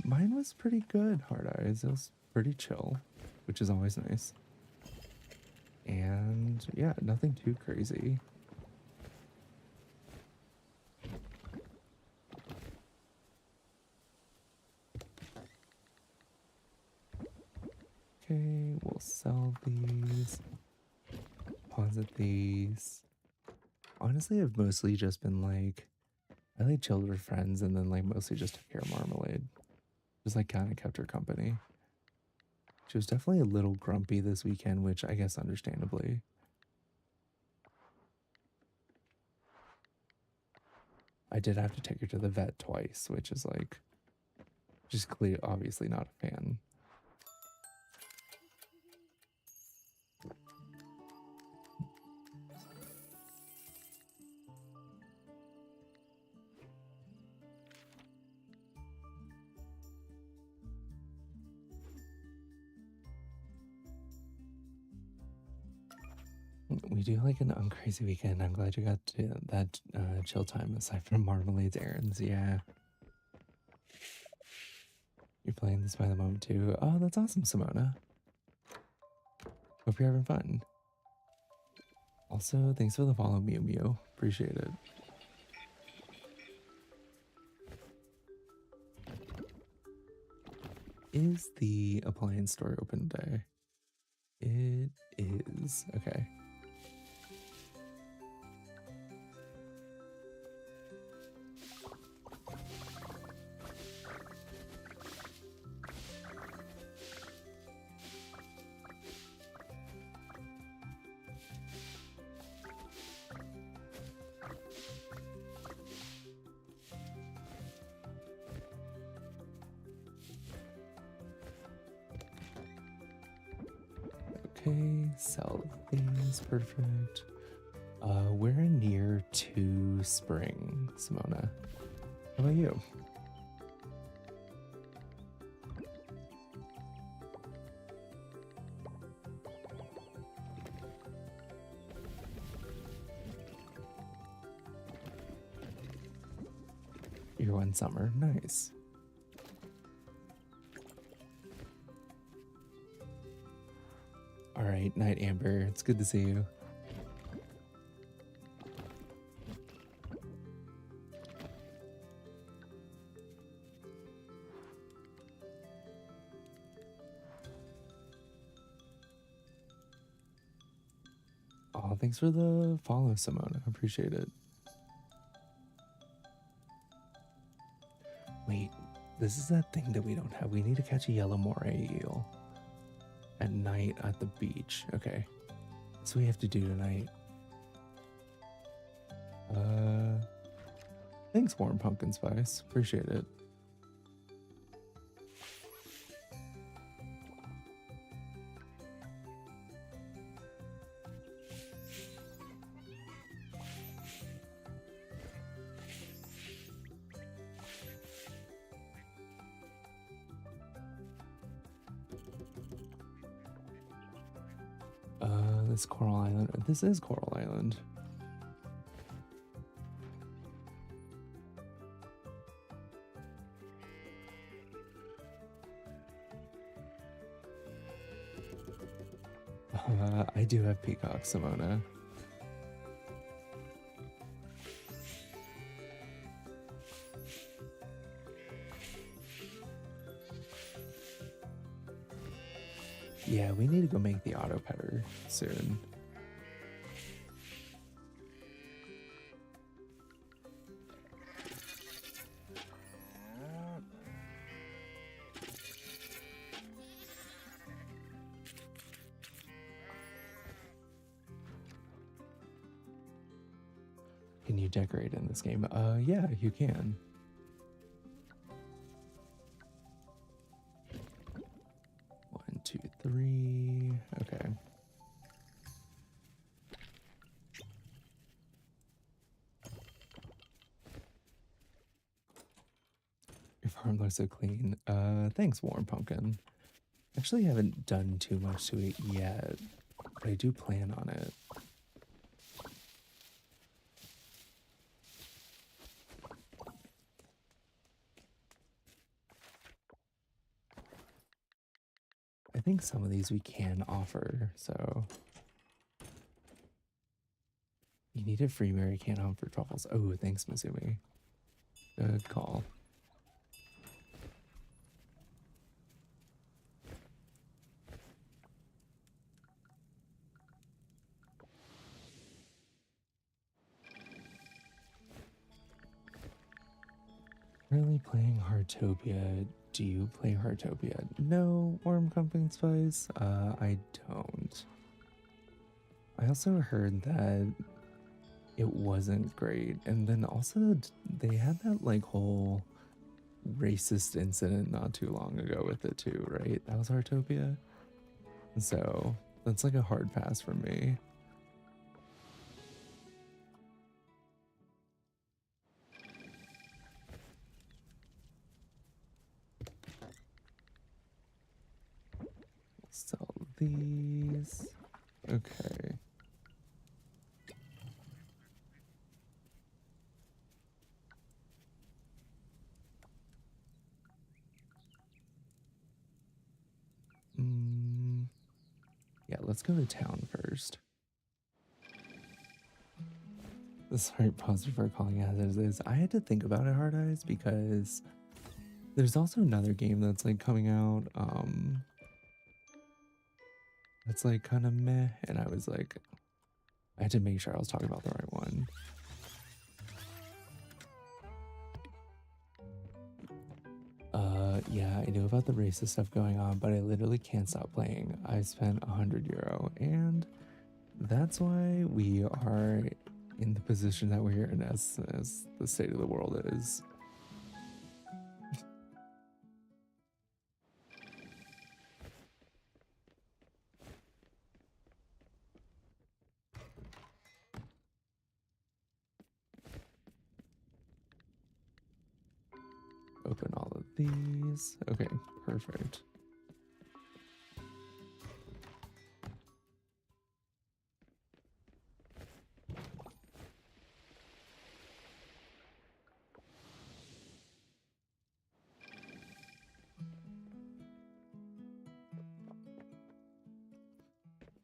Mine was pretty good, Hard Eyes. It was pretty chill, which is always nice. And yeah, nothing too crazy. Okay, we'll sell these. Deposit these. Honestly, I've mostly just been like, I like chilled with friends and then like mostly just took care of Marmalade. Just like kind of kept her company. She was definitely a little grumpy this weekend, which I guess understandably. I did have to take her to the vet twice, which is like, just clear, obviously not a fan. We do like an uncrazy weekend. I'm glad you got to that chill time aside from Marmalade's errands. Yeah. You're playing this by the moment too. Oh, that's awesome, Simona. Hope you're having fun. Also, thanks for the follow, Mew Mew. Appreciate it. Is the appliance store open today? It is. Okay. Okay, sell these. Perfect. We're near to spring, Simona. How about you? You're one summer. Nice. All right, Night Amber. It's good to see you. Oh, thanks for the follow, Simona. I appreciate it. Wait, this is that thing that we don't have. We need to catch a yellow moray eel at night at the beach. Okay, that's what we have to do tonight. Thanks, warm pumpkin spice. Appreciate it. This Coral Island. This is Coral Island. I do have peacock, Simona. Yeah, we need to go make the auto petter soon. Can you decorate in this game? Yeah, you can. One, two, three. Okay. Your farm looks so clean. Thanks, warm pumpkin. Actually, haven't done too much to it yet, but I do plan on it. I think some of these we can offer, so. You need a free Mary Can't Hunt for truffles. Oh, thanks, Mizumi. Good call. Really playing Heartopia. Do you play Heartopia? No, Warm Pumpkin Spice? I don't. I also heard that it wasn't great. And then also they had that like whole racist incident not too long ago with it too, right? That was Heartopia. So that's like a hard pass for me. Sell these. Okay. Yeah, let's go to town first. Sorry, pause for calling it as it is. I had to think about it, Hard Eyes, because there's also another game that's like coming out. That's like kind of meh, and I was like, I had to make sure I was talking about the right one. Yeah, I knew about the racist stuff going on, but I literally can't stop playing. I spent €100, and that's why we are in the position that we're in as the state of the world is. Open all of these. Okay, perfect.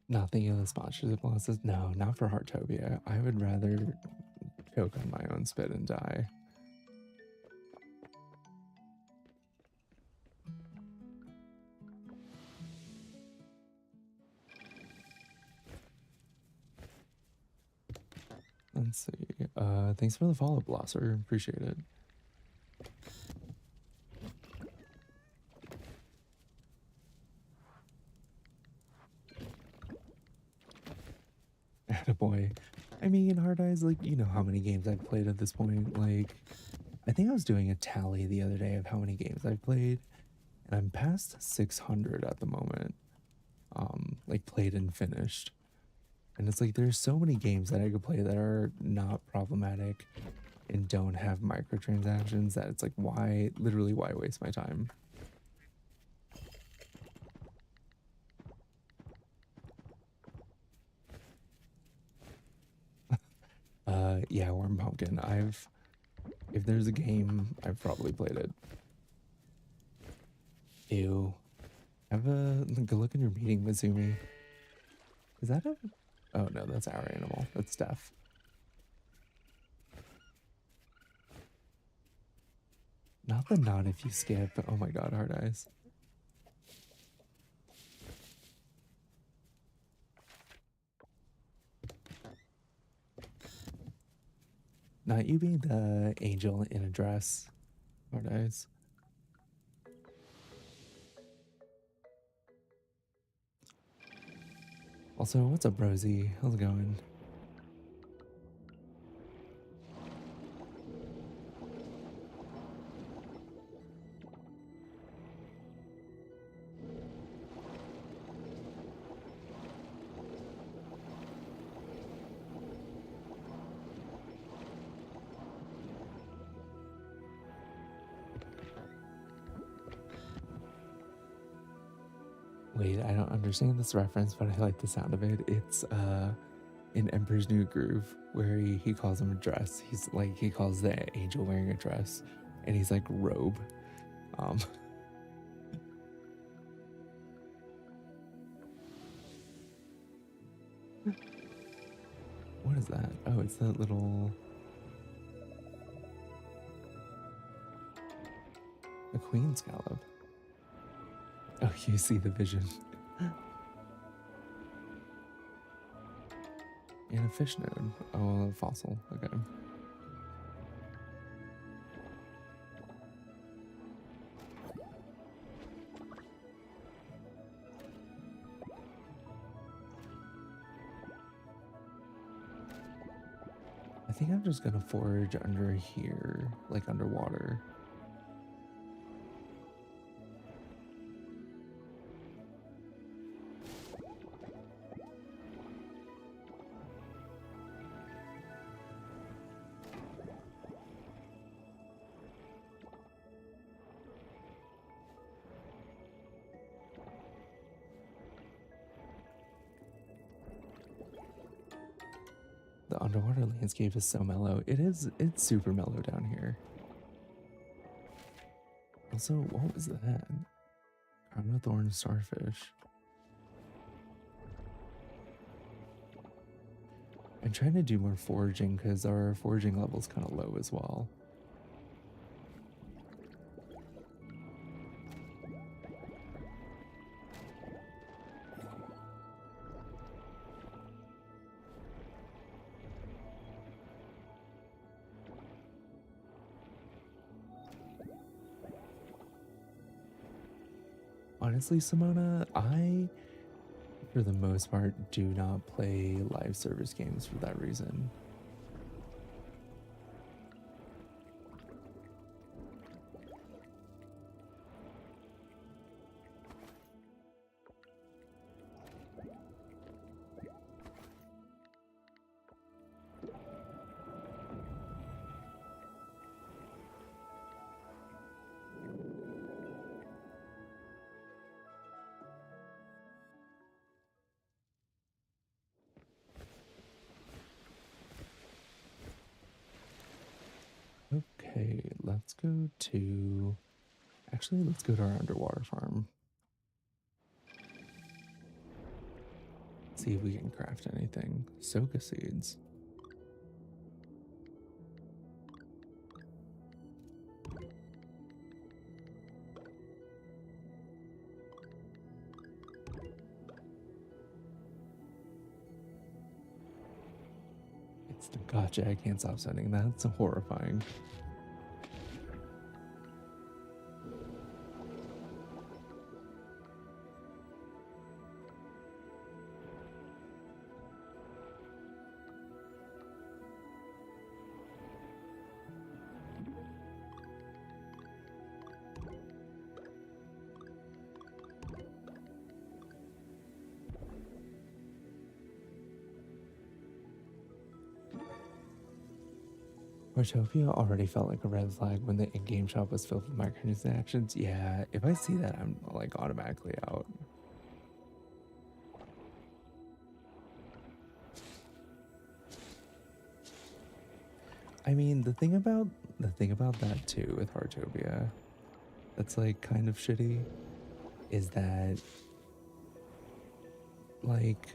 Not thinking of the sponsorship losses. No, not for Heartopia. I would rather choke on my own spit and die. Let's see. Thanks for the follow, Blosser. Appreciate it. Attaboy. I mean, Hard Eyes, like, you know how many games I've played at this point. Like, I think I was doing a tally the other day of how many games I've played, and I'm past 600 at the moment. Like played and finished. And it's like there's so many games that I could play that are not problematic and don't have microtransactions that it's like why literally why waste my time? Yeah, Warm Pumpkin. If there's a game, I've probably played it. Ew. Have a go look in your meeting, Mizumi. Is that a oh no, that's our animal. That's Steph. Not the not if you skip. Oh my god, Hard Eyes. Not you being the angel in a dress. Hard Eyes. Also, what's up, Rosie? How's it going? Wait, I don't understand this reference, but I like the sound of it. It's in Emperor's New Groove where he calls him a dress. He's like he calls the angel wearing a dress, and he's like robe. Um, what is that? Oh, it's that little a queen scallop. Oh, you see the vision. And a fish node. Oh, a fossil. Okay. I think I'm just gonna forage under here, like underwater. The underwater landscape is so mellow. It's super mellow down here. Also, what was that? Crown of Thorn starfish. I'm trying to do more foraging because our foraging level is kind of low as well. Honestly, Simona, I, for the most part, do not play live service games for that reason. Okay, let's go to. Actually, let's go to our underwater farm. See if we can craft anything. Soka seeds. It's the gotcha. I can't stop sending that. It's horrifying. Rotopia already felt like a red flag when the in-game shop was filled with microtransactions. Yeah, if I see that, I'm like automatically out. I mean, the thing about that too with Heartopia, that's like kind of shitty, is that like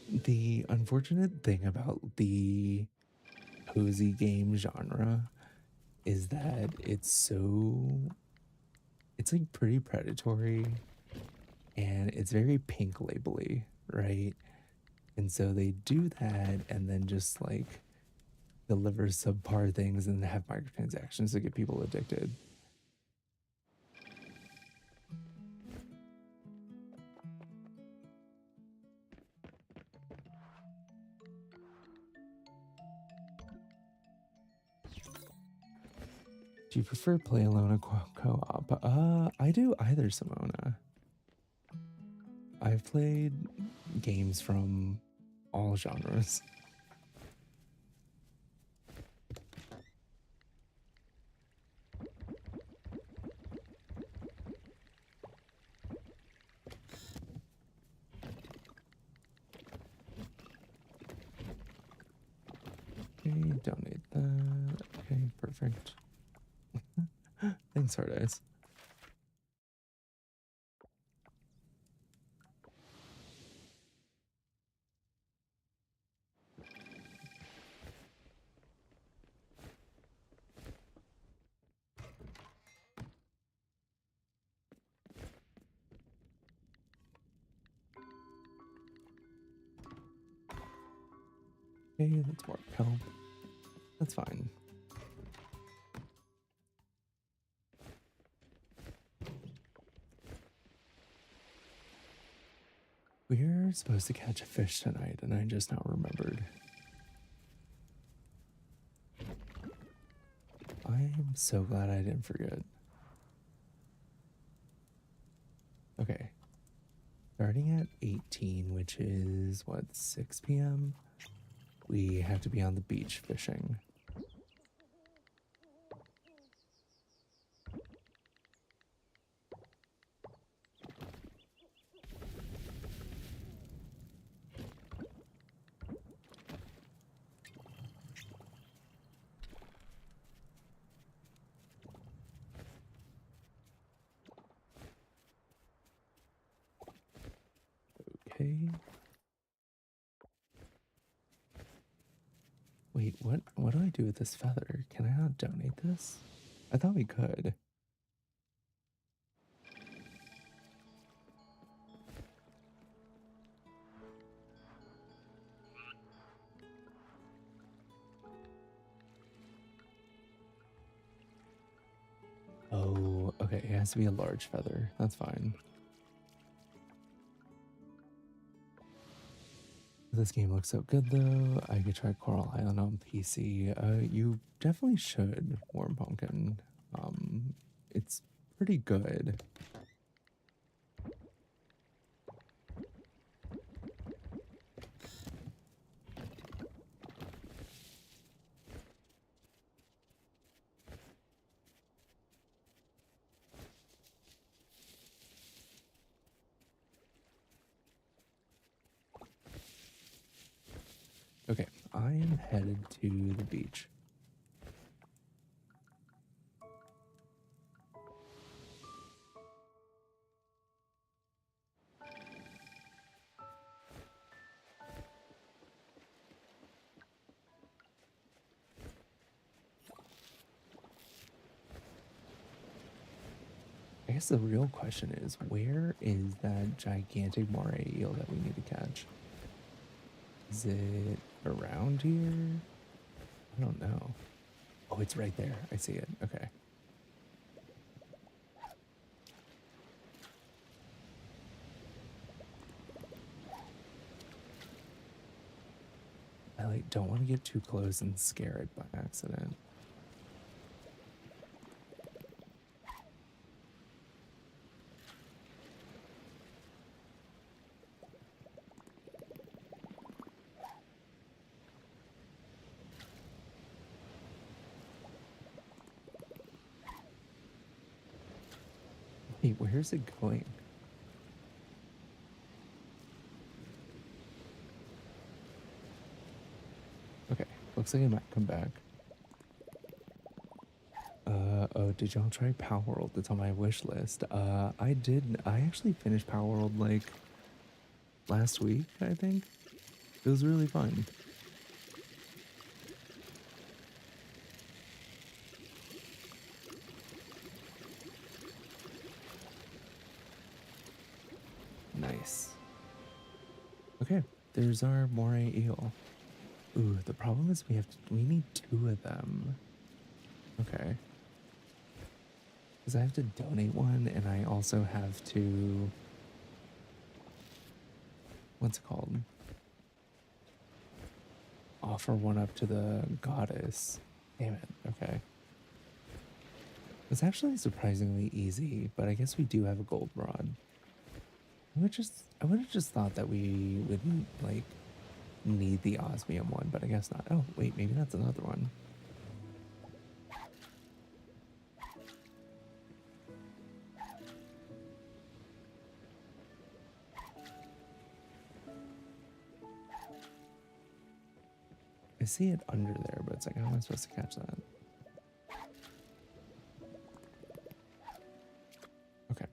the unfortunate thing about the cozy game genre is that it's like pretty predatory and it's very pink labely, right? And so they do that and then just like deliver subpar things and have microtransactions to get people addicted. Do you prefer play alone or co-op? I do either, Simona. I've played games from all genres. Okay, donate that. Okay, perfect. Thanks, Hard Eyes. Okay, that's more help. That's fine. We're supposed to catch a fish tonight, and I just now remembered. I'm so glad I didn't forget. Okay. Starting at 18, which is what, 6 p.m.? We have to be on the beach fishing. Okay. Wait, what do I do with this feather? Can I not donate this? I thought we could. Oh, okay. It has to be a large feather. That's fine. This game looks so good though. I could try Coral Island on PC. You definitely should, Warm Pumpkin. It's pretty good. Okay, I am headed to the beach. I guess the real question is, where is that gigantic moray eel that we need to catch? Is it around here? I don't know. Oh, it's right there. I see it. Okay. I like don't want to get too close and scare it by accident. Wait, where's it going? Okay, looks like it might come back. Oh, did y'all try Power World? It's on my wish list. I did. I actually finished Power World like last week, I think. It was really fun. Nice. Okay, there's our moray eel. Ooh, the problem is we need two of them. Okay. Because I have to donate one and I also have to, what's it called? Offer one up to the goddess. Damn it. Okay. It's actually surprisingly easy, but I guess we do have a gold rod. I would have just thought that we wouldn't like need the osmium one, but I guess not. Oh, wait, maybe that's another one. I see it under there, but it's like, how am I supposed to catch that? Okay.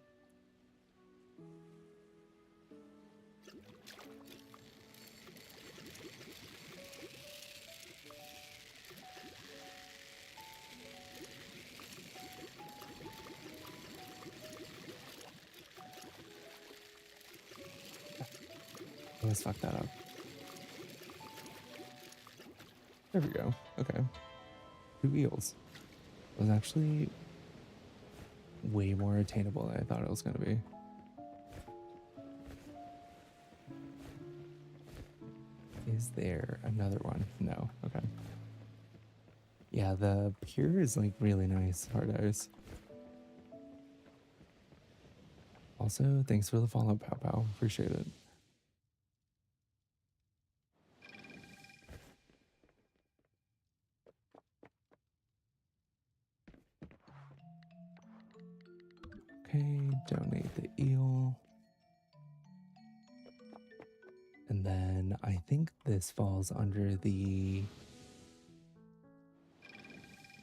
Let's fuck that up. There we go. Okay. 2 eels. It was actually way more attainable than I thought it was going to be. Is there another one? No. Okay. Yeah, the pier is like really nice. Hard ice. Also, thanks for the follow, Pow Pow. Appreciate it. Okay, donate the eel. And then I think this falls under the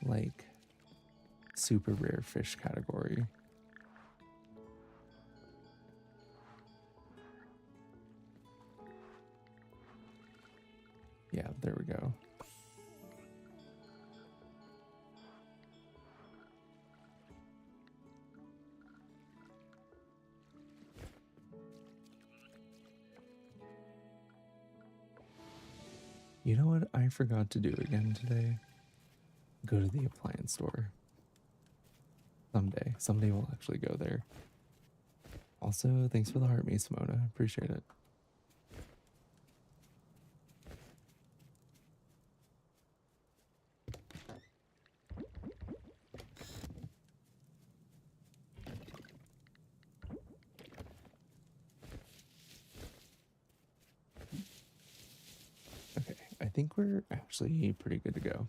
like super rare fish category. Yeah, there we go. You know what I forgot to do again today? Go to the appliance store. Someday we'll actually go there. Also, thanks for the heart me, Simona. Appreciate it. Okay, I think we're actually pretty good to go.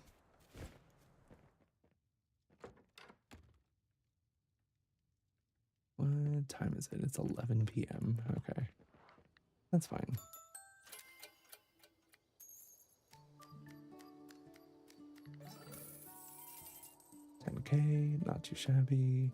What time is it? It's 11 p.m. Okay, that's fine. $10K, not too shabby.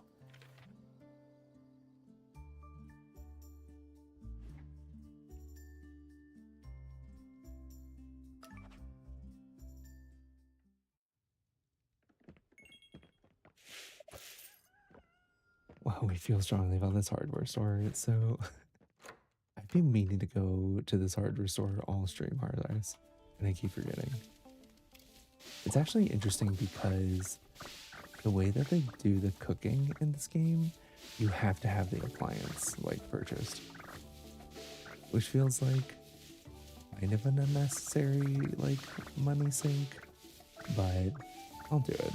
Wow, we feel strongly about this hardware store. So I've been meaning to go to this hardware store all stream hard ice, and I keep forgetting. It's actually interesting because the way that they do the cooking in this game, you have to have the appliance like purchased, which feels like kind of an unnecessary like money sink, but I'll do it.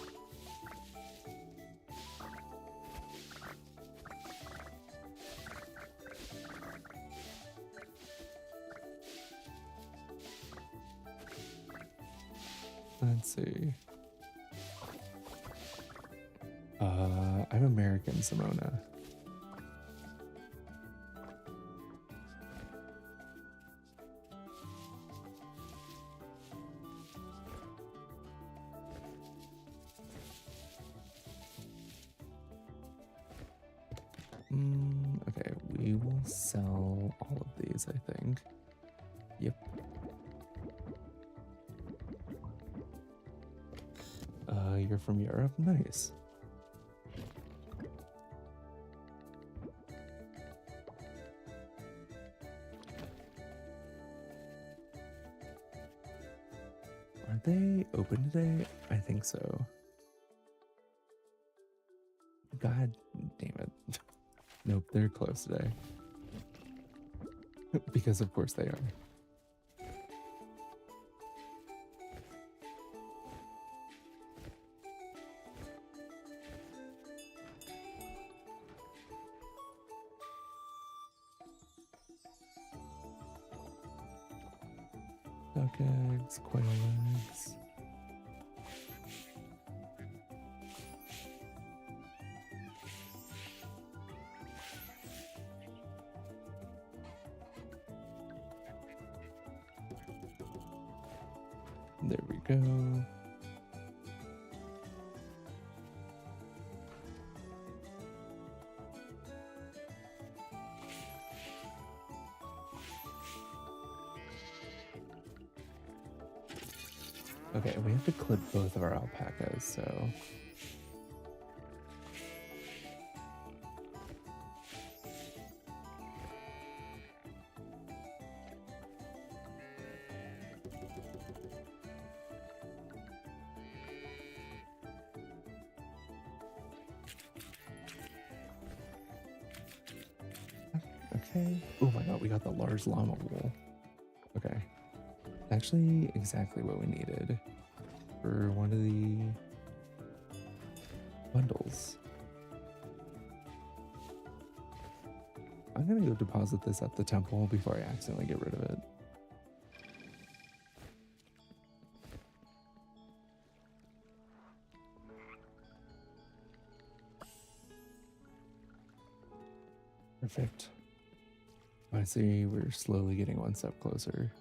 Let's see. I'm American, Simona. sell all of these, I think. Yep. You're from Europe? Nice. Are they open today? I think so. God damn it. Nope, they're closed today. Because of course they are. Duck eggs, quail eggs. There we go. Okay, we have to clip both of our alpacas, so... Okay. Oh my god, we got the large llama wool. Okay. Actually, exactly what we needed for one of the bundles. I'm gonna go deposit this at the temple before I accidentally get rid of it. Perfect. I see we're slowly getting one step closer.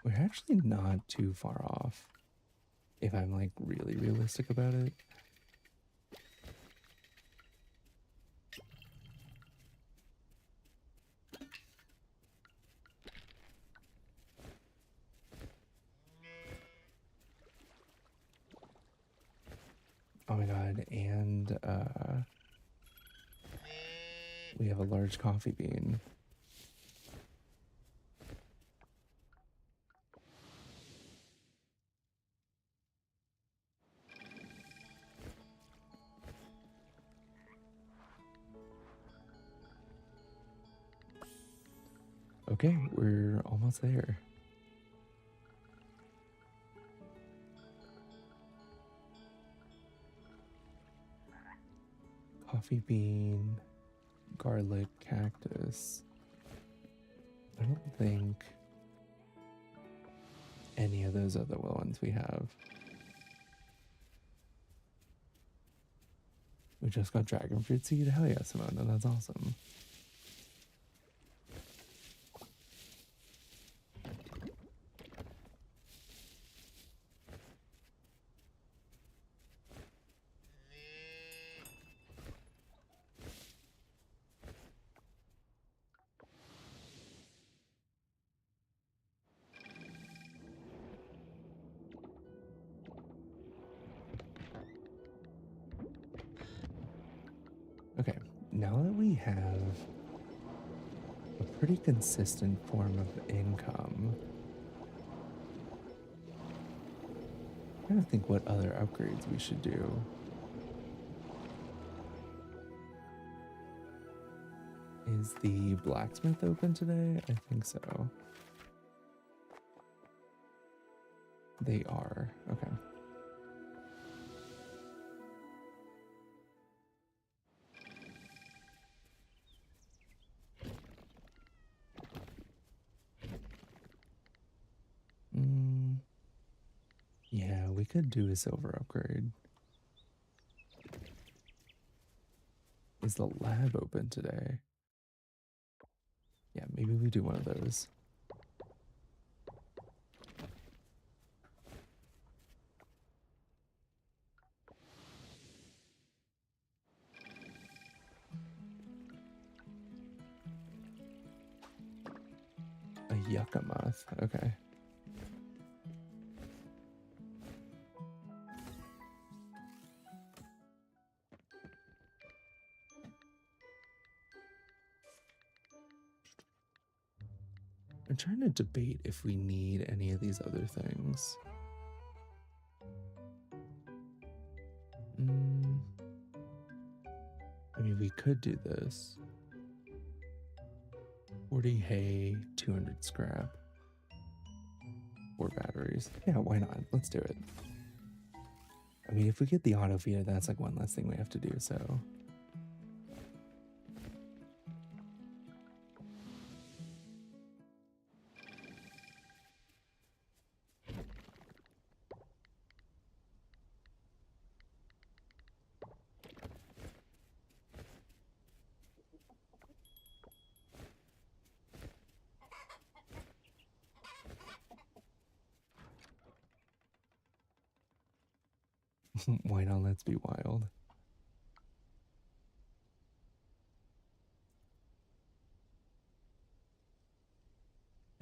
We're actually not too far off, if I'm like really realistic about it. Oh my god, and we have a large coffee bean. Okay, we're almost there. Coffee bean, garlic, cactus. I don't think any of those other ones we have. We just got dragon fruit seed? Hell yeah, Simona, that's awesome. Okay, now that we have a pretty consistent form of income, I'm trying to think what other upgrades we should do. Is the blacksmith open today? I think so. They are. Okay. Yeah, we could do a silver upgrade. Is the lab open today? Yeah, maybe we do one of those. Yuccamuth. Okay. I'm trying to debate if we need any of these other things. I mean, we could do this. 40 hay, 200 scrap, 4 batteries. Yeah, why not? Let's do it. I mean, if we get the auto feeder, that's like one less thing we have to do, so. Why not? Let's be wild.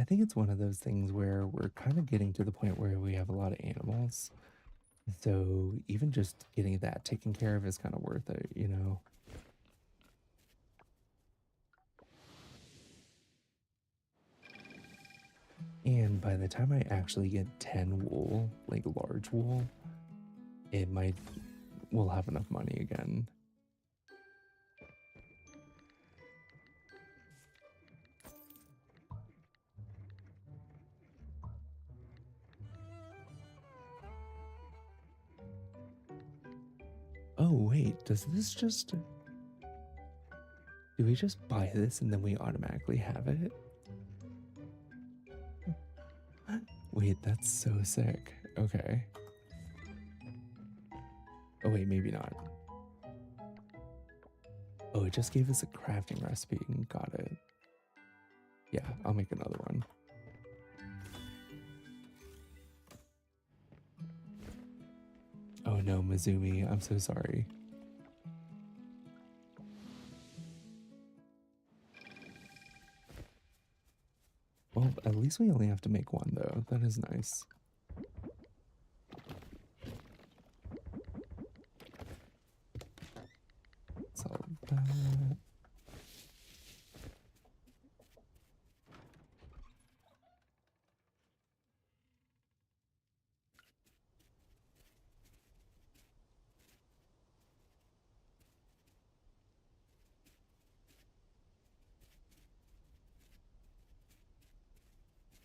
I think it's one of those things where we're kind of getting to the point where we have a lot of animals. So even just getting that taken care of is kind of worth it, you know? And by the time I actually get 10 wool, like large wool, we'll have enough money again. Oh, wait, do we just buy this and then we automatically have it? Wait, that's so sick. Okay. Oh, wait, maybe not. Oh, it just gave us a crafting recipe. Got it. Yeah, I'll make another one. Oh no, Mizumi, I'm so sorry. Well, at least we only have to make one, though. That is nice. So that.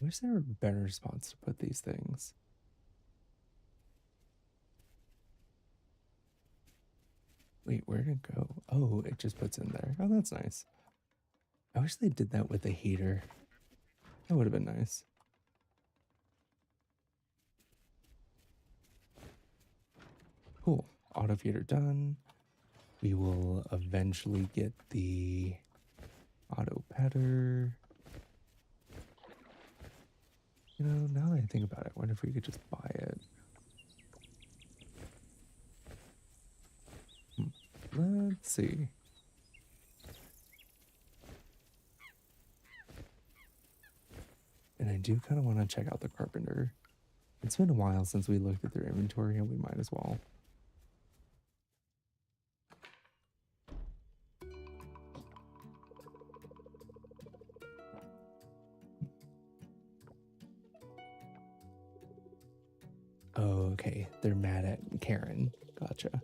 Wish there were better spots to put these things. Wait, where'd it go? Oh, it just puts in there. Oh, that's nice. I wish they did that with a heater. That would have been nice. Cool. Auto feeder done. We will eventually get the auto petter. You know, now that I think about it, I wonder if we could just buy it. Let's see. And I do kind of want to check out the carpenter. It's been a while since we looked at their inventory, and we might as well. Oh, okay. They're mad at Karen. Gotcha.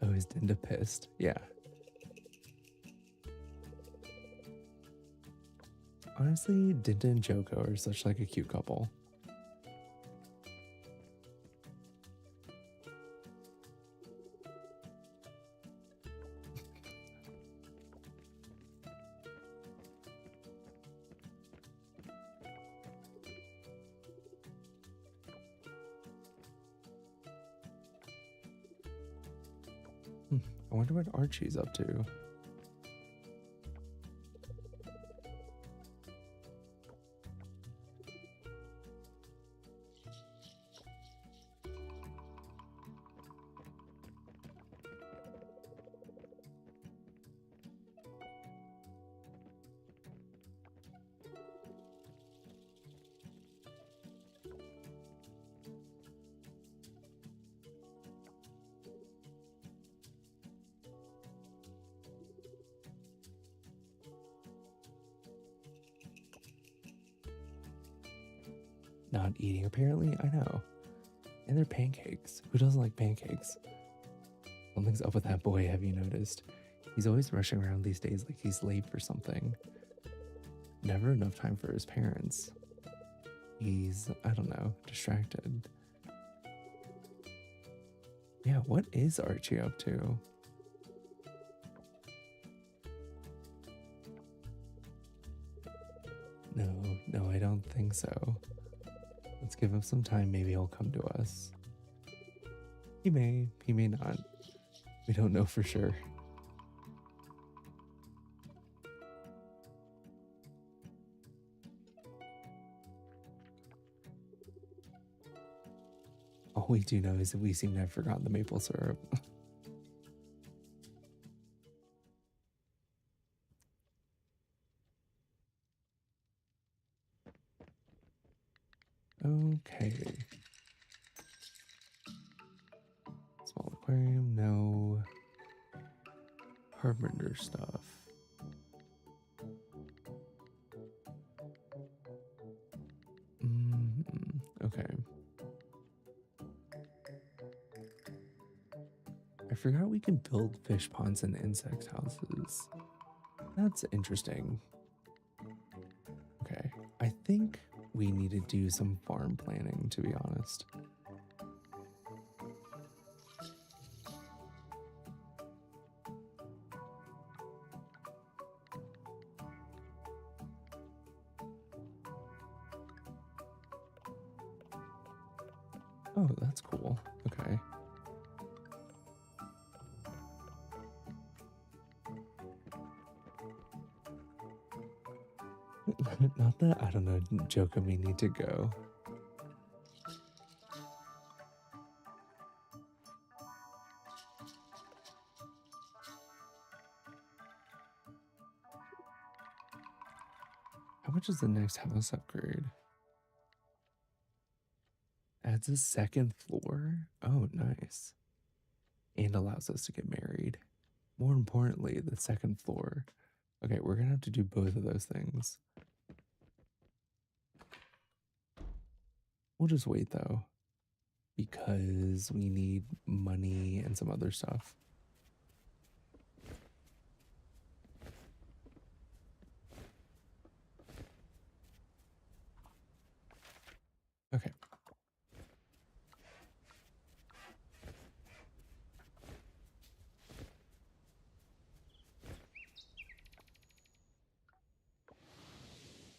Oh, is Dinda pissed? Yeah. Honestly, Dinda and Joko are such like a cute couple. I wonder what Archie's up to. not eating, apparently. I know. And they're pancakes. Who doesn't like pancakes? Something's up with that boy, have you noticed? He's always rushing around these days like he's late for something. Never enough time for his parents. He's, I don't know, distracted. Yeah, what is Archie up to? No, I don't think so. Let's give him some time. Maybe he'll come to us. He may not. We don't know for sure. All we do know is that we seem to have forgotten the maple syrup. Okay. Small aquarium, no. Carpenter stuff. Okay. I forgot we can build fish ponds and insect houses. That's interesting. Okay. I think we need to do some farm planning, to be honest. Oh, that's cool. Okay. Not that, I don't know, Joker may need to go. How much is the next house upgrade? Adds a second floor? Oh, nice. And allows us to get married. More importantly, the second floor. Okay, we're gonna have to do both of those things. We'll just wait though, because we need money and some other stuff. Okay.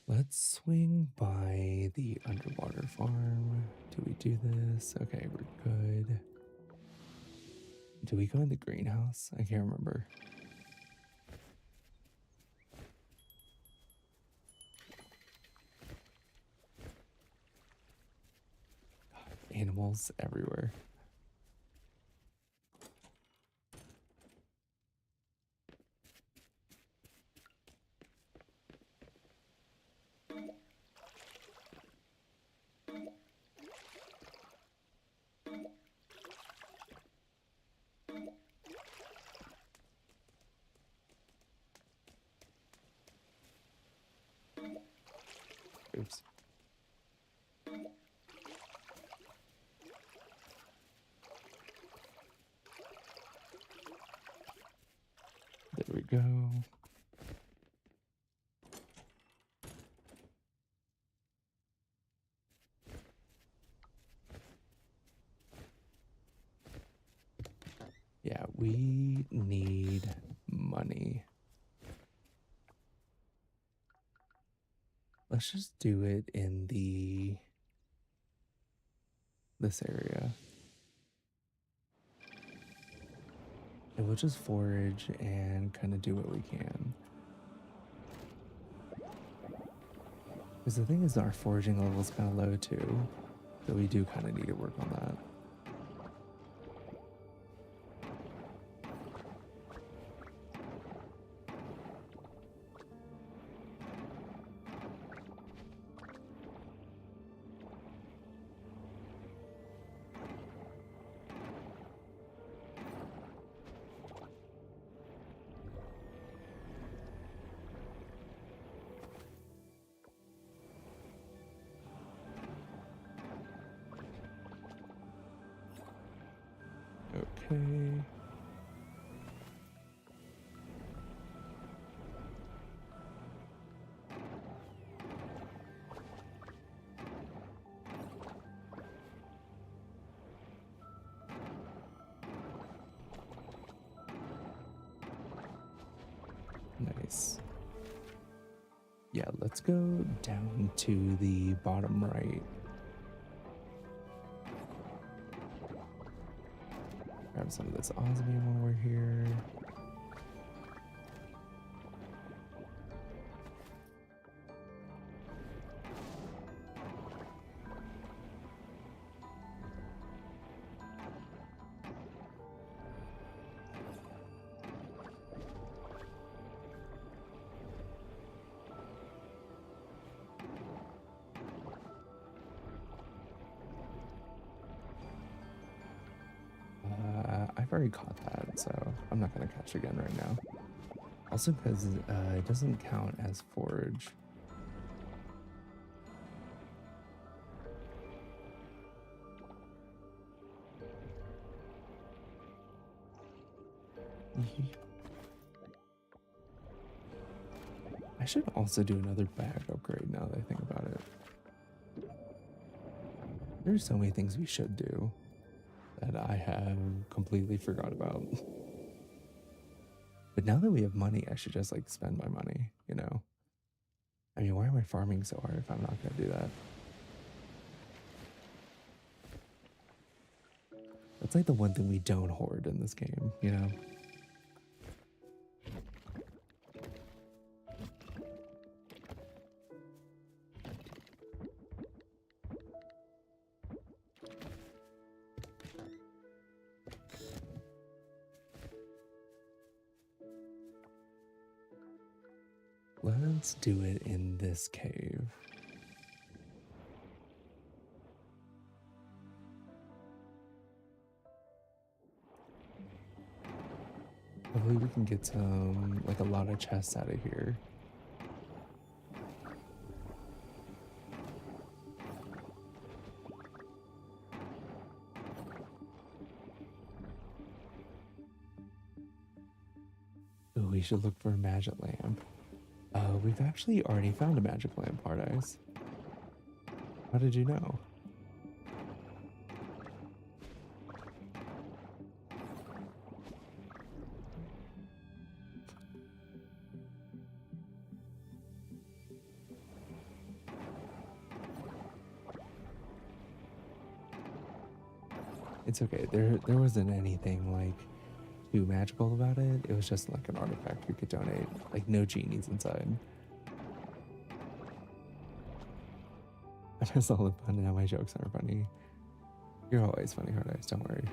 Let's swing by the underwater farm. Do we do this? Okay, we're good. Do we go in the greenhouse? I can't remember. God, animals everywhere. Oops. There we go. Yeah, we need money. Let's just do it in this area. And we'll just forage and kind of do what we can. Because the thing is, our foraging level is kind of low too. So we do kind of need to work on that. Okay. Nice. Yeah, let's go down to the bottom right. Grab some of this osmium while we're here. I've already caught that, so I'm not gonna catch again right now. Also, because it doesn't count as forage. I should also do another bag upgrade now that I think about it. There's so many things we should do that I have completely forgot about. But now that we have money, I should just like spend my money, you know? I mean, why am I farming so hard if I'm not gonna do that? That's like the one thing we don't hoard in this game, you know? Let's do it in this cave. Hopefully we can get some, like a lot of chests out of here. Ooh, we should look for a magic lamp. We've actually already found a magic lamp, Paradise. How did you know? It's okay. There wasn't anything like too magical about it. It was just like an artifact we could donate. Like no genies inside. I miss all the fun now. My jokes aren't funny. You're always funny, Hard Eyes. Don't worry.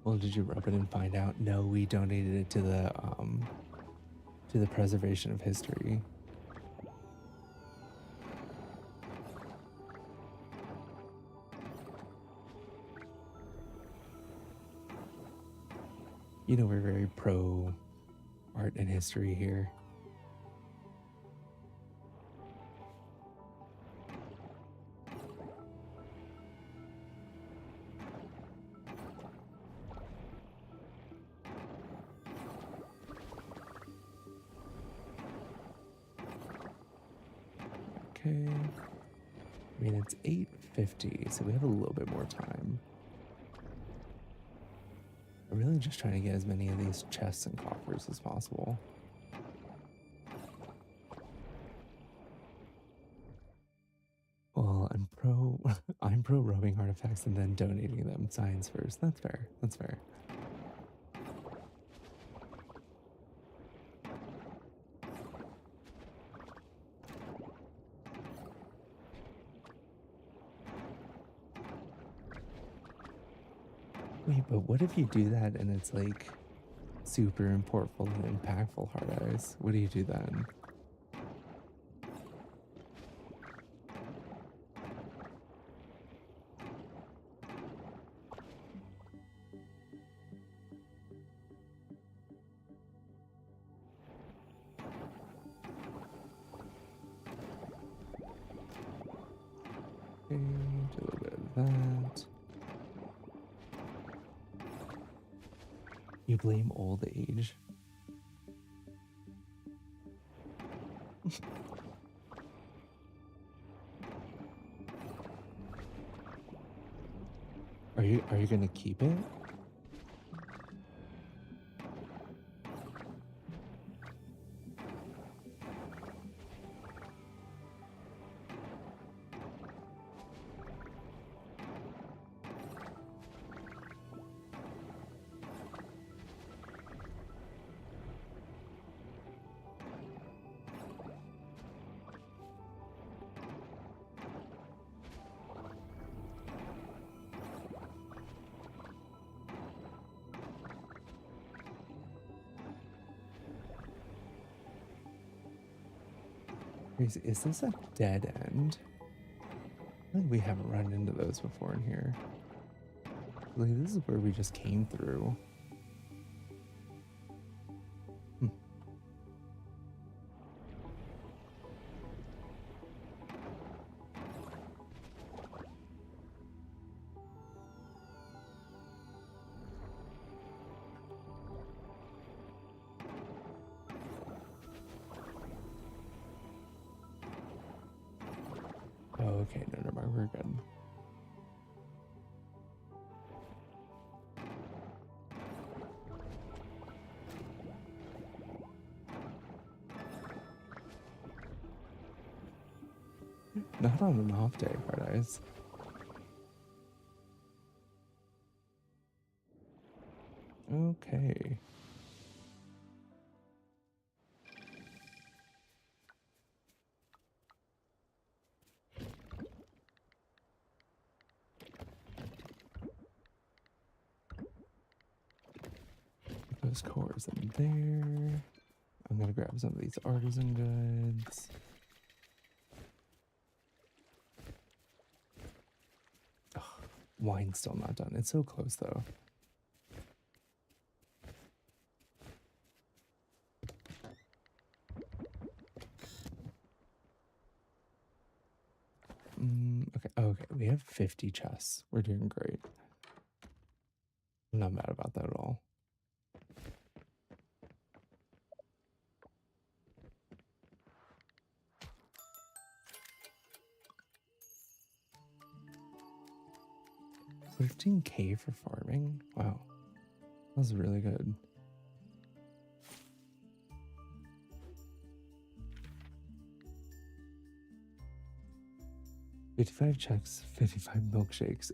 Well, did you rub it and find out? No, we donated it to the preservation of history. You know, we're very pro art and history here. Okay. I mean, it's 8:50, so we have a little bit more time. I'm really just trying to get as many of these chests and coffers as possible. Well, I'm pro I'm pro robbing artifacts and then donating them. Science first. That's fair. That's fair. Wait, but what if you do that and it's like super important and impactful, Hard Eyes? What do you do then? Okay, do a little bit of that. You blame old age. Are you gonna keep it? Is this a dead end? I think we haven't run into those before in here. Like, this is where we just came through. Hmm. Oh, okay, no, never mind, we're good. Not on an off day, Paradise. Okay. Put those cores in there. I'm gonna grab some of these artisan goods. Ugh, wine's still not done. It's so close though. Okay. Okay. We have 50 chests. We're doing great. I'm not mad about that at all. $15K for farming? Wow. That was really good. $55 checks, 55 milkshakes.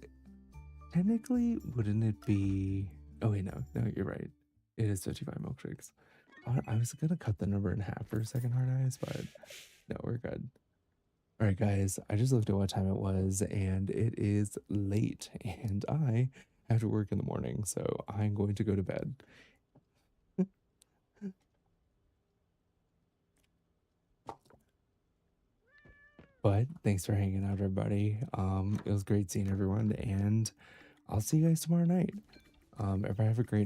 Technically, wouldn't it be... Oh, wait, no. No, you're right. It is 55 milkshakes. I was going to cut the number in half for a second, Hard Eyes, but no, we're good. All right, guys, I just looked at what time it was, and it is late, and I have to work in the morning, so I'm going to go to bed. But thanks for hanging out, everybody. It was great seeing everyone, and I'll see you guys tomorrow night. Everybody have a great night.